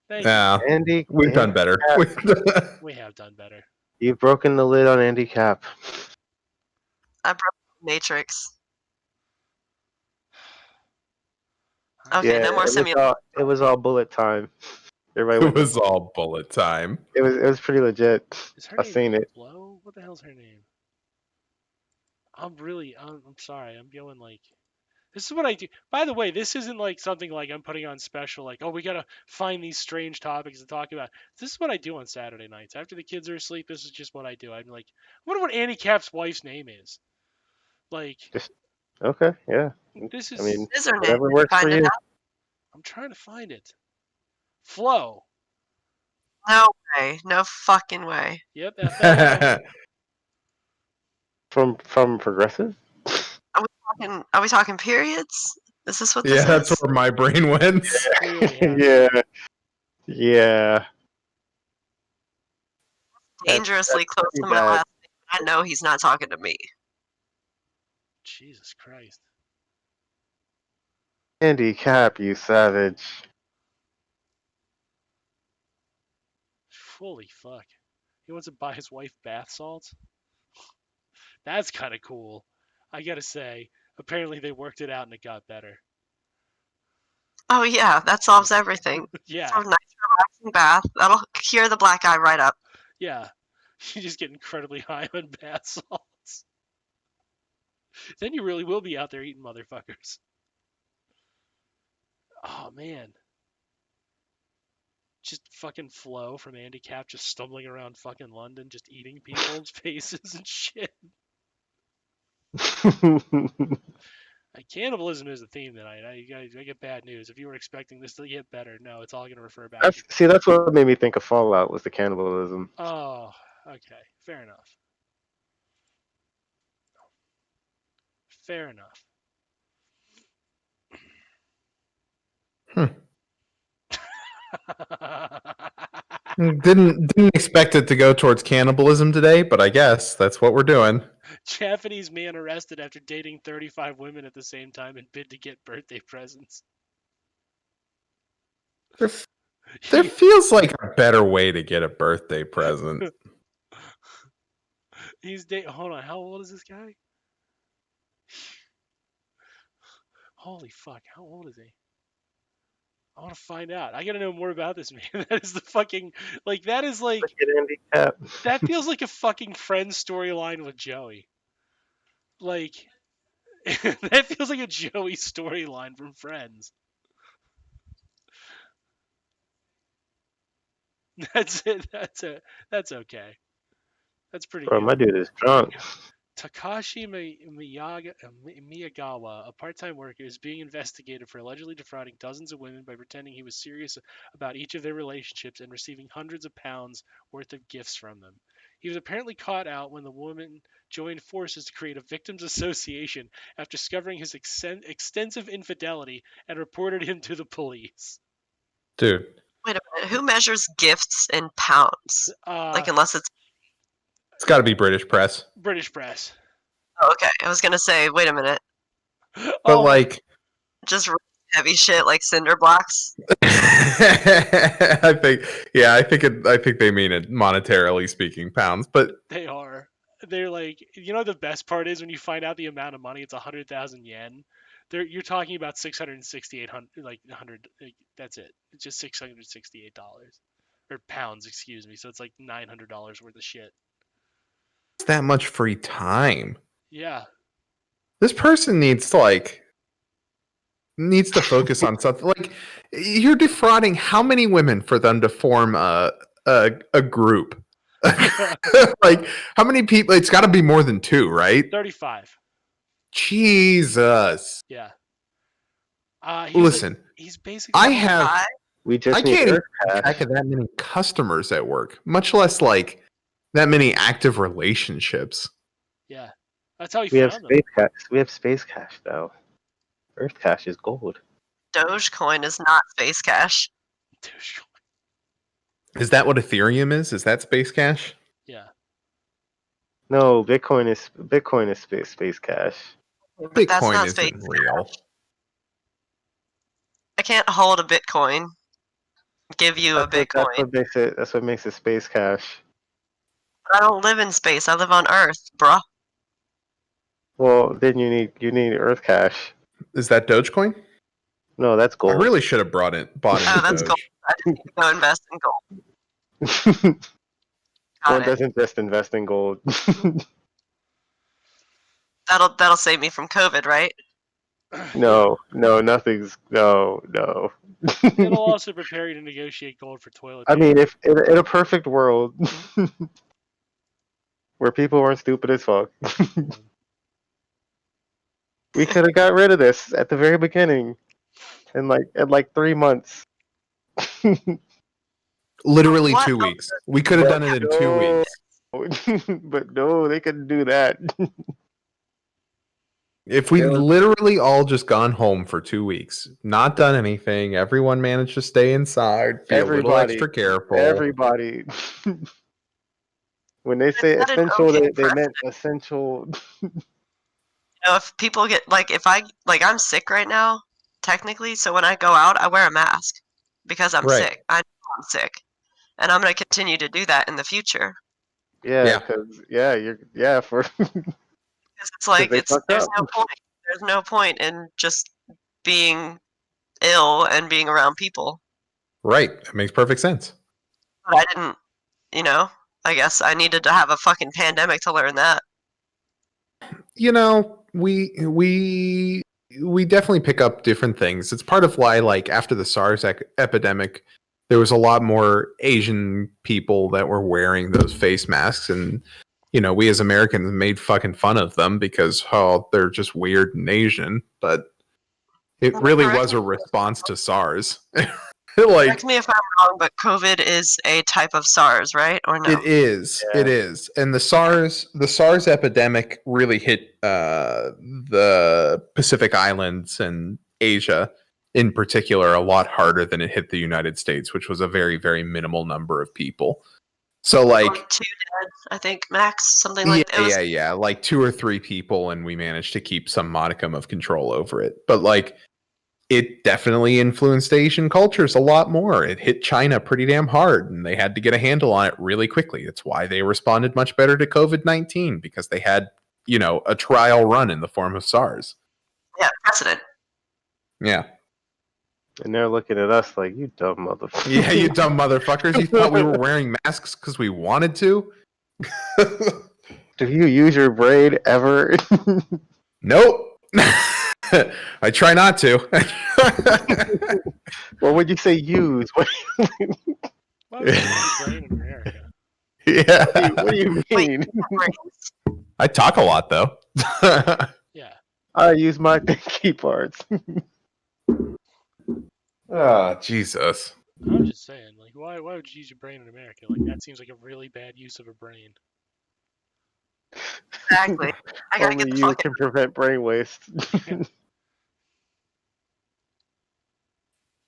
[SPEAKER 1] Thank you.
[SPEAKER 3] Yeah.
[SPEAKER 4] Andy,
[SPEAKER 3] We've done better.
[SPEAKER 1] We have done better.
[SPEAKER 4] You've broken the lid on Andy Cap.
[SPEAKER 2] I broke the Matrix. Okay,
[SPEAKER 4] Yeah,
[SPEAKER 2] no more
[SPEAKER 4] it was all bullet time. Everybody
[SPEAKER 3] It
[SPEAKER 4] went.
[SPEAKER 3] was all bullet time.
[SPEAKER 4] It was pretty legit.
[SPEAKER 1] Is her
[SPEAKER 4] I've
[SPEAKER 1] name
[SPEAKER 4] seen it.
[SPEAKER 1] Flo? What the hell's her name? I'm sorry. I'm going like. This is what I do. By the way, this isn't like something like I'm putting on special, like, oh, we gotta find these strange topics to talk about. This is what I do on Saturday nights. After the kids are asleep, this is just what I do. I'm like, I wonder what Annie Cap's wife's name is. Like,
[SPEAKER 4] Okay, yeah.
[SPEAKER 1] this
[SPEAKER 4] I
[SPEAKER 1] is.
[SPEAKER 4] mean,
[SPEAKER 2] Is her name?
[SPEAKER 4] whatever works for
[SPEAKER 2] Find it
[SPEAKER 4] you.
[SPEAKER 2] out.
[SPEAKER 1] I'm trying to find it. Flo.
[SPEAKER 2] No way. No fucking way.
[SPEAKER 1] Yep. FLO.
[SPEAKER 4] From Progressive.
[SPEAKER 2] Are we talking periods? Is this what this
[SPEAKER 3] Yeah, that's
[SPEAKER 2] is?
[SPEAKER 3] where my brain went.
[SPEAKER 1] Clearly,
[SPEAKER 4] Yeah, yeah.
[SPEAKER 2] Dangerously close
[SPEAKER 4] too
[SPEAKER 2] to my
[SPEAKER 4] bad.
[SPEAKER 2] last name. I know he's not talking to me.
[SPEAKER 1] Jesus Christ.
[SPEAKER 4] Andy Cap, you savage.
[SPEAKER 1] Holy fuck. He wants to buy his wife bath salts? That's kind of cool. I gotta say, apparently they worked it out and it got better.
[SPEAKER 2] Oh yeah, that solves everything.
[SPEAKER 1] Yeah,
[SPEAKER 2] Have a nice relaxing bath. That'll cure the black eye right up.
[SPEAKER 1] yeah. You just get incredibly high on bath salts. Then you really will be out there eating motherfuckers. Oh man. Just fucking Flo from Andy Cap just stumbling around fucking London, just eating people's faces and shit. Cannibalism is a theme tonight. I get bad news. If you were expecting this to get better, no, it's all going to refer back to.
[SPEAKER 4] See, that's what made me think of Fallout was the cannibalism.
[SPEAKER 1] Oh, okay. Fair enough. Fair enough.
[SPEAKER 3] Didn't expect it to go towards cannibalism today, but I guess that's what we're doing.
[SPEAKER 1] Japanese man arrested after dating 35 women at the same time and bid to get birthday presents.
[SPEAKER 3] There feels like a better way to get a birthday present.
[SPEAKER 1] Hold on, how old is this guy? Holy fuck, how old is he? I want to find out. I gotta know more about this man. That is the fucking that is like
[SPEAKER 4] Look at Andy Cap.
[SPEAKER 1] that feels like a fucking Friends storyline with Joey. Like that feels like a Joey storyline from Friends. That's it. That's okay. That's pretty
[SPEAKER 4] Bro,
[SPEAKER 1] good.
[SPEAKER 4] my dude is drunk.
[SPEAKER 1] Takashi Miyagawa, a part-time worker, is being investigated for allegedly defrauding dozens of women by pretending he was serious about each of their relationships and receiving hundreds of pounds worth of gifts from them. He was apparently caught out when the woman joined forces to create a victims association after discovering his extensive infidelity and reported him to the police.
[SPEAKER 3] Dude.
[SPEAKER 2] Wait a minute. Who measures gifts in pounds? Unless it's.
[SPEAKER 3] It's got to be British press.
[SPEAKER 1] British press.
[SPEAKER 2] Oh, okay, I was gonna say, wait a minute.
[SPEAKER 3] But
[SPEAKER 2] just heavy shit like cinder blocks.
[SPEAKER 3] I think they mean it monetarily speaking, pounds, but
[SPEAKER 1] they are. They're the best part is when you find out the amount of money, it's 100,000 yen. You're talking about 668 100. That's it. It's just $668 or pounds, excuse me. So it's like $900 worth of shit.
[SPEAKER 3] It's that much free time.
[SPEAKER 1] Yeah.
[SPEAKER 3] This person needs to focus on something. Like, you're defrauding how many women for them to form a group? Like, how many people? It's got to be more than 2, right?
[SPEAKER 1] 35.
[SPEAKER 3] Jesus.
[SPEAKER 1] Yeah.
[SPEAKER 3] Listen,
[SPEAKER 1] he's basically.
[SPEAKER 3] I have.
[SPEAKER 2] Hi.
[SPEAKER 4] We just
[SPEAKER 3] I
[SPEAKER 4] need
[SPEAKER 3] can't even
[SPEAKER 4] Earth
[SPEAKER 3] keep
[SPEAKER 4] Cash.
[SPEAKER 3] track of that many customers at work, much less like that many active relationships.
[SPEAKER 1] Yeah. That's how he
[SPEAKER 4] We have
[SPEAKER 1] found them.
[SPEAKER 4] space cash. We have space cash though. Earth Cash is gold.
[SPEAKER 2] Dogecoin is not face cash.
[SPEAKER 3] Is that what Ethereum is? Is that space cash?
[SPEAKER 1] Yeah.
[SPEAKER 4] No, Bitcoin is space cash.
[SPEAKER 2] But that's
[SPEAKER 3] Bitcoin
[SPEAKER 2] not space
[SPEAKER 3] isn't real.
[SPEAKER 2] cash. I can't hold a Bitcoin. Give you a Bitcoin.
[SPEAKER 4] That's what makes it space cash.
[SPEAKER 2] I don't live in space. I live on Earth, bruh.
[SPEAKER 4] Well, then you need Earth Cash.
[SPEAKER 3] Is that Dogecoin?
[SPEAKER 4] No, that's
[SPEAKER 3] I
[SPEAKER 4] gold.
[SPEAKER 3] really should have bought into
[SPEAKER 2] Oh, that's
[SPEAKER 3] Doge.
[SPEAKER 2] gold. I just need to go invest in gold. Got
[SPEAKER 4] One
[SPEAKER 2] it.
[SPEAKER 4] doesn't just invest in gold.
[SPEAKER 2] That'll save me from COVID, right?
[SPEAKER 4] No, nothing's no.
[SPEAKER 1] It'll also prepare you to negotiate gold for toilet
[SPEAKER 4] I
[SPEAKER 1] paper.
[SPEAKER 4] mean, if in a perfect world where people weren't stupid as fuck, we could have got rid of this at the very beginning, in like 3 months.
[SPEAKER 3] Literally
[SPEAKER 2] What?
[SPEAKER 3] 2 weeks. We could have done it in 2 weeks.
[SPEAKER 4] But no, they couldn't do that.
[SPEAKER 3] If we
[SPEAKER 4] There was-
[SPEAKER 3] literally all just gone home for 2 weeks, not done anything, everyone managed to stay inside, be a little
[SPEAKER 4] Everybody.
[SPEAKER 3] extra careful.
[SPEAKER 4] Everybody. When they say
[SPEAKER 2] Is that an
[SPEAKER 4] essential,
[SPEAKER 2] okay
[SPEAKER 4] they meant essential.
[SPEAKER 2] You know, if people get if I'm sick right now, technically, so when I go out, I wear a mask because I'm
[SPEAKER 3] Right.
[SPEAKER 2] sick. I know I'm sick, and I'm gonna continue to do that in the future.
[SPEAKER 4] Yeah,
[SPEAKER 3] Yeah.
[SPEAKER 4] because for
[SPEAKER 2] 'Cause it's like
[SPEAKER 4] they fucked
[SPEAKER 2] there's
[SPEAKER 4] up.
[SPEAKER 2] no point. There's no point in just being ill and being around people.
[SPEAKER 3] Right. It makes perfect sense.
[SPEAKER 2] But I didn't, I guess I needed to have a fucking pandemic to learn that.
[SPEAKER 3] You know, we definitely pick up different things. It's part of why, like, after the SARS epidemic, there was a lot more Asian people that were wearing those face masks, and we as Americans made fucking fun of them because they're just weird and Asian, but it
[SPEAKER 2] Well,
[SPEAKER 3] really
[SPEAKER 2] correct
[SPEAKER 3] was
[SPEAKER 2] me-
[SPEAKER 3] a response to SARS.
[SPEAKER 2] Correct me if I'm wrong, but COVID is a type of SARS, right? Or no?
[SPEAKER 3] It is.
[SPEAKER 4] Yeah.
[SPEAKER 3] It is. And the SARS epidemic really hit the Pacific Islands and Asia in particular a lot harder than it hit the United States, which was a very, very minimal number of people. So like
[SPEAKER 2] 2 dead, I think, max, something like that.
[SPEAKER 3] yeah, like 2 or 3 people, and we managed to keep some modicum of control over it. But like it definitely influenced Asian cultures a lot more. It hit China pretty damn hard, and they had to get a handle on it really quickly. That's why they responded much better to COVID-19, because they had, a trial run in the form of SARS.
[SPEAKER 2] Yeah, precedent.
[SPEAKER 3] Yeah.
[SPEAKER 4] And they're looking at us like, you dumb motherfucker.
[SPEAKER 3] Yeah, you dumb motherfuckers. You thought we were wearing masks because we wanted to?
[SPEAKER 4] Do you use your brain ever?
[SPEAKER 3] Nope. I try not to.
[SPEAKER 4] What would you say use?
[SPEAKER 1] Why would you use your brain in America?
[SPEAKER 3] Yeah.
[SPEAKER 4] What do you mean?
[SPEAKER 3] I talk a lot, though.
[SPEAKER 1] Yeah.
[SPEAKER 4] I use my thinking parts.
[SPEAKER 3] Oh, Jesus.
[SPEAKER 1] I'm just saying, like, why would you use your brain in America? Like, that seems like a really bad use of a brain.
[SPEAKER 2] Exactly. I gotta get
[SPEAKER 4] Only
[SPEAKER 2] the
[SPEAKER 4] you
[SPEAKER 2] fuck
[SPEAKER 4] can prevent brain waste.
[SPEAKER 2] You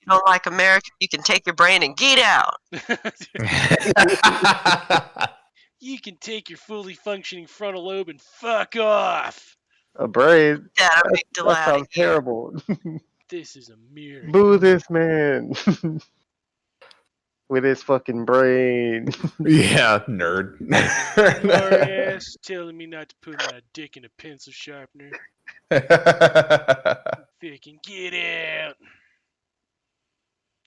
[SPEAKER 2] don't like America, you can take your brain and get out.
[SPEAKER 1] You can take your fully functioning frontal lobe and fuck off.
[SPEAKER 4] A brain?
[SPEAKER 2] Get that amygdala
[SPEAKER 4] That
[SPEAKER 2] out of
[SPEAKER 4] sounds
[SPEAKER 2] here.
[SPEAKER 4] terrible.
[SPEAKER 1] This is America.
[SPEAKER 4] Boo this man. With his fucking brain.
[SPEAKER 3] Yeah, nerd.
[SPEAKER 1] Your ass telling me not to put my dick in a pencil sharpener. Fucking get out.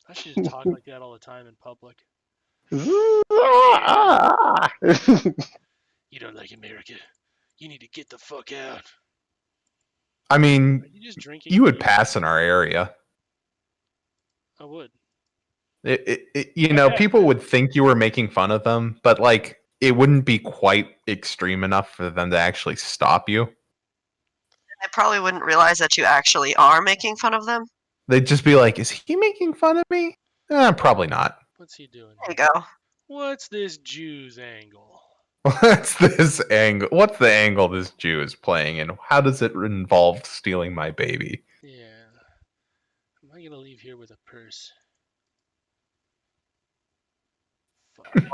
[SPEAKER 1] I should just talk like that all the time in public. You don't like America. You need to get the fuck out.
[SPEAKER 3] I mean,
[SPEAKER 1] Are you just drinking?
[SPEAKER 3] you would pass in our area.
[SPEAKER 1] I would.
[SPEAKER 3] People would think you were making fun of them, but like it wouldn't be quite extreme enough for them to actually stop you.
[SPEAKER 2] They probably wouldn't realize that you actually are making fun of them.
[SPEAKER 3] They'd just be like, "Is he making fun of me?" Probably not.
[SPEAKER 1] What's he doing?
[SPEAKER 2] There you go.
[SPEAKER 1] What's this Jew's angle?
[SPEAKER 3] What's this angle? What's the angle this Jew is playing, and how does it involve stealing my baby?
[SPEAKER 1] Yeah. Am I gonna leave here with a purse?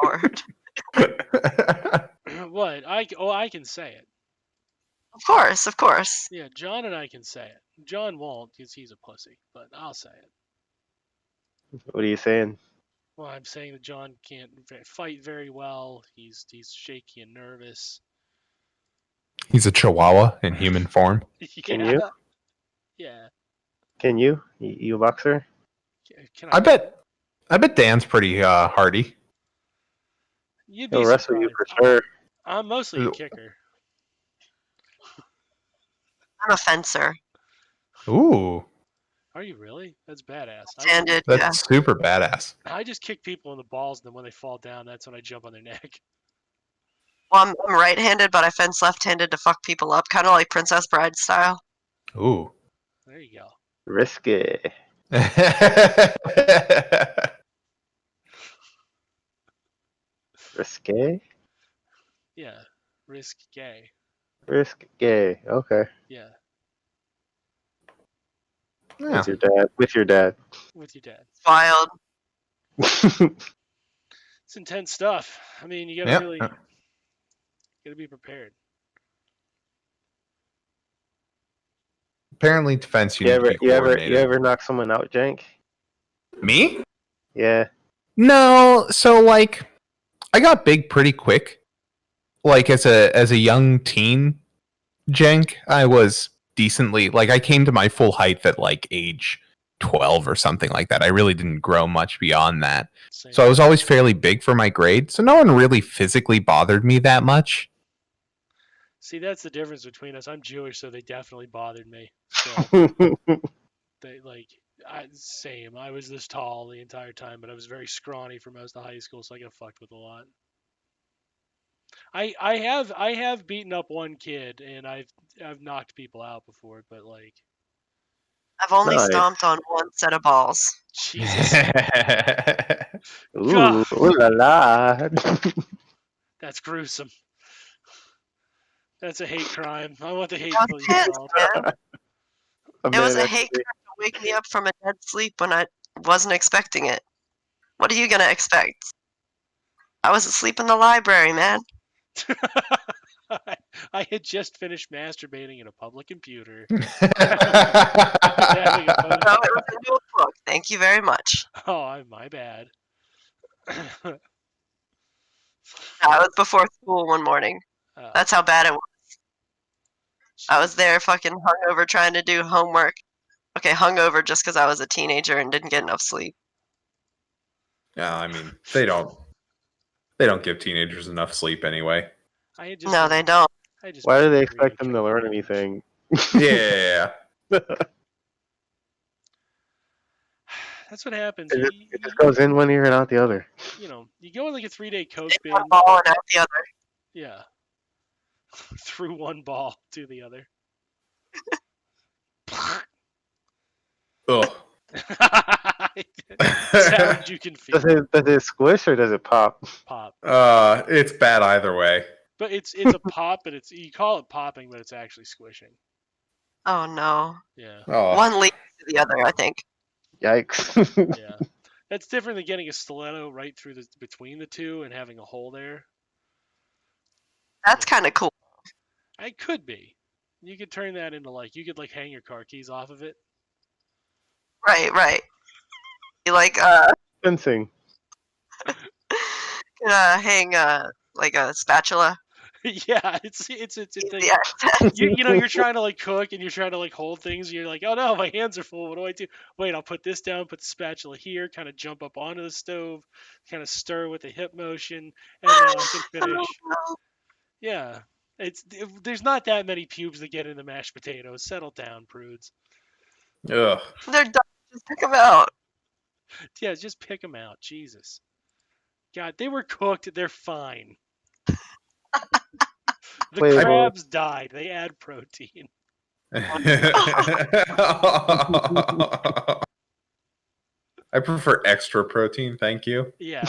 [SPEAKER 2] Lord.
[SPEAKER 1] What? I can say it.
[SPEAKER 2] Of course.
[SPEAKER 1] Yeah, John and I can say it. John won't because he's a pussy, but I'll say it.
[SPEAKER 4] What are you saying?
[SPEAKER 1] Well, I'm saying that John can't fight very well. He's shaky and nervous.
[SPEAKER 3] He's a chihuahua in human form.
[SPEAKER 1] Yeah.
[SPEAKER 4] Can you?
[SPEAKER 1] Yeah.
[SPEAKER 4] Can you? You a boxer?
[SPEAKER 1] Can
[SPEAKER 3] I bet Dan's pretty hardy.
[SPEAKER 1] You'd be
[SPEAKER 4] He'll wrestle you
[SPEAKER 1] surprised.
[SPEAKER 4] for sure.
[SPEAKER 1] I'm mostly a kicker.
[SPEAKER 2] I'm a fencer.
[SPEAKER 3] Ooh,
[SPEAKER 1] Are you really? That's badass.
[SPEAKER 2] Handed,
[SPEAKER 3] that's
[SPEAKER 2] yeah.
[SPEAKER 3] super badass.
[SPEAKER 1] I just kick people in the balls, and then when they fall down, that's when I jump on their neck.
[SPEAKER 2] Well, I'm right-handed, but I fence left-handed to fuck people up, kind of like Princess Bride style.
[SPEAKER 3] Ooh.
[SPEAKER 1] There you go.
[SPEAKER 4] Risky. Risque?
[SPEAKER 1] Yeah. Risk gay.
[SPEAKER 4] Risk gay. Okay.
[SPEAKER 1] Yeah.
[SPEAKER 3] Yeah.
[SPEAKER 4] With your dad. With your dad.
[SPEAKER 1] With your dad.
[SPEAKER 2] It's wild.
[SPEAKER 1] It's intense stuff. I mean, you gotta
[SPEAKER 3] Yep.
[SPEAKER 1] really gotta be prepared.
[SPEAKER 3] Apparently, defense you
[SPEAKER 4] you
[SPEAKER 3] need to
[SPEAKER 4] ever
[SPEAKER 3] be
[SPEAKER 4] you ever
[SPEAKER 3] coordinated.
[SPEAKER 4] you ever knock someone out, Jank?
[SPEAKER 3] Me?
[SPEAKER 4] Yeah.
[SPEAKER 3] No. So like, I got big pretty quick. Like as a young teen, Jenk, I was decently like I came to my full height at like age 12 or something like that. I really didn't grow much beyond that.
[SPEAKER 1] Same.
[SPEAKER 3] So I was always fairly big for my grade. So no one really physically bothered me that much.
[SPEAKER 1] See, that's the difference between us. I'm Jewish, so they definitely bothered me. So they same. I was this tall the entire time, but I was very scrawny for most of high school, so I got fucked with a lot. I have beaten up one kid, and I've knocked people out before, but like
[SPEAKER 2] I've only
[SPEAKER 4] Nice.
[SPEAKER 2] stomped on one set of balls.
[SPEAKER 1] Jesus,
[SPEAKER 4] Ooh, ooh la la.
[SPEAKER 1] that's gruesome. That's a hate crime. I want the hate
[SPEAKER 2] I was
[SPEAKER 1] police
[SPEAKER 2] pissed,
[SPEAKER 1] called.
[SPEAKER 2] man. It was a hate crime to wake me up from a dead sleep when I wasn't expecting it. What are you gonna expect? I was asleep in the library, man.
[SPEAKER 1] I had just finished masturbating in a public computer.
[SPEAKER 2] No,
[SPEAKER 1] Having a photo-
[SPEAKER 2] it was a notebook. Thank you very much.
[SPEAKER 1] Oh, my bad.
[SPEAKER 2] I was before school one morning. That's how bad it was. I was there fucking hungover trying to do homework. Okay, hungover just because I was a teenager and didn't get enough sleep.
[SPEAKER 3] Yeah, I mean they don't give teenagers enough sleep anyway.
[SPEAKER 1] I had just
[SPEAKER 2] No,
[SPEAKER 1] been-
[SPEAKER 2] they don't.
[SPEAKER 1] I had just
[SPEAKER 4] Why
[SPEAKER 1] been
[SPEAKER 4] do they
[SPEAKER 1] reading
[SPEAKER 4] expect them to
[SPEAKER 1] Trick or
[SPEAKER 4] learn
[SPEAKER 1] Treat.
[SPEAKER 4] anything?
[SPEAKER 3] Yeah.
[SPEAKER 1] That's what happens.
[SPEAKER 4] It just goes in one ear and out the other.
[SPEAKER 1] You go on like a 3-day coke
[SPEAKER 2] In
[SPEAKER 1] binge.
[SPEAKER 2] one ball and out the other.
[SPEAKER 1] Yeah. Through one ball to the other.
[SPEAKER 3] Ugh.
[SPEAKER 1] Sound you can feel.
[SPEAKER 4] Does it squish or does it pop?
[SPEAKER 1] Pop.
[SPEAKER 3] It's bad either way.
[SPEAKER 1] But it's a pop, but you call it popping, but it's actually squishing.
[SPEAKER 2] Oh no.
[SPEAKER 1] Yeah.
[SPEAKER 3] Oh.
[SPEAKER 2] One leads to the other, I think.
[SPEAKER 4] Yikes.
[SPEAKER 1] Yeah. That's different than getting a stiletto right through between the two and having a hole there.
[SPEAKER 2] That's kind of cool.
[SPEAKER 1] It could be. You could turn that into you could hang your car keys off of it.
[SPEAKER 2] Right. You
[SPEAKER 4] Fencing.
[SPEAKER 2] hang like a spatula.
[SPEAKER 1] Yeah, it's a thing.
[SPEAKER 2] Yeah.
[SPEAKER 1] You're trying to cook and you're trying to hold things. And you're like, oh no, my hands are full. What do I do? Wait, I'll put this down. Put the spatula here. Kind of jump up onto the stove. Kind of stir with a hip motion, and now I can finish. Yeah, there's not that many pubes that get into mashed potatoes. Settle down, prudes.
[SPEAKER 3] Ugh.
[SPEAKER 2] They're done. Just pick them out.
[SPEAKER 1] Yeah, just pick them out. Jesus. God, they were cooked. They're fine. The
[SPEAKER 4] Wait,
[SPEAKER 1] crabs died. They add protein.
[SPEAKER 3] I prefer extra protein, thank you.
[SPEAKER 1] Yeah.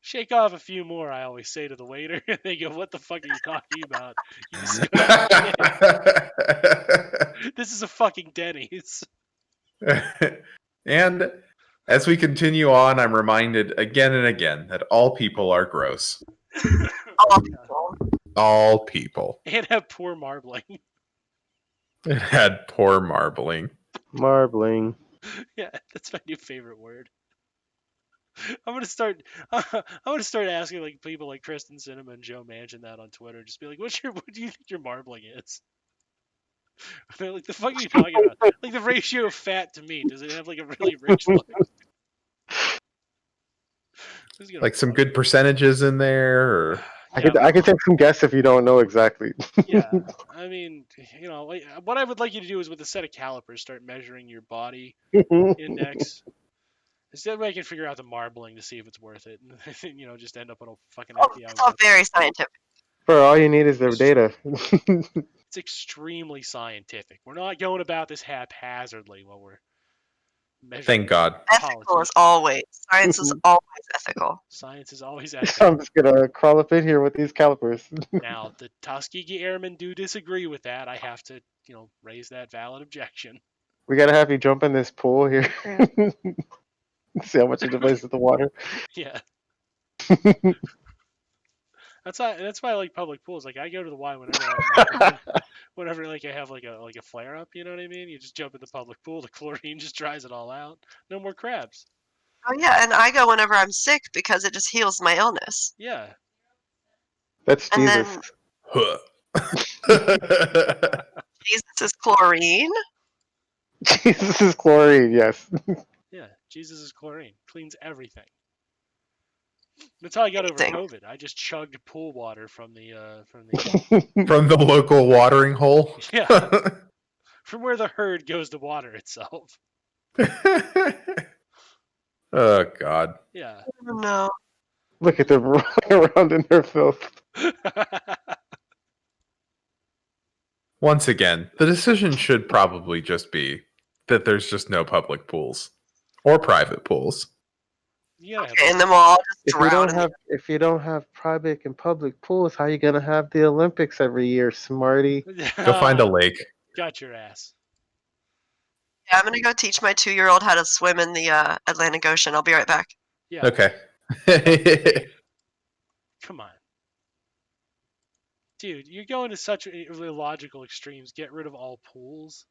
[SPEAKER 1] Shake off a few more, I always say to the waiter. They go, what the fuck are you talking about? You disgusting shit. This is a fucking Denny's.
[SPEAKER 3] And as we continue on, I'm reminded again and again that all people are gross.
[SPEAKER 2] All people.
[SPEAKER 3] All people.
[SPEAKER 1] And have poor marbling.
[SPEAKER 3] It had poor marbling.
[SPEAKER 4] Marbling.
[SPEAKER 1] Yeah, that's my new favorite word. I'm gonna start asking like people like Kristen Cinema and Joe Manchin that on Twitter. Just be like, what do you think your marbling is? They're like, the fuck are you talking about? Like the ratio of fat to meat. Does it have like a really rich look?
[SPEAKER 3] Like some good percentages in there, or
[SPEAKER 4] I could take some guess if you don't know exactly.
[SPEAKER 1] yeah, I mean, like, what I would like you to do is with a set of calipers, start measuring your body index. Instead, I can figure out the marbling to see if it's worth it, and just end up on a fucking FBI.
[SPEAKER 2] It's all very scientific.
[SPEAKER 4] For all you need is their data.
[SPEAKER 1] It's extremely scientific. We're not going about this haphazardly while we're measuring.
[SPEAKER 3] Thank God.
[SPEAKER 2] Ethical is always. Science is always ethical.
[SPEAKER 1] Science is always ethical.
[SPEAKER 4] I'm just gonna crawl up in here with these calipers.
[SPEAKER 1] Now, the Tuskegee Airmen do disagree with that. I have to, raise that valid objection.
[SPEAKER 4] We gotta have you jump in this pool here. See how much it deplaces the water.
[SPEAKER 1] Yeah. That's why I like public pools. Like I go to the Y whenever like I have like a flare up. You know what I mean? You just jump in the public pool. The chlorine just dries it all out. No more crabs.
[SPEAKER 2] Oh yeah, and I go whenever I'm sick because it just heals my illness.
[SPEAKER 1] Yeah.
[SPEAKER 4] That's
[SPEAKER 2] And
[SPEAKER 4] Jesus.
[SPEAKER 2] Jesus is chlorine.
[SPEAKER 4] Jesus is chlorine, yes.
[SPEAKER 1] Yeah, Jesus is chlorine. Cleans everything. That's how I got over COVID. I just chugged pool water from the
[SPEAKER 3] from the local watering hole.
[SPEAKER 1] Yeah. From where the herd goes to water itself.
[SPEAKER 3] Oh God.
[SPEAKER 1] Yeah.
[SPEAKER 2] Oh, no.
[SPEAKER 4] Look at them rolling around in their filth.
[SPEAKER 3] Once again, the decision should probably just be that there's just no public pools or private pools.
[SPEAKER 2] Okay, and then we'll all just drown.
[SPEAKER 4] If you don't have private and public pools, how are you gonna have the Olympics every year, smarty?
[SPEAKER 3] Go find a lake.
[SPEAKER 1] Got your ass.
[SPEAKER 2] Yeah, I'm gonna go teach my 2-year-old how to swim in the Atlantic Ocean. I'll be right back.
[SPEAKER 1] Yeah.
[SPEAKER 3] Okay.
[SPEAKER 1] Come on. Dude, you're going to such illogical extremes. Get rid of all pools.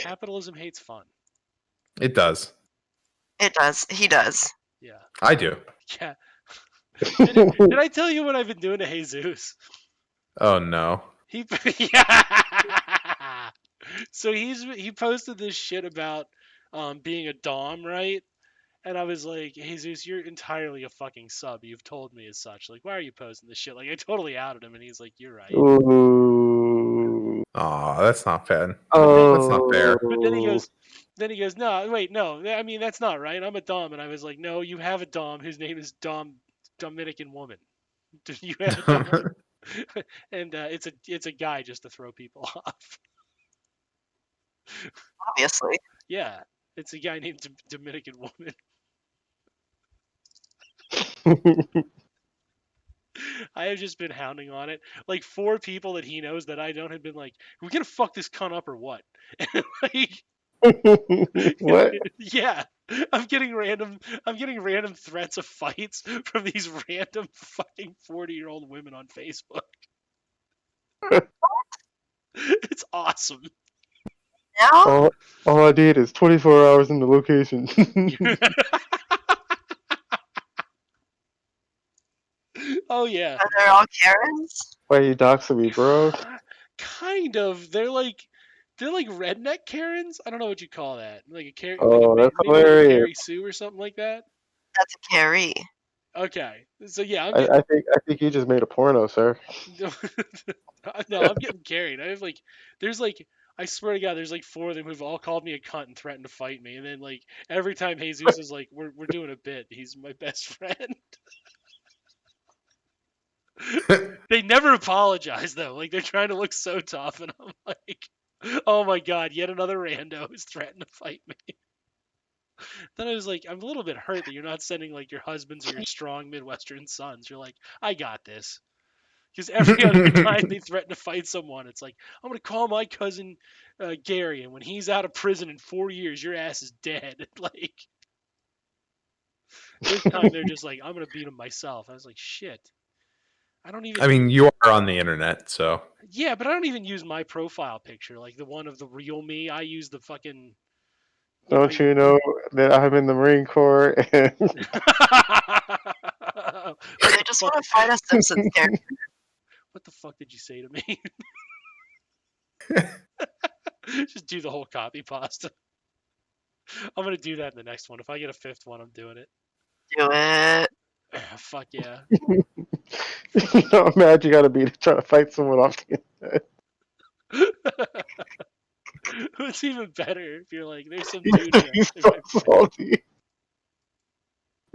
[SPEAKER 1] Capitalism hates fun.
[SPEAKER 3] It does.
[SPEAKER 2] It does. He does.
[SPEAKER 1] Yeah.
[SPEAKER 3] I do.
[SPEAKER 1] Yeah. Did I tell you what I've been doing to Jesus?
[SPEAKER 3] Oh no.
[SPEAKER 1] Yeah. So he posted this shit about being a dom, right? And I was like, Jesus, you're entirely a fucking sub. You've told me as such. Like, why are you posting this shit? Like, I totally outed him, and he's like, you're right.
[SPEAKER 4] Ooh.
[SPEAKER 3] Aw, that's not fair.
[SPEAKER 4] Oh.
[SPEAKER 3] That's not fair.
[SPEAKER 1] But then he goes, no, wait, no. I mean, that's not right. I'm a dom. And I was like, no, you have a dom whose name is Dominican woman. You have a dom. And it's a guy just to throw people off.
[SPEAKER 2] Obviously.
[SPEAKER 1] Yeah, it's a guy named Dominican woman. I have just been hounding on it. Like 4 people that he knows that I don't have been like, we're gonna fuck this cunt up or what? And like,
[SPEAKER 4] what?
[SPEAKER 1] Yeah, I'm getting random threats of fights from these random fucking 40-year-old women on Facebook. It's awesome.
[SPEAKER 2] Now?
[SPEAKER 4] All I did is 24 hours in the location.
[SPEAKER 1] Oh yeah.
[SPEAKER 2] Are they all Karens?
[SPEAKER 4] Why are you doxing me, bro?
[SPEAKER 1] Kind of. They're like redneck Karens. I don't know what you call that. Like a Karen.
[SPEAKER 4] Oh,
[SPEAKER 1] like
[SPEAKER 4] that's
[SPEAKER 1] maybe like a
[SPEAKER 4] hilarious.
[SPEAKER 1] Carrie Sue or something like that.
[SPEAKER 2] That's a Carrie.
[SPEAKER 1] Okay. So yeah,
[SPEAKER 4] I think you just made a porno, sir.
[SPEAKER 1] No, I'm getting carried. I swear to God, there's like 4 of them who've all called me a cunt and threatened to fight me. And then like every time Jesus is like, we're doing a bit. He's my best friend. They never apologize though. Like they're trying to look so tough, and I'm like, oh my god, yet another rando who's threatened to fight me. Then I was like, I'm a little bit hurt that you're not sending like your husbands or your strong Midwestern sons. You're like, I got this. Because every other time they threaten to fight someone, it's like, I'm going to call my cousin Gary, and when he's out of prison in 4 years, your ass is dead. Like, this time they're just like, I'm going to beat him myself. I was like, shit. I don't even.
[SPEAKER 3] I mean, you are on the internet, so.
[SPEAKER 1] Yeah, but I don't even use my profile picture, like the one of the real me. I use the fucking.
[SPEAKER 4] Don't you know that I'm in the Marine Corps? And
[SPEAKER 2] They just want to fight a Simpsons character.
[SPEAKER 1] What the fuck did you say to me? Just do the whole copy pasta. I'm gonna do that in the next one. If I get a 5th one, I'm doing it.
[SPEAKER 2] Do it.
[SPEAKER 1] Fuck yeah.
[SPEAKER 4] Imagine you gotta be trying to fight someone off the internet.
[SPEAKER 1] It's even better if you're like, there's some dude.
[SPEAKER 4] He's so salty.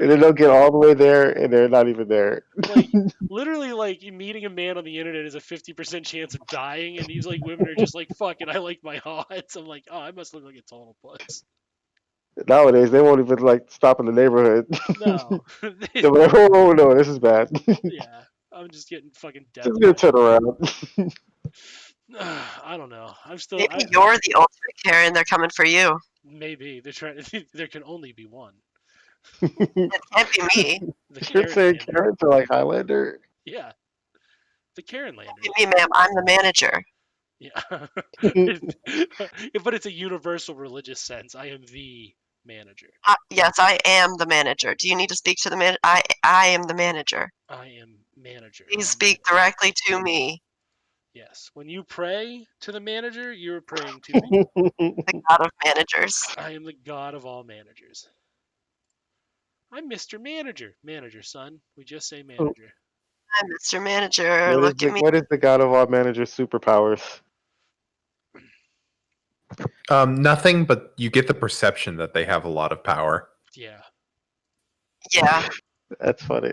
[SPEAKER 4] And then they'll get all the way there, and they're not even there.
[SPEAKER 1] Like, literally, like, meeting a man on the internet is a 50% chance of dying, and these, like, women are just like, fuck it, I like my odds. I'm like, oh, I must look like a total puss.
[SPEAKER 4] Nowadays, they won't even, like, stop in the neighborhood.
[SPEAKER 1] No.
[SPEAKER 4] They're like, oh, no, this is bad.
[SPEAKER 1] Yeah, I'm just getting fucking death.
[SPEAKER 4] Just gonna turn around.
[SPEAKER 1] I don't know. I'm still.
[SPEAKER 2] Maybe you're the ultimate Karen. They're coming for you.
[SPEAKER 1] Maybe they're trying. There can only be one.
[SPEAKER 2] It can't be me.
[SPEAKER 4] You're saying Karens are like Highlander?
[SPEAKER 1] Yeah. The Karen Lander.
[SPEAKER 2] Me, ma'am. I'm the manager.
[SPEAKER 1] Yeah. But it's a universal religious sense. I am the manager.
[SPEAKER 2] Yes, I am the manager. Do you need to speak to the man? I am the manager.
[SPEAKER 1] I am manager.
[SPEAKER 2] Please speak directly to me.
[SPEAKER 1] Yes. When you pray to the manager, you're praying to me.
[SPEAKER 2] The god of managers.
[SPEAKER 1] I am the god of all managers. I'm Mr. Manager. Manager, son. We just say manager.
[SPEAKER 2] I'm Mr. Manager. Look at me.
[SPEAKER 4] What is the god of all managers' superpowers?
[SPEAKER 3] Nothing, but you get the perception that they have a lot of power.
[SPEAKER 1] Yeah.
[SPEAKER 2] Yeah.
[SPEAKER 4] That's funny.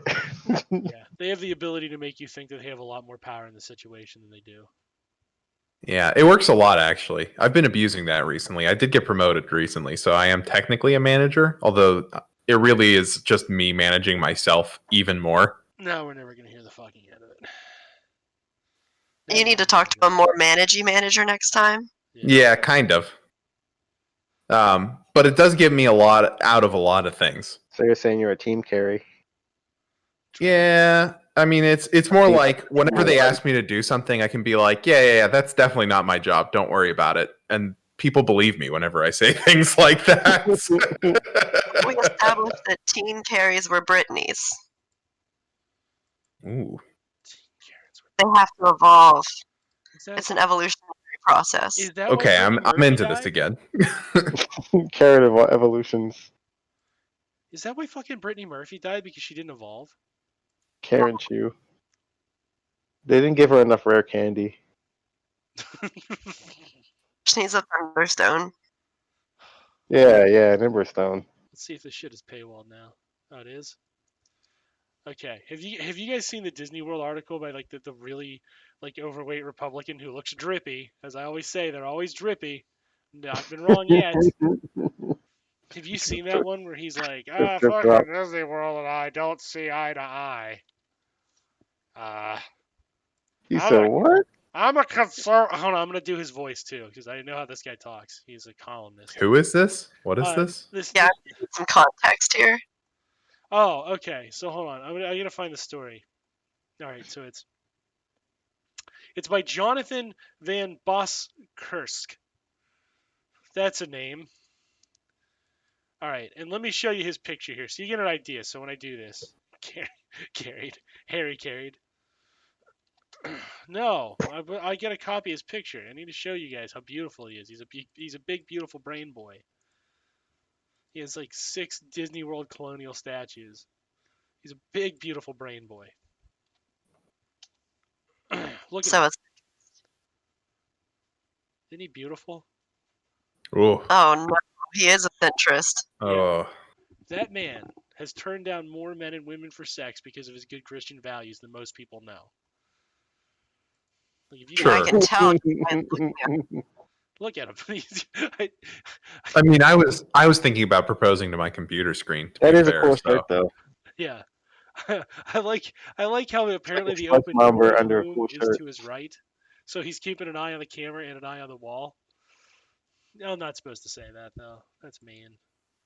[SPEAKER 1] Yeah. They have the ability to make you think that they have a lot more power in the situation than they do.
[SPEAKER 3] Yeah, it works a lot, actually. I've been abusing that recently. I did get promoted recently, so I am technically a manager, although it really is just me managing myself even more.
[SPEAKER 1] No, we're never going to hear the fucking end of it.
[SPEAKER 2] You need to talk to a more managey manager next time.
[SPEAKER 3] Yeah, kind of. But it does give me a lot out of a lot of things.
[SPEAKER 4] So you're saying you're a team carry?
[SPEAKER 3] Yeah, I mean, it's more like whenever they ask me to do something, I can be like, yeah, that's definitely not my job. Don't worry about it. And people believe me whenever I say things like that.
[SPEAKER 2] We established that team carries were Britneys.
[SPEAKER 3] Ooh.
[SPEAKER 2] They have to evolve. It's an evolutionary process.
[SPEAKER 3] Okay, I'm into this again.
[SPEAKER 4] Karen evolutions.
[SPEAKER 1] Is that why fucking Brittany Murphy died? Because she didn't evolve?
[SPEAKER 4] Karen Chew. They didn't give her enough rare candy.
[SPEAKER 2] She needs a Thunderstone.
[SPEAKER 4] Yeah, Nimberstone.
[SPEAKER 1] Let's see if this shit is paywalled now. Oh, it is? Okay. Have you guys seen the Disney World article by like the really like overweight Republican who looks drippy? As I always say, they're always drippy. Not been wrong yet. Have you seen that one where he's like, fucking Disney World and I don't see eye to eye?
[SPEAKER 4] He said what?
[SPEAKER 1] I'm a conservative. Hold on, I'm gonna do his voice too because I know how this guy talks. He's a columnist.
[SPEAKER 3] Who is this? What is this?
[SPEAKER 2] Yeah, I need some context here.
[SPEAKER 1] Oh, okay. So hold on, I'm gonna find the story. All right, so it's by Jonathan Van Boskursk. That's a name. All right, and let me show you his picture here so you get an idea. So when I do this, Harry carried. No, I get a copy of his picture. I need to show you guys how beautiful he is. He's a big, beautiful brain boy. He has like 6 Disney World colonial statues. He's a big, beautiful brain boy. Look at him. Isn't he beautiful?
[SPEAKER 3] Ooh.
[SPEAKER 2] Oh no, he is a Pinterest.
[SPEAKER 3] Oh.
[SPEAKER 1] That man has turned down more men and women for sex because of his good Christian values than most people know. Like, if you
[SPEAKER 3] Sure.
[SPEAKER 2] I can tell just by looking at
[SPEAKER 1] look at him.
[SPEAKER 3] I mean, I was thinking about proposing to my computer screen. To
[SPEAKER 4] That
[SPEAKER 3] be
[SPEAKER 4] is
[SPEAKER 3] fair,
[SPEAKER 4] a cool
[SPEAKER 3] so.
[SPEAKER 4] shirt, though.
[SPEAKER 1] Yeah. I like how apparently the
[SPEAKER 4] Like
[SPEAKER 1] open door
[SPEAKER 4] lumber
[SPEAKER 1] of the
[SPEAKER 4] under a
[SPEAKER 1] room
[SPEAKER 4] cool
[SPEAKER 1] is
[SPEAKER 4] shirt.
[SPEAKER 1] to his right. So he's keeping an eye on the camera and an eye on the wall. No, I'm not supposed to say that though. That's mean.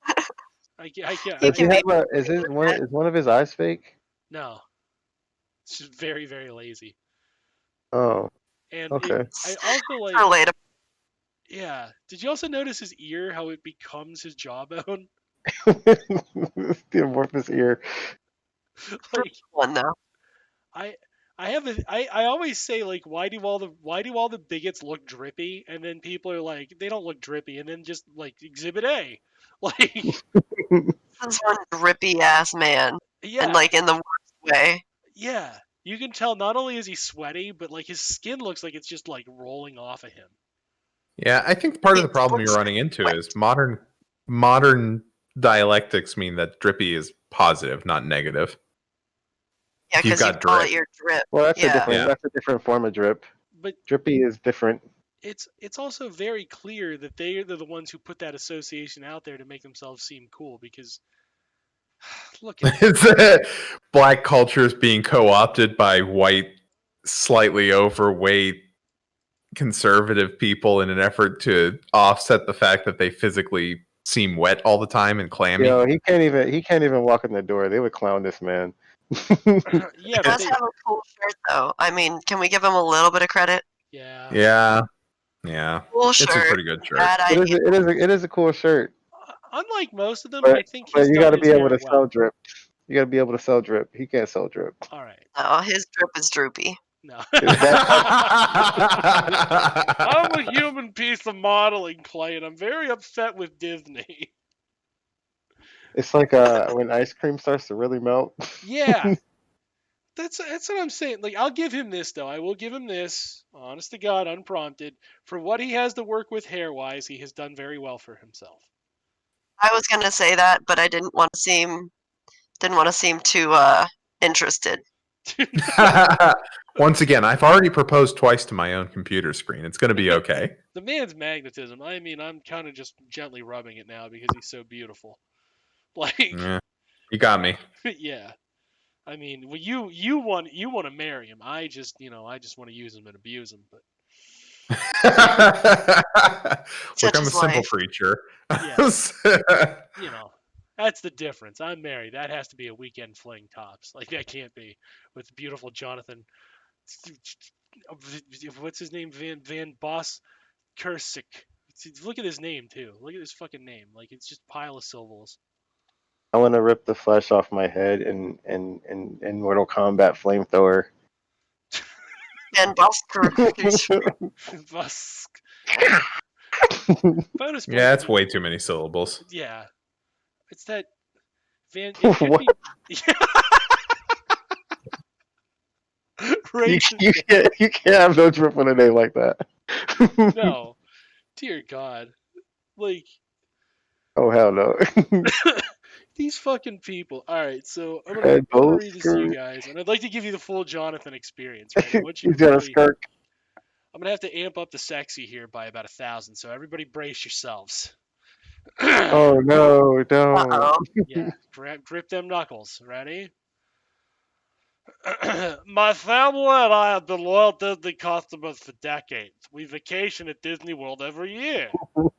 [SPEAKER 1] I
[SPEAKER 4] Does he
[SPEAKER 2] can
[SPEAKER 4] have
[SPEAKER 2] be-
[SPEAKER 4] is one of his eyes fake?
[SPEAKER 1] no. It's just very, very lazy.
[SPEAKER 4] Oh,
[SPEAKER 1] And
[SPEAKER 4] okay.
[SPEAKER 1] I also like
[SPEAKER 2] relatable.
[SPEAKER 1] yeah. Did you also notice his ear, how it becomes his jawbone?
[SPEAKER 4] The amorphous ear.
[SPEAKER 1] Like
[SPEAKER 2] One though.
[SPEAKER 1] I I always say like why do all the bigots look drippy, and then people are like they don't look drippy, and then just like Exhibit A. Like
[SPEAKER 2] This is one drippy ass man.
[SPEAKER 1] yeah.
[SPEAKER 2] And like in the worst way.
[SPEAKER 1] Yeah. You can tell not only is he sweaty, but like his skin looks like it's just like rolling off of him.
[SPEAKER 3] Yeah, I think part of the
[SPEAKER 2] It
[SPEAKER 3] problem
[SPEAKER 2] looks
[SPEAKER 3] you're running into
[SPEAKER 2] like-
[SPEAKER 3] is modern dialectics mean that drippy is positive, not negative.
[SPEAKER 2] Yeah,
[SPEAKER 3] You've
[SPEAKER 2] because you
[SPEAKER 3] got
[SPEAKER 2] call
[SPEAKER 3] drip.
[SPEAKER 2] it your drip.
[SPEAKER 4] Well, that's
[SPEAKER 2] Yeah.
[SPEAKER 4] that's a different form of drip.
[SPEAKER 1] But
[SPEAKER 4] Drippy is different.
[SPEAKER 1] it's also very clear that they're the ones who put that association out there to make themselves seem cool because look at
[SPEAKER 3] Black culture is being co-opted by white, slightly overweight, conservative people in an effort to offset the fact that they physically seem wet all the time and clammy.
[SPEAKER 4] Yo, he can't even walk in the door. They would clown this man.
[SPEAKER 1] yeah,
[SPEAKER 2] He
[SPEAKER 1] but
[SPEAKER 2] does have a cool shirt though. I mean, can we give him a little bit of credit?
[SPEAKER 1] yeah.
[SPEAKER 3] Yeah.
[SPEAKER 2] Cool
[SPEAKER 3] It's a
[SPEAKER 2] shirt.
[SPEAKER 3] pretty good shirt.
[SPEAKER 2] Bad
[SPEAKER 4] It
[SPEAKER 2] idea.
[SPEAKER 4] is a cool shirt.
[SPEAKER 1] Unlike most of them,
[SPEAKER 4] But-
[SPEAKER 1] I think
[SPEAKER 4] But
[SPEAKER 1] he's
[SPEAKER 4] you
[SPEAKER 1] got
[SPEAKER 4] got to
[SPEAKER 1] his
[SPEAKER 4] be able
[SPEAKER 1] hair
[SPEAKER 4] to
[SPEAKER 1] well.
[SPEAKER 4] sell drip. You got to be able to sell drip. He can't sell drip.
[SPEAKER 1] All right.
[SPEAKER 2] No, his drip is droopy.
[SPEAKER 1] No.
[SPEAKER 4] Is
[SPEAKER 1] I'm a human piece of modeling clay, and I'm very upset with Disney.
[SPEAKER 4] It's like when ice cream starts to really melt.
[SPEAKER 1] Yeah. That's what I'm saying. Like, I'll give him this, though. I will give him this, honest to God, unprompted. For what he has to work with hair-wise, he has done very well for himself.
[SPEAKER 2] I was gonna say that, but I didn't want to seem too interested.
[SPEAKER 3] Once again, I've already proposed twice to my own computer screen. It's going to be okay.
[SPEAKER 1] The man's magnetism. I mean, I'm kind of just gently rubbing it now because he's so beautiful. Like,
[SPEAKER 3] Yeah, you got me.
[SPEAKER 1] yeah. I mean, well, you want to marry him. I just want to use him and abuse him. But
[SPEAKER 2] Such
[SPEAKER 3] Look, I'm a
[SPEAKER 2] is
[SPEAKER 3] simple
[SPEAKER 2] life.
[SPEAKER 3] preacher.
[SPEAKER 1] Yeah. That's the difference. I'm married. That has to be a weekend fling tops. Like that can't be with beautiful Jonathan. What's his name? Van Boss Kursic. Look at his name too. Look at his fucking name. Like it's just pile of syllables.
[SPEAKER 4] I want to rip the flesh off my head in Mortal Kombat flamethrower.
[SPEAKER 2] And Buster.
[SPEAKER 1] Busk. Bonus
[SPEAKER 3] Yeah,
[SPEAKER 1] points.
[SPEAKER 3] that's way too many syllables.
[SPEAKER 1] Yeah. It's that Van. It should
[SPEAKER 4] What?
[SPEAKER 1] be. Racist.
[SPEAKER 4] You can't have no drip on a name like that.
[SPEAKER 1] No. Dear God. Like.
[SPEAKER 4] Oh hell no.
[SPEAKER 1] These fucking people. All right, so I'm gonna read this to you guys, and I'd like to give you the full Jonathan experience. Right? I want you
[SPEAKER 4] He's
[SPEAKER 1] to
[SPEAKER 4] got a
[SPEAKER 1] really-
[SPEAKER 4] skirk.
[SPEAKER 1] I'm gonna have to amp up the sexy here by about 1,000. So everybody, brace yourselves.
[SPEAKER 4] Oh no, no.
[SPEAKER 2] Uh-oh.
[SPEAKER 1] Yeah, grip them knuckles. Ready? My family and I have been loyal Disney customers for decades. We vacation at Disney World every year.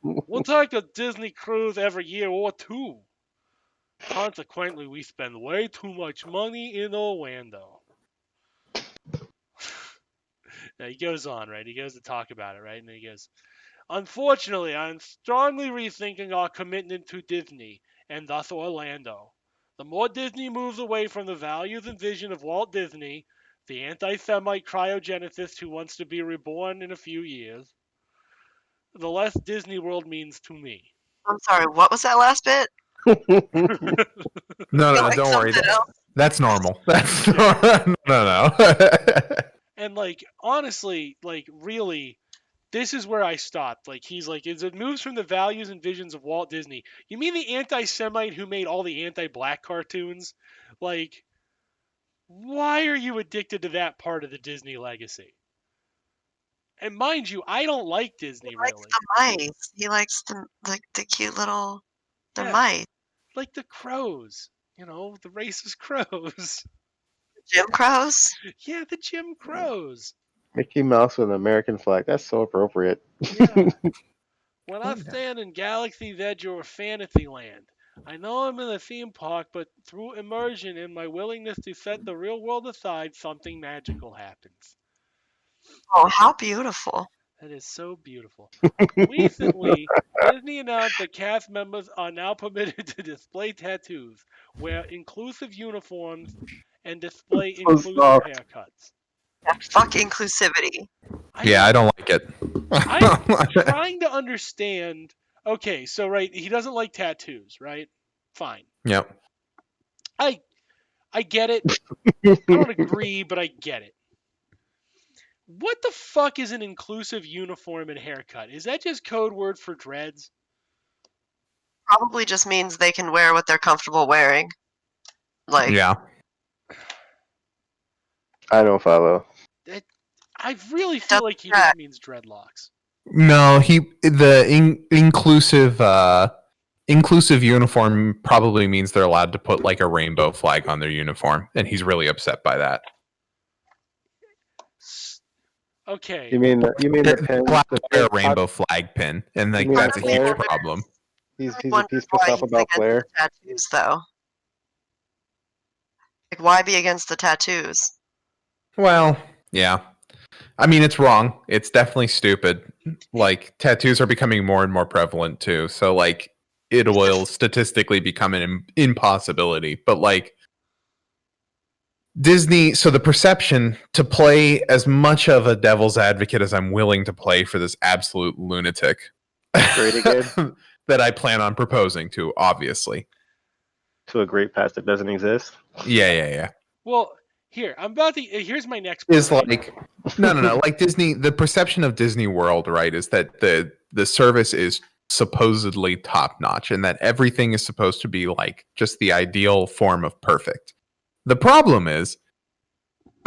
[SPEAKER 1] We'll take a Disney cruise every year or two. Consequently, we spend way too much money in Orlando. Now he goes on, right? He goes to talk about it, right? And he goes, unfortunately, I'm strongly rethinking our commitment to Disney, and thus Orlando. The more Disney moves away from the values and vision of Walt Disney, the anti-Semite cryogenicist who wants to be reborn in a few years, the less Disney World means to me.
[SPEAKER 2] I'm sorry, what was that last bit?
[SPEAKER 3] No,
[SPEAKER 2] Like
[SPEAKER 3] don't worry.
[SPEAKER 2] something else?
[SPEAKER 3] That's normal. That's no.
[SPEAKER 1] And like honestly, like really, this is where I stopped. Like, he's like, it moves from the values and visions of Walt Disney. You mean the anti-Semite who made all the anti-black cartoons? Like, why are you addicted to that part of the Disney legacy? And mind you, I don't like Disney
[SPEAKER 2] He likes
[SPEAKER 1] really.
[SPEAKER 2] the mice. He likes the cute little
[SPEAKER 1] Yeah,
[SPEAKER 2] mice.
[SPEAKER 1] like the crows. You know, the racist crows.
[SPEAKER 2] Jim Crows.
[SPEAKER 1] Yeah, the Jim Crows.
[SPEAKER 4] Mickey Mouse with an American flag. That's so appropriate.
[SPEAKER 1] Yeah. When I stand in Galaxy's Edge or Fantasyland, I know I'm in a theme park, but through immersion and my willingness to set the real world aside, something magical happens.
[SPEAKER 2] Oh, how beautiful.
[SPEAKER 1] That is so beautiful. Recently, Disney announced that cast members are now permitted to display tattoos, wear inclusive uniforms, and display inclusive haircuts.
[SPEAKER 2] Fuck inclusivity.
[SPEAKER 3] I don't like it.
[SPEAKER 1] I'm trying to understand. Okay, so right, he doesn't like tattoos, right? Fine.
[SPEAKER 3] Yep.
[SPEAKER 1] I get it. I don't agree, but I get it. What the fuck is an inclusive uniform and haircut? Is that just code word for dreads?
[SPEAKER 2] Probably just means they can wear what they're comfortable wearing. Like,
[SPEAKER 3] Yeah.
[SPEAKER 4] I don't follow.
[SPEAKER 1] I really feel like he
[SPEAKER 2] Doesn't
[SPEAKER 1] just means dreadlocks.
[SPEAKER 3] No, inclusive uniform probably means they're allowed to put like a rainbow flag on their uniform, and he's really upset by that.
[SPEAKER 1] Okay.
[SPEAKER 4] You mean the pin?
[SPEAKER 3] Allowed to wear a rainbow flag pin, and like
[SPEAKER 4] mean
[SPEAKER 3] that's a
[SPEAKER 4] the
[SPEAKER 3] huge
[SPEAKER 4] flare?
[SPEAKER 3] problem.
[SPEAKER 4] He's a
[SPEAKER 2] wonders
[SPEAKER 4] piece
[SPEAKER 2] why
[SPEAKER 4] pissed off
[SPEAKER 2] he's
[SPEAKER 4] about
[SPEAKER 2] against
[SPEAKER 4] Flair.
[SPEAKER 2] the tattoos, though. Like, why be against the tattoos?
[SPEAKER 3] Well, yeah. I mean, it's wrong. It's definitely stupid. Like, tattoos are becoming more and more prevalent too. So, like, it will statistically become an impossibility. But, like, Disney, so the perception to play as much of a devil's advocate as I'm willing to play for this absolute lunatic
[SPEAKER 4] Great again.
[SPEAKER 3] that I plan on proposing to, obviously.
[SPEAKER 4] To a great past that doesn't exist.
[SPEAKER 3] Yeah.
[SPEAKER 1] Well, here, here's my next
[SPEAKER 3] Is
[SPEAKER 1] point.
[SPEAKER 3] like no. Like Disney, the perception of Disney World, right, is that the service is supposedly top notch and that everything is supposed to be like just the ideal form of perfect. The problem is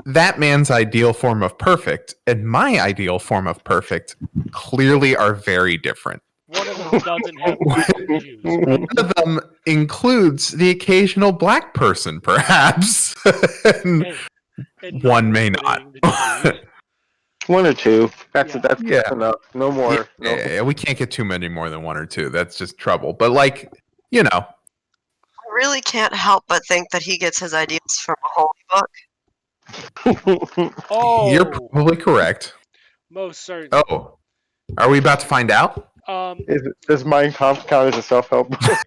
[SPEAKER 3] that man's ideal form of perfect and my ideal form of perfect clearly are very different.
[SPEAKER 1] One of them doesn't have Jews.
[SPEAKER 3] One of them includes the occasional black person, perhaps. and one may not.
[SPEAKER 4] One or two. That's
[SPEAKER 3] Yeah.
[SPEAKER 4] enough. No more.
[SPEAKER 3] Yeah, we can't get too many more than one or two. That's just trouble. But like, you know,
[SPEAKER 2] I really can't help but think that he gets his ideas from a holy book.
[SPEAKER 1] Oh,
[SPEAKER 3] you're probably correct.
[SPEAKER 1] most certainly.
[SPEAKER 3] Oh, are we about to find out?
[SPEAKER 4] Does Mein Kampf count as a self-help book?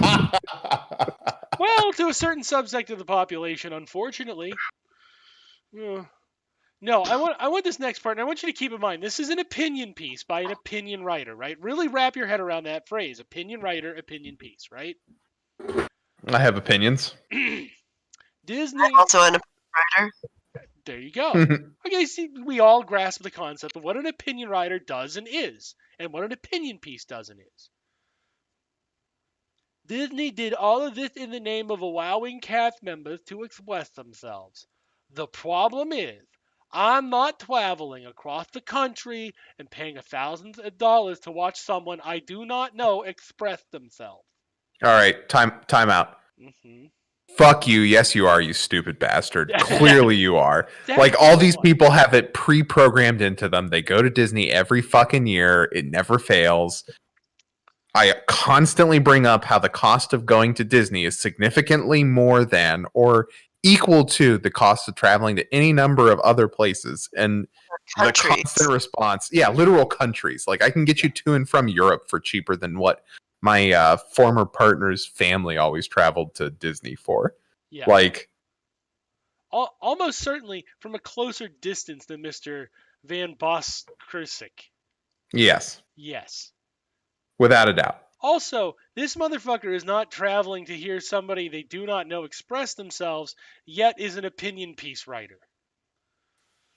[SPEAKER 1] Yeah. Well, to a certain subsect of the population, unfortunately. No, I want this next part, and I want you to keep in mind, this is an opinion piece by an opinion writer, right? Really wrap your head around that phrase, opinion writer, opinion piece, right?
[SPEAKER 3] I have opinions.
[SPEAKER 1] Disney.
[SPEAKER 2] I'm also an opinion writer.
[SPEAKER 1] There you go. Okay, see, we all grasp the concept of what an opinion writer does and is, and what an opinion piece does and is. Disney did all of this in the name of allowing cast members to express themselves. The problem is, I'm not traveling across the country and paying thousands of dollars to watch someone I do not know express themselves.
[SPEAKER 3] All right, time out.
[SPEAKER 1] Mm-hmm.
[SPEAKER 3] Fuck you. Yes, you are, you stupid bastard. Clearly you are.
[SPEAKER 1] That's
[SPEAKER 3] Like, all these
[SPEAKER 1] what-
[SPEAKER 3] people have it pre-programmed into them. They go to Disney every fucking year. It never fails. I constantly bring up how the cost of going to Disney is significantly more than or equal to the cost of traveling to any number of other places. And the constant response, literal countries. Like, I can get you to and from Europe for cheaper than what my former partner's family always traveled to Disney for.
[SPEAKER 1] Yeah.
[SPEAKER 3] Like,
[SPEAKER 1] almost certainly from a closer distance than Mr. Van Boskruisik.
[SPEAKER 3] yes.
[SPEAKER 1] Yes.
[SPEAKER 3] Without a doubt.
[SPEAKER 1] Also, this motherfucker is not traveling to hear somebody they do not know express themselves, yet is an opinion piece writer.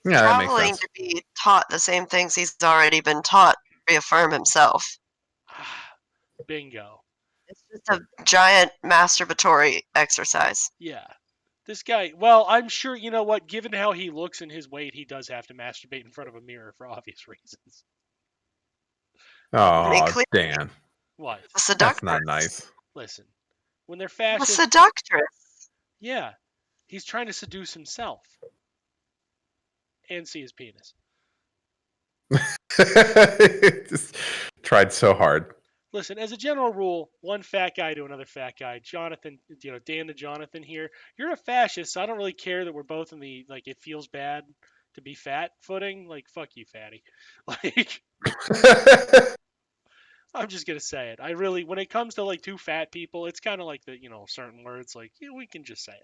[SPEAKER 3] Yeah, that makes
[SPEAKER 2] Traveling
[SPEAKER 3] sense.
[SPEAKER 2] to be taught the same things he's already been taught to reaffirm himself.
[SPEAKER 1] Bingo.
[SPEAKER 2] It's just a giant masturbatory exercise.
[SPEAKER 1] Yeah. This guy, well, I'm sure, you know what, given how he looks and his weight, he does have to masturbate in front of a mirror for obvious reasons.
[SPEAKER 2] I mean,
[SPEAKER 3] Oh,
[SPEAKER 2] clearly
[SPEAKER 3] Dan.
[SPEAKER 1] What?
[SPEAKER 2] the
[SPEAKER 3] That's
[SPEAKER 2] seductress.
[SPEAKER 3] not nice.
[SPEAKER 1] Listen, when they're
[SPEAKER 2] The
[SPEAKER 1] fascist,
[SPEAKER 2] seductress.
[SPEAKER 1] yeah, he's trying to seduce himself and see his penis.
[SPEAKER 3] Just tried so hard.
[SPEAKER 1] Listen, as a general rule, one fat guy to another fat guy. Jonathan, Dan to Jonathan here. You're a fascist, so I don't really care that we're both in the, like, it feels bad to be fat footing. Like, fuck you, fatty. Like, I'm just going to say it. I really, when it comes to, like, two fat people, it's kind of like the, certain words, like, we can just say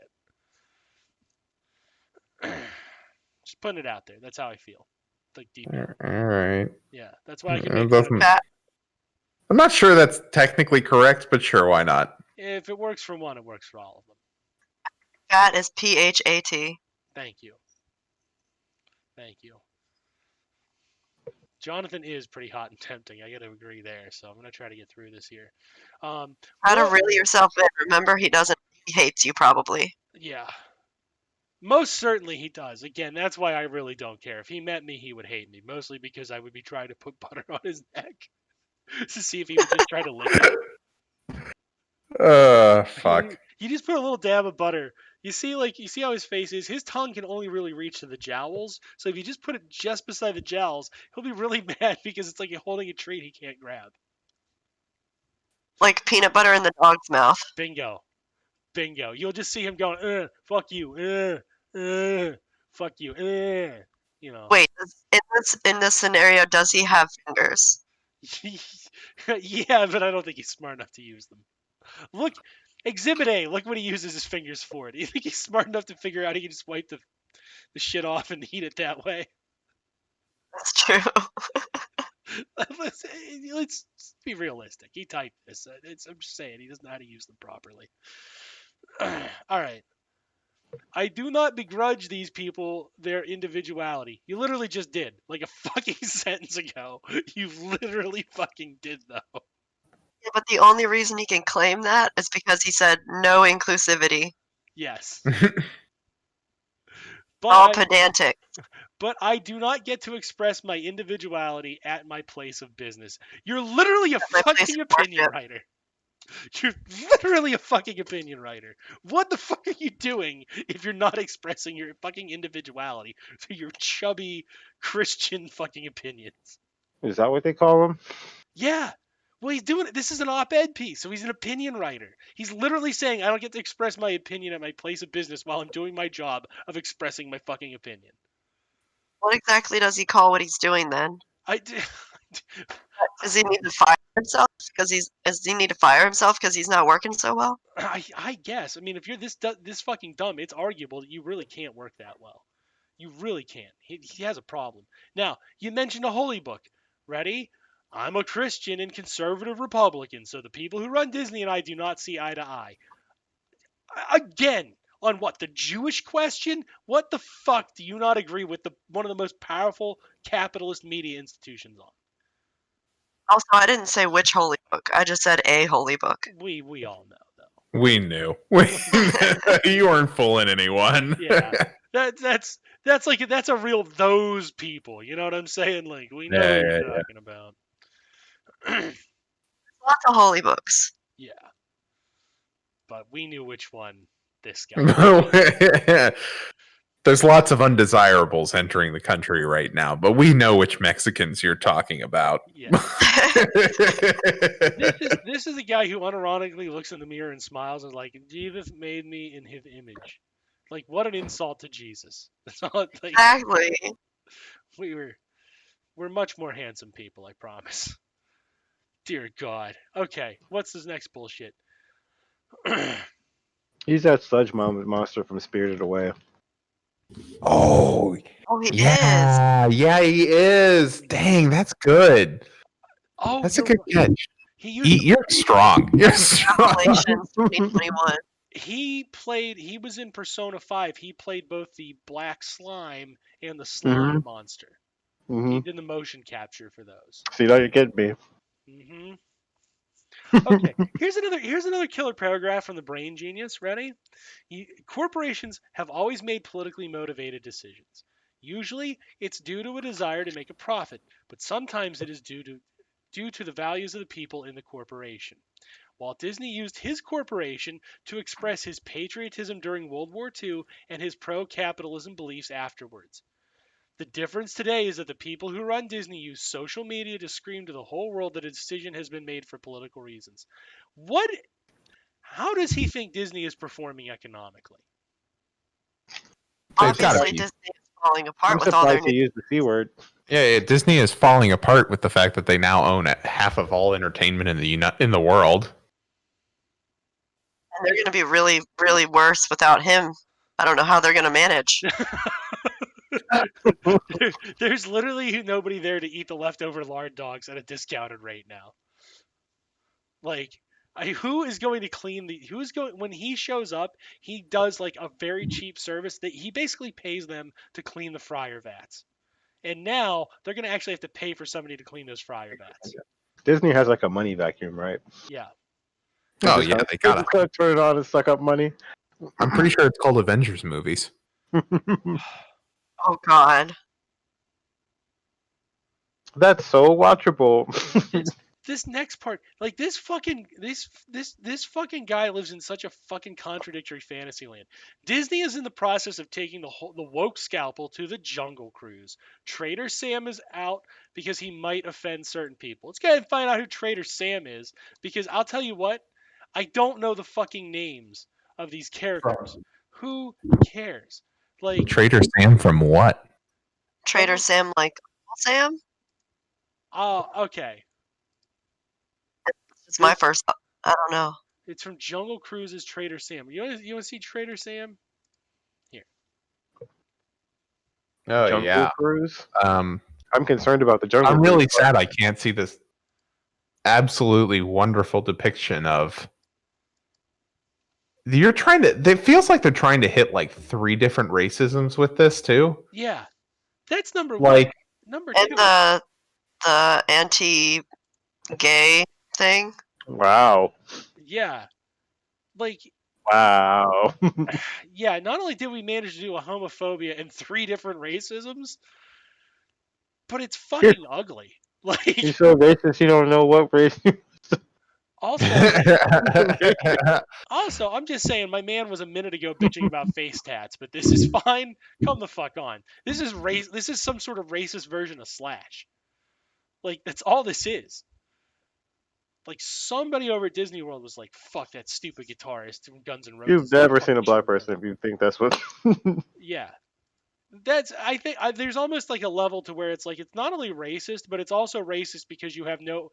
[SPEAKER 1] it. Just putting it out there. That's how I feel. Like, deep down.
[SPEAKER 3] All right.
[SPEAKER 1] Yeah, that's why I can
[SPEAKER 3] It
[SPEAKER 1] make
[SPEAKER 3] doesn't-
[SPEAKER 2] Fat.
[SPEAKER 3] I'm not sure that's technically correct, but sure, why not?
[SPEAKER 1] If it works for one, it works for all of them.
[SPEAKER 2] Fat is PHAT.
[SPEAKER 1] Thank you. Thank you. Jonathan is pretty hot and tempting. I got to agree there. So I'm going to try to get through this here.
[SPEAKER 2] How to reel yourself in. Remember, he hates you probably.
[SPEAKER 1] Yeah. Most certainly he does. Again, that's why I really don't care. If he met me, he would hate me. Mostly because I would be trying to put butter on his neck to see if he would just try to lick it.
[SPEAKER 3] Fuck.
[SPEAKER 1] You just put a little dab of butter. You see how his face is? His tongue can only really reach to the jowls. So if you just put it just beside the jowls, he'll be really mad because it's like you're holding a treat he can't grab.
[SPEAKER 2] Like peanut butter in the dog's mouth.
[SPEAKER 1] Bingo. Bingo. You'll just see him going, fuck you, fuck you, you know.
[SPEAKER 2] Wait, in this scenario, does he have fingers?
[SPEAKER 1] Yeah, but I don't think he's smart enough to use them. Look, Exhibit A, look what he uses his fingers for. Do you think he's smart enough to figure out he can just wipe the shit off and eat it that way?
[SPEAKER 2] That's true.
[SPEAKER 1] Let's be realistic. He typed this. I'm just saying, he doesn't know how to use them properly. All right. I do not begrudge these people their individuality. You literally just did. Like a fucking sentence ago. You literally fucking did, though.
[SPEAKER 2] Yeah, but the only reason he can claim that is because he said no inclusivity.
[SPEAKER 1] Yes.
[SPEAKER 2] All pedantic.
[SPEAKER 1] But I do not get to express my individuality at my place of business. You're literally a fucking opinion writer. You're literally a fucking opinion writer. What the fuck are you doing if you're not expressing your fucking individuality through your chubby Christian fucking opinions?
[SPEAKER 4] Is that what they call them?
[SPEAKER 1] Yeah. Well, he's doing it. This is an op-ed piece, so he's an opinion writer. He's literally saying, I don't get to express my opinion at my place of business while I'm doing my job of expressing my fucking opinion.
[SPEAKER 2] What exactly does he call what he's doing then? Does he need to fire himself? Does he need to fire himself because he's not working so well?
[SPEAKER 1] I guess. I mean, if you're this fucking dumb, it's arguable that you really can't work that well. You really can't. He has a problem. Now, you mentioned a holy book. Ready? I'm a Christian and conservative Republican, so the people who run Disney and I do not see eye to eye. Again, on what? The Jewish question? What the fuck do you not agree with one of the most powerful capitalist media institutions on?
[SPEAKER 2] Also, I didn't say which holy book. I just said a holy book.
[SPEAKER 1] We all know, though.
[SPEAKER 3] We knew. You weren't fooling anyone.
[SPEAKER 1] Yeah. That's a real those people. You know what I'm saying? Like, we know what you're talking about.
[SPEAKER 2] Lots of holy books.
[SPEAKER 1] Yeah. But we knew which one this guy was.
[SPEAKER 3] There's lots of undesirables entering the country right now, but we know which Mexicans you're talking about.
[SPEAKER 1] Yeah. This is a guy who unironically looks in the mirror and smiles and is like, Jesus made me in his image. Like, what an insult to Jesus. That's all. Like,
[SPEAKER 2] exactly.
[SPEAKER 1] We're much more handsome people, I promise. Dear God. Okay, what's this next bullshit?
[SPEAKER 4] He's that sludge monster from Spirited Away.
[SPEAKER 3] Oh,
[SPEAKER 2] he is.
[SPEAKER 3] Yeah, he is. Dang, that's good.
[SPEAKER 1] Oh,
[SPEAKER 3] that's a good catch.
[SPEAKER 1] You're
[SPEAKER 3] strong. You're strong.
[SPEAKER 2] Revelations 2021.
[SPEAKER 1] He was in Persona 5. He played both the black slime and the slime monster. He did the motion capture for those.
[SPEAKER 4] See, now you're getting me.
[SPEAKER 1] Mm-hmm. Okay, here's another killer paragraph from the Brain Genius. Ready? Corporations have always made politically motivated decisions. Usually, it's due to a desire to make a profit, but sometimes it is due to the values of the people in the corporation. Walt Disney used his corporation to express his patriotism during World War II and his pro-capitalism beliefs afterwards. The difference today is that the people who run Disney use social media to scream to the whole world that a decision has been made for political reasons. How does he think Disney is performing economically?
[SPEAKER 2] Obviously, Disney is falling apart with all their
[SPEAKER 4] new... use the C word.
[SPEAKER 3] Yeah, Disney is falling apart with the fact that they now own half of all entertainment in the world.
[SPEAKER 2] And they're going to be really, really worse without him. I don't know how they're going to manage.
[SPEAKER 1] There's literally nobody there to eat the leftover lard dogs at a discounted rate now. Like, who is going to clean when he shows up, he does like a very cheap service that he basically pays them to clean the fryer vats. And now they're going to actually have to pay for somebody to clean those fryer vats.
[SPEAKER 4] Disney has like a money vacuum, right?
[SPEAKER 1] Yeah.
[SPEAKER 3] Oh yeah, they gotta
[SPEAKER 4] turn it on and suck up money.
[SPEAKER 3] I'm pretty sure it's called Avengers movies.
[SPEAKER 2] Oh God.
[SPEAKER 4] That's so watchable.
[SPEAKER 1] This next part, like this fucking guy lives in such a fucking contradictory fantasy land. Disney is in the process of taking the woke scalpel to the Jungle Cruise. Trader Sam is out because he might offend certain people. Let's go ahead and find out who Trader Sam is, because I'll tell you what, I don't know the fucking names of these characters. Who cares? Like,
[SPEAKER 3] Trader Sam from what?
[SPEAKER 2] Trader Sam, like Sam?
[SPEAKER 1] Oh, okay.
[SPEAKER 2] It's my first. I don't know.
[SPEAKER 1] It's from Jungle Cruise's Trader Sam. You want to see Trader Sam? Here.
[SPEAKER 3] Oh
[SPEAKER 4] Jungle Cruise. I'm concerned about the Jungle.
[SPEAKER 3] I'm really sad I can't see this absolutely wonderful depiction of. It feels like they're trying to hit like 3 different racisms with this too.
[SPEAKER 1] Yeah, that's number
[SPEAKER 3] like,
[SPEAKER 1] one. Number two.
[SPEAKER 2] And the anti-gay thing.
[SPEAKER 4] Wow.
[SPEAKER 1] Yeah. Like.
[SPEAKER 4] Wow.
[SPEAKER 1] Yeah. Not only did we manage to do a homophobia and 3 different racisms, but it's fucking ugly. Like.
[SPEAKER 4] You're so racist, you don't know what race.
[SPEAKER 1] Also, I'm just saying, my man was a minute ago bitching about face tats, but this is fine. Come the fuck on. This is some sort of racist version of Slash. Like, that's all this is. Like, somebody over at Disney World was like, "Fuck that stupid guitarist from Guns N' Roses."
[SPEAKER 4] You've never seen a black person if you think that's what.
[SPEAKER 1] Yeah. I think there's almost like a level to where it's like, it's not only racist, but it's also racist because you have no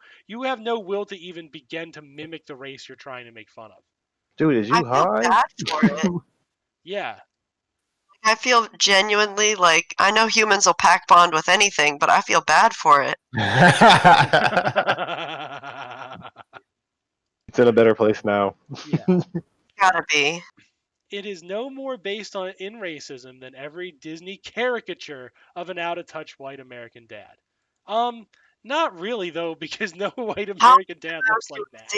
[SPEAKER 1] will to even begin to mimic the race you're trying to make fun of.
[SPEAKER 4] Dude, is you high?
[SPEAKER 2] Bad for it.
[SPEAKER 1] Yeah.
[SPEAKER 2] I feel genuinely like, I know humans will pack bond with anything, but I feel bad for it.
[SPEAKER 4] It's in a better place now.
[SPEAKER 1] Yeah.
[SPEAKER 2] Gotta be.
[SPEAKER 1] It is no more based in racism than every Disney caricature of an out-of-touch white American dad. Not really though, because no white American dad looks like that.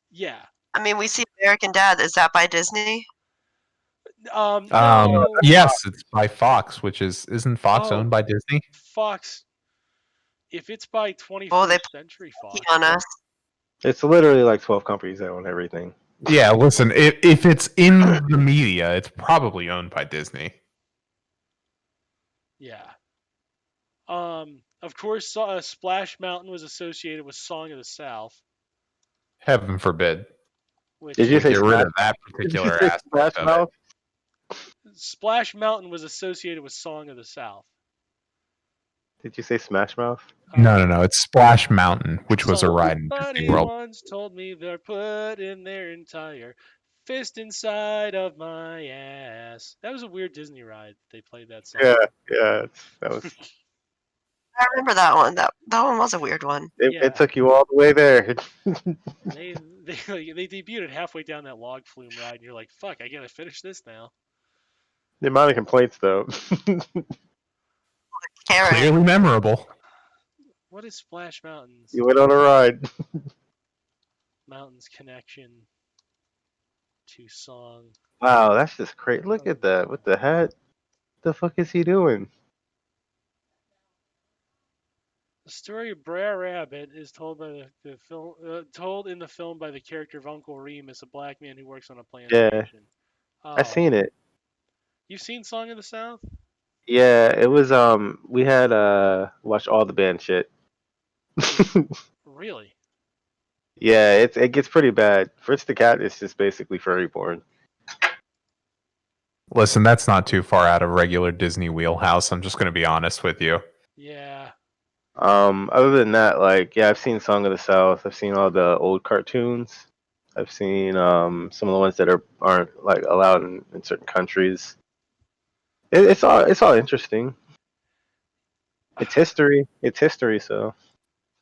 [SPEAKER 1] Yeah.
[SPEAKER 2] I mean, we see American Dad. Is that by Disney?
[SPEAKER 1] No.
[SPEAKER 3] Yes, it's by Fox, isn't Fox owned by Disney?
[SPEAKER 1] Fox. If it's by 21st Century Fox.
[SPEAKER 2] On us.
[SPEAKER 4] It's literally like 12 companies that own everything.
[SPEAKER 3] Yeah, listen, if it's in the media, it's probably owned by Disney.
[SPEAKER 1] Yeah. Of course, Splash Mountain was associated with Song of the South.
[SPEAKER 3] Heaven forbid.
[SPEAKER 4] Did you say
[SPEAKER 3] get rid of that particular aspect of it?
[SPEAKER 1] Splash Mountain was associated with Song of the South.
[SPEAKER 4] Did you say Smash Mouth?
[SPEAKER 3] No. It's Splash Mountain, which was a ride in Disney World.
[SPEAKER 1] Once told me they're putting their entire fist inside of my ass. That was a weird Disney ride. They played that song.
[SPEAKER 4] Yeah, that was.
[SPEAKER 2] I remember that one. That one was a weird one.
[SPEAKER 4] It took you all the way there.
[SPEAKER 1] They debuted it halfway down that log flume ride, and you're like, "Fuck, I gotta finish this now."
[SPEAKER 4] The amount of complaints, though.
[SPEAKER 2] Karen.
[SPEAKER 3] Clearly memorable.
[SPEAKER 1] What is Splash Mountains?
[SPEAKER 4] You went on a ride.
[SPEAKER 1] Mountains connection to song.
[SPEAKER 4] Wow, that's just crazy. Look at that with the hat. The fuck is he doing?
[SPEAKER 1] The story of Brer Rabbit is told by the film, told in the film by the character of Uncle Remus, a black man who works on a plantation. Oh,
[SPEAKER 4] I seen it.
[SPEAKER 1] You've seen Song of the South?
[SPEAKER 4] Yeah, it was. We had watched all the band shit.
[SPEAKER 1] Really?
[SPEAKER 4] Yeah, it gets pretty bad. Fritz the Cat is just basically furry porn.
[SPEAKER 3] Listen, that's not too far out of regular Disney wheelhouse. I'm just going to be honest with you.
[SPEAKER 1] Yeah.
[SPEAKER 4] Other than that, like, yeah, I've seen Song of the South. I've seen all the old cartoons. I've seen some of the ones that aren't like allowed in certain countries. It's all interesting. It's history. It's history. So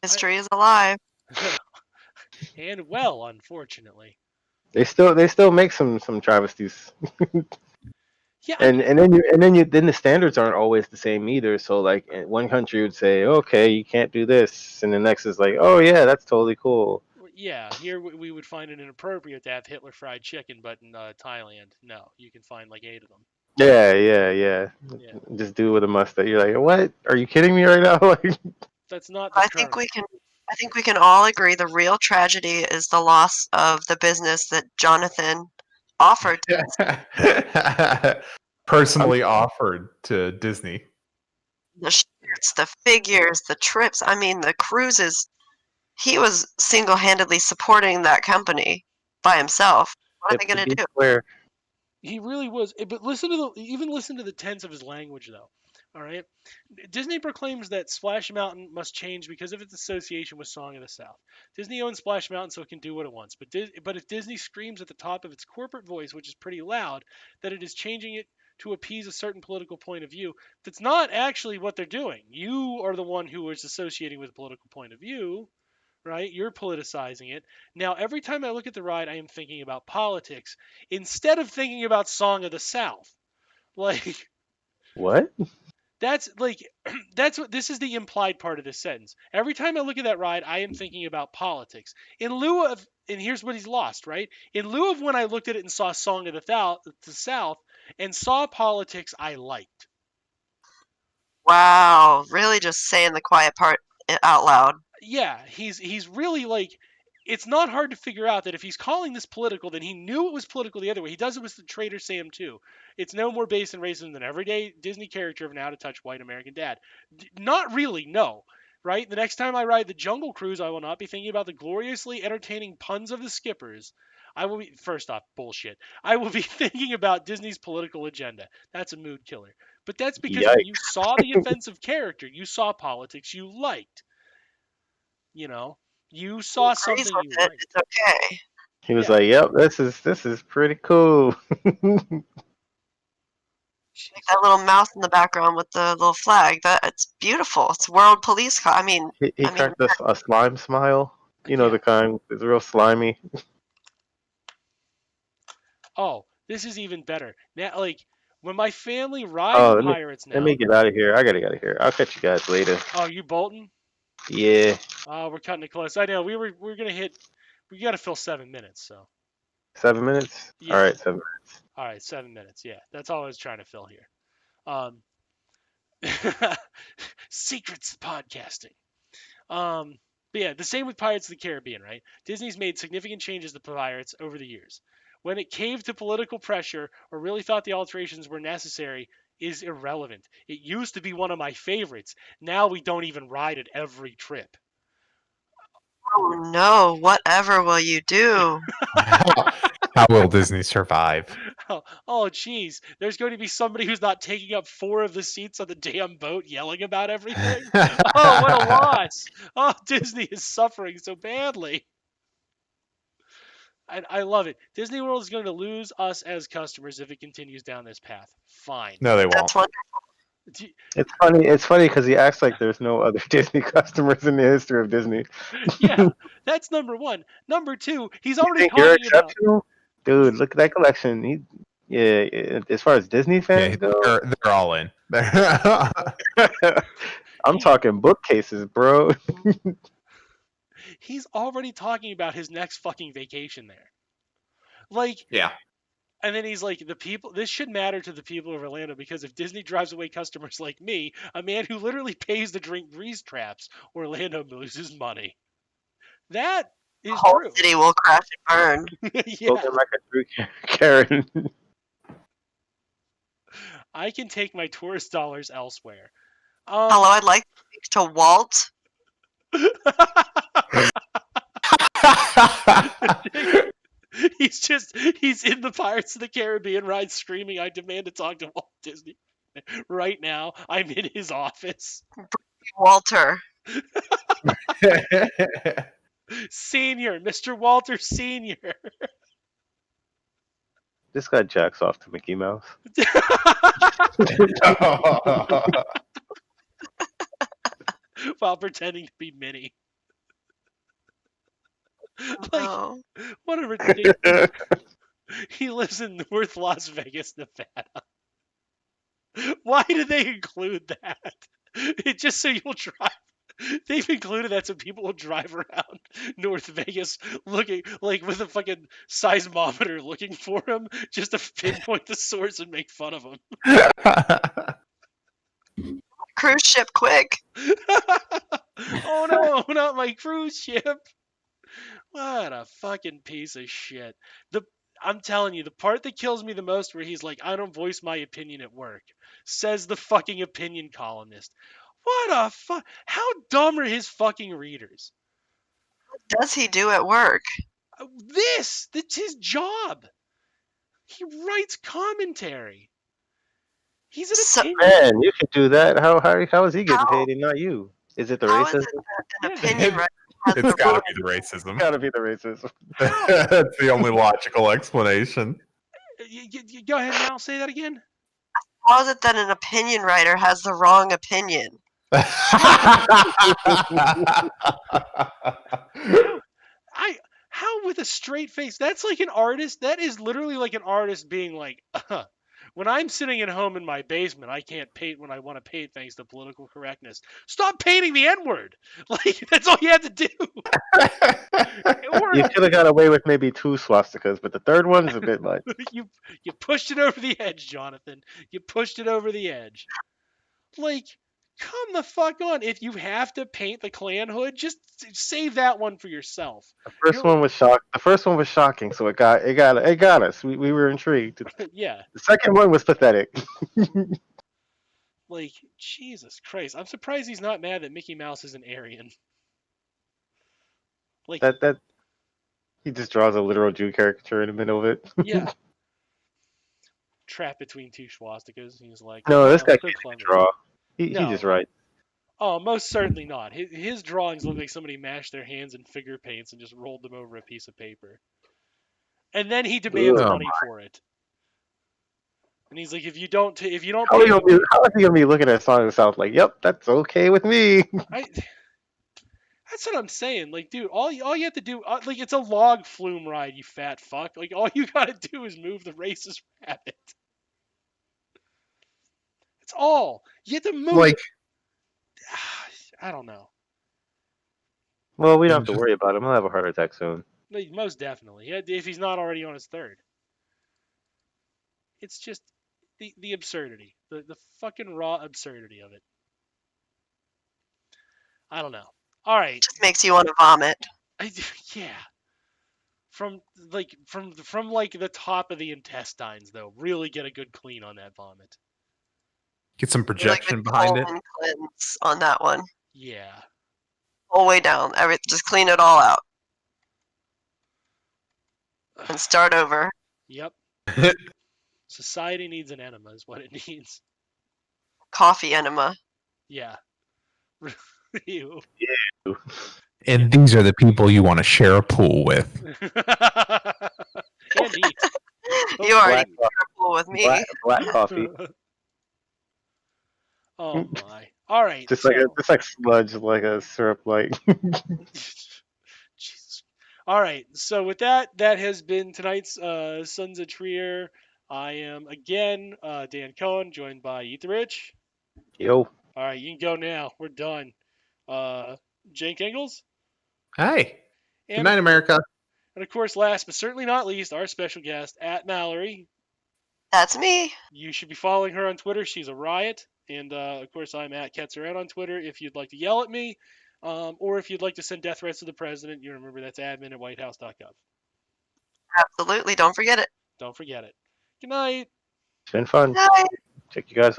[SPEAKER 2] History is alive.
[SPEAKER 1] And well, unfortunately.
[SPEAKER 4] they still make some travesties.
[SPEAKER 1] Yeah.
[SPEAKER 4] And then the standards aren't always the same either. So like in one country would say, okay, you can't do this, and the next is like, oh yeah, that's totally cool.
[SPEAKER 1] Yeah, here we would find it inappropriate to have Hitler fried chicken, but in Thailand, no, you can find like 8 of them.
[SPEAKER 4] Yeah. Just do it with a mustache. You're like, what? Are you kidding me right now? Like,
[SPEAKER 1] that's not. I
[SPEAKER 2] think we can all agree the real tragedy is the loss of the business that Jonathan offered to
[SPEAKER 3] personally offered to Disney.
[SPEAKER 2] The shirts, the figures, the trips. I mean, the cruises. He was single-handedly supporting that company by himself. What are they going to do?
[SPEAKER 4] Where
[SPEAKER 1] he really was. But listen to the tense of his language, though. All right, Disney proclaims that Splash Mountain must change because of its association with Song of the South. Disney owns Splash Mountain, so it can do what it wants. But if Disney screams at the top of its corporate voice, which is pretty loud, that it is changing it to appease a certain political point of view, that's not actually what they're doing. You are the one who is associating with a political point of view, right? You're politicizing it. Now, every time I look at the ride, I am thinking about politics instead of thinking about Song of the South. Like,
[SPEAKER 4] what?
[SPEAKER 1] That's like that's what this is the implied part of this sentence. Every time I look at that ride, I am thinking about politics. In lieu of, and here's what he's lost, right? In lieu of when I looked at it and saw Song of the South and saw politics, I liked.
[SPEAKER 2] Wow, really just saying the quiet part out loud.
[SPEAKER 1] Yeah, he's really like, it's not hard to figure out that if he's calling this political, then he knew it was political the other way. He does it with the Trader Sam too. It's no more based in racism than everyday Disney character of an out-of-touch white American dad. Not really, no. Right? The next time I ride the Jungle Cruise, I will not be thinking about the gloriously entertaining puns of the skippers. I will be, first off, bullshit. I will be thinking about Disney's political agenda. That's a mood killer. But that's because when you saw the offensive character, you saw politics you liked. You know? You saw something you liked.
[SPEAKER 2] It's okay.
[SPEAKER 4] He was like, "Yep, this is pretty cool."
[SPEAKER 2] That little mouse in the background with the little flag. It's beautiful. It's World Police. I mean,
[SPEAKER 4] he cracked a slime smile. You know, the kind that's real slimy.
[SPEAKER 1] Oh, this is even better. Now, like when my family rides pirates now.
[SPEAKER 4] Let me get out of here. I gotta get out of here. I'll catch you guys later.
[SPEAKER 1] Oh, you bolting?
[SPEAKER 4] Yeah.
[SPEAKER 1] Oh, we're cutting it close. I know we're gonna hit. We gotta fill 7 minutes. So.
[SPEAKER 4] 7 minutes.
[SPEAKER 1] Yeah.
[SPEAKER 4] All right, 7 minutes.
[SPEAKER 1] All right, 7 minutes. Yeah, that's all I was trying to fill here. Secrets of podcasting. But yeah, the same with Pirates of the Caribbean, right? Disney's made significant changes to Pirates over the years. When it caved to political pressure or really thought the alterations were necessary is irrelevant. It used to be one of my favorites. Now we don't even ride it every trip.
[SPEAKER 2] Oh no, whatever will you do?
[SPEAKER 3] How will Disney survive?
[SPEAKER 1] Oh, geez. There's going to be somebody who's not taking up 4 of the seats on the damn boat yelling about everything. Oh, what a loss. Oh, Disney is suffering so badly. I love it. Disney World is going to lose us as customers if it continues down this path. Fine.
[SPEAKER 3] No, they won't.
[SPEAKER 2] That's wonderful.
[SPEAKER 4] It's funny. It's funny because he acts like there's no other Disney customers in the history of Disney.
[SPEAKER 1] Yeah, that's number one. Number two, he's already
[SPEAKER 4] think you're
[SPEAKER 1] talking about.
[SPEAKER 4] exceptional, dude? Look at that collection. Yeah. As far as Disney fans go,
[SPEAKER 3] they're all in.
[SPEAKER 4] I'm talking bookcases, bro.
[SPEAKER 1] He's already talking about his next fucking vacation there. Like,
[SPEAKER 3] yeah.
[SPEAKER 1] And then he's like, this should matter to the people of Orlando because if Disney drives away customers like me, a man who literally pays to drink grease traps, Orlando loses money. That is
[SPEAKER 2] the whole
[SPEAKER 1] true.
[SPEAKER 2] city will crash and burn.
[SPEAKER 1] Yeah.
[SPEAKER 4] Spoken like a true Karen.
[SPEAKER 1] I can take my tourist dollars elsewhere.
[SPEAKER 2] Hello, I'd like to speak to Walt.
[SPEAKER 1] He's in the Pirates of the Caribbean ride screaming, I demand to talk to Walt Disney. Right now, I'm in his office.
[SPEAKER 2] Walter.
[SPEAKER 1] Senior, Mr. Walter Senior.
[SPEAKER 4] This guy jacks off to Mickey Mouse.
[SPEAKER 1] While pretending to be Minnie. Like, what a ridiculous. He lives in North Las Vegas, Nevada. Why did they include that? It's just so you'll drive. They've included that so people will drive around North Vegas looking like with a fucking seismometer looking for him just to pinpoint the source and make fun of him.
[SPEAKER 2] Cruise ship, quick.
[SPEAKER 1] Oh no, not my cruise ship. What a fucking piece of shit. I'm telling you, the part that kills me the most where he's like, I don't voice my opinion at work, says the fucking opinion columnist. What a fuck? How dumb are his fucking readers?
[SPEAKER 2] What does he do at work?
[SPEAKER 1] That's his job. He writes commentary. He's an opinion.
[SPEAKER 4] Man, you can do that. How is he getting paid and not you? Is it the
[SPEAKER 2] How
[SPEAKER 4] racism?
[SPEAKER 2] is it that an opinion writer has
[SPEAKER 3] It's
[SPEAKER 2] the
[SPEAKER 3] gotta
[SPEAKER 2] right-
[SPEAKER 3] be the racism.
[SPEAKER 4] It's gotta be the racism.
[SPEAKER 3] That's the only logical explanation.
[SPEAKER 1] Go ahead now, say that again.
[SPEAKER 2] How is it that an opinion writer has the wrong opinion?
[SPEAKER 1] How with a straight face? That's like an artist. That is literally like an artist being like, when I'm sitting at home in my basement, I can't paint when I want to paint thanks to political correctness. Stop painting the N-word. Like, that's all you had to do.
[SPEAKER 4] You could have got away with maybe 2 swastikas, but the third one is a bit much.
[SPEAKER 1] You pushed it over the edge, Jonathan. You pushed it over the edge. Like, come the fuck on. If you have to paint the Klan hood, just save that one for yourself.
[SPEAKER 4] The first one was shocking, so it got us. We were intrigued.
[SPEAKER 1] Yeah.
[SPEAKER 4] The second one was pathetic.
[SPEAKER 1] Like, Jesus Christ. I'm surprised he's not mad that Mickey Mouse is an Aryan. Like
[SPEAKER 4] that he just draws a literal Jew caricature in the middle of it.
[SPEAKER 1] Yeah. Trapped between 2 swastikas. He's like,
[SPEAKER 4] No, this guy
[SPEAKER 1] they're
[SPEAKER 4] can't
[SPEAKER 1] clever.
[SPEAKER 4] draw. He
[SPEAKER 1] No.
[SPEAKER 4] just writes.
[SPEAKER 1] Oh, most certainly not. His drawings look like somebody mashed their hands in figure paints and just rolled them over a piece of paper. And then he demands money for it. And he's like, if you don't
[SPEAKER 4] How is he gonna be looking at Song of the South like, yep, that's okay with me?
[SPEAKER 1] That's what I'm saying. Like, dude, all you have to do, like, it's a log flume ride, you fat fuck. Like, all you gotta do is move the racist rabbit. That's all. You have to move.
[SPEAKER 3] Like,
[SPEAKER 1] I don't know.
[SPEAKER 4] Well, we don't have to worry about him. He'll have a heart attack soon.
[SPEAKER 1] Like, most definitely. Yeah, if he's not already on his third. It's just the absurdity. The fucking raw absurdity of it. I don't know. All right.
[SPEAKER 2] Just makes you want to vomit.
[SPEAKER 1] Yeah. From the top of the intestines, though. Really get a good clean on that vomit.
[SPEAKER 3] Get some projection
[SPEAKER 2] like the
[SPEAKER 3] behind it.
[SPEAKER 2] colon cleanse on that one.
[SPEAKER 1] Yeah.
[SPEAKER 2] All the way down. Just clean it all out. And start over.
[SPEAKER 1] Yep. Society needs an enema is what it needs.
[SPEAKER 2] Coffee enema.
[SPEAKER 1] Yeah. Ew.
[SPEAKER 3] And these are the people you want to share a pool with.
[SPEAKER 1] And eat.
[SPEAKER 2] You already careful with me.
[SPEAKER 4] Black coffee.
[SPEAKER 1] Oh my. All right.
[SPEAKER 4] Just
[SPEAKER 1] so...
[SPEAKER 4] like sludge, like a syrup, like.
[SPEAKER 1] Jesus. All right. So with that has been tonight's Sons of Trier. I am again Dan Cohen, joined by EattheRich.
[SPEAKER 4] Yo.
[SPEAKER 1] All right, you can go now. We're done. Cenk Engels.
[SPEAKER 3] Hey.
[SPEAKER 1] And
[SPEAKER 3] Good night, America.
[SPEAKER 1] And of course, last but certainly not least, our special guest, @Mallory.
[SPEAKER 2] That's me.
[SPEAKER 1] You should be following her on Twitter. She's a riot. And of course, I'm @Ketzeran on Twitter. If you'd like to yell at me, or if you'd like to send death threats to the president, you remember that's admin@whitehouse.gov.
[SPEAKER 2] Absolutely. Don't forget it.
[SPEAKER 1] Don't forget it. Good night.
[SPEAKER 4] It's been fun.
[SPEAKER 2] Bye.
[SPEAKER 4] Check you guys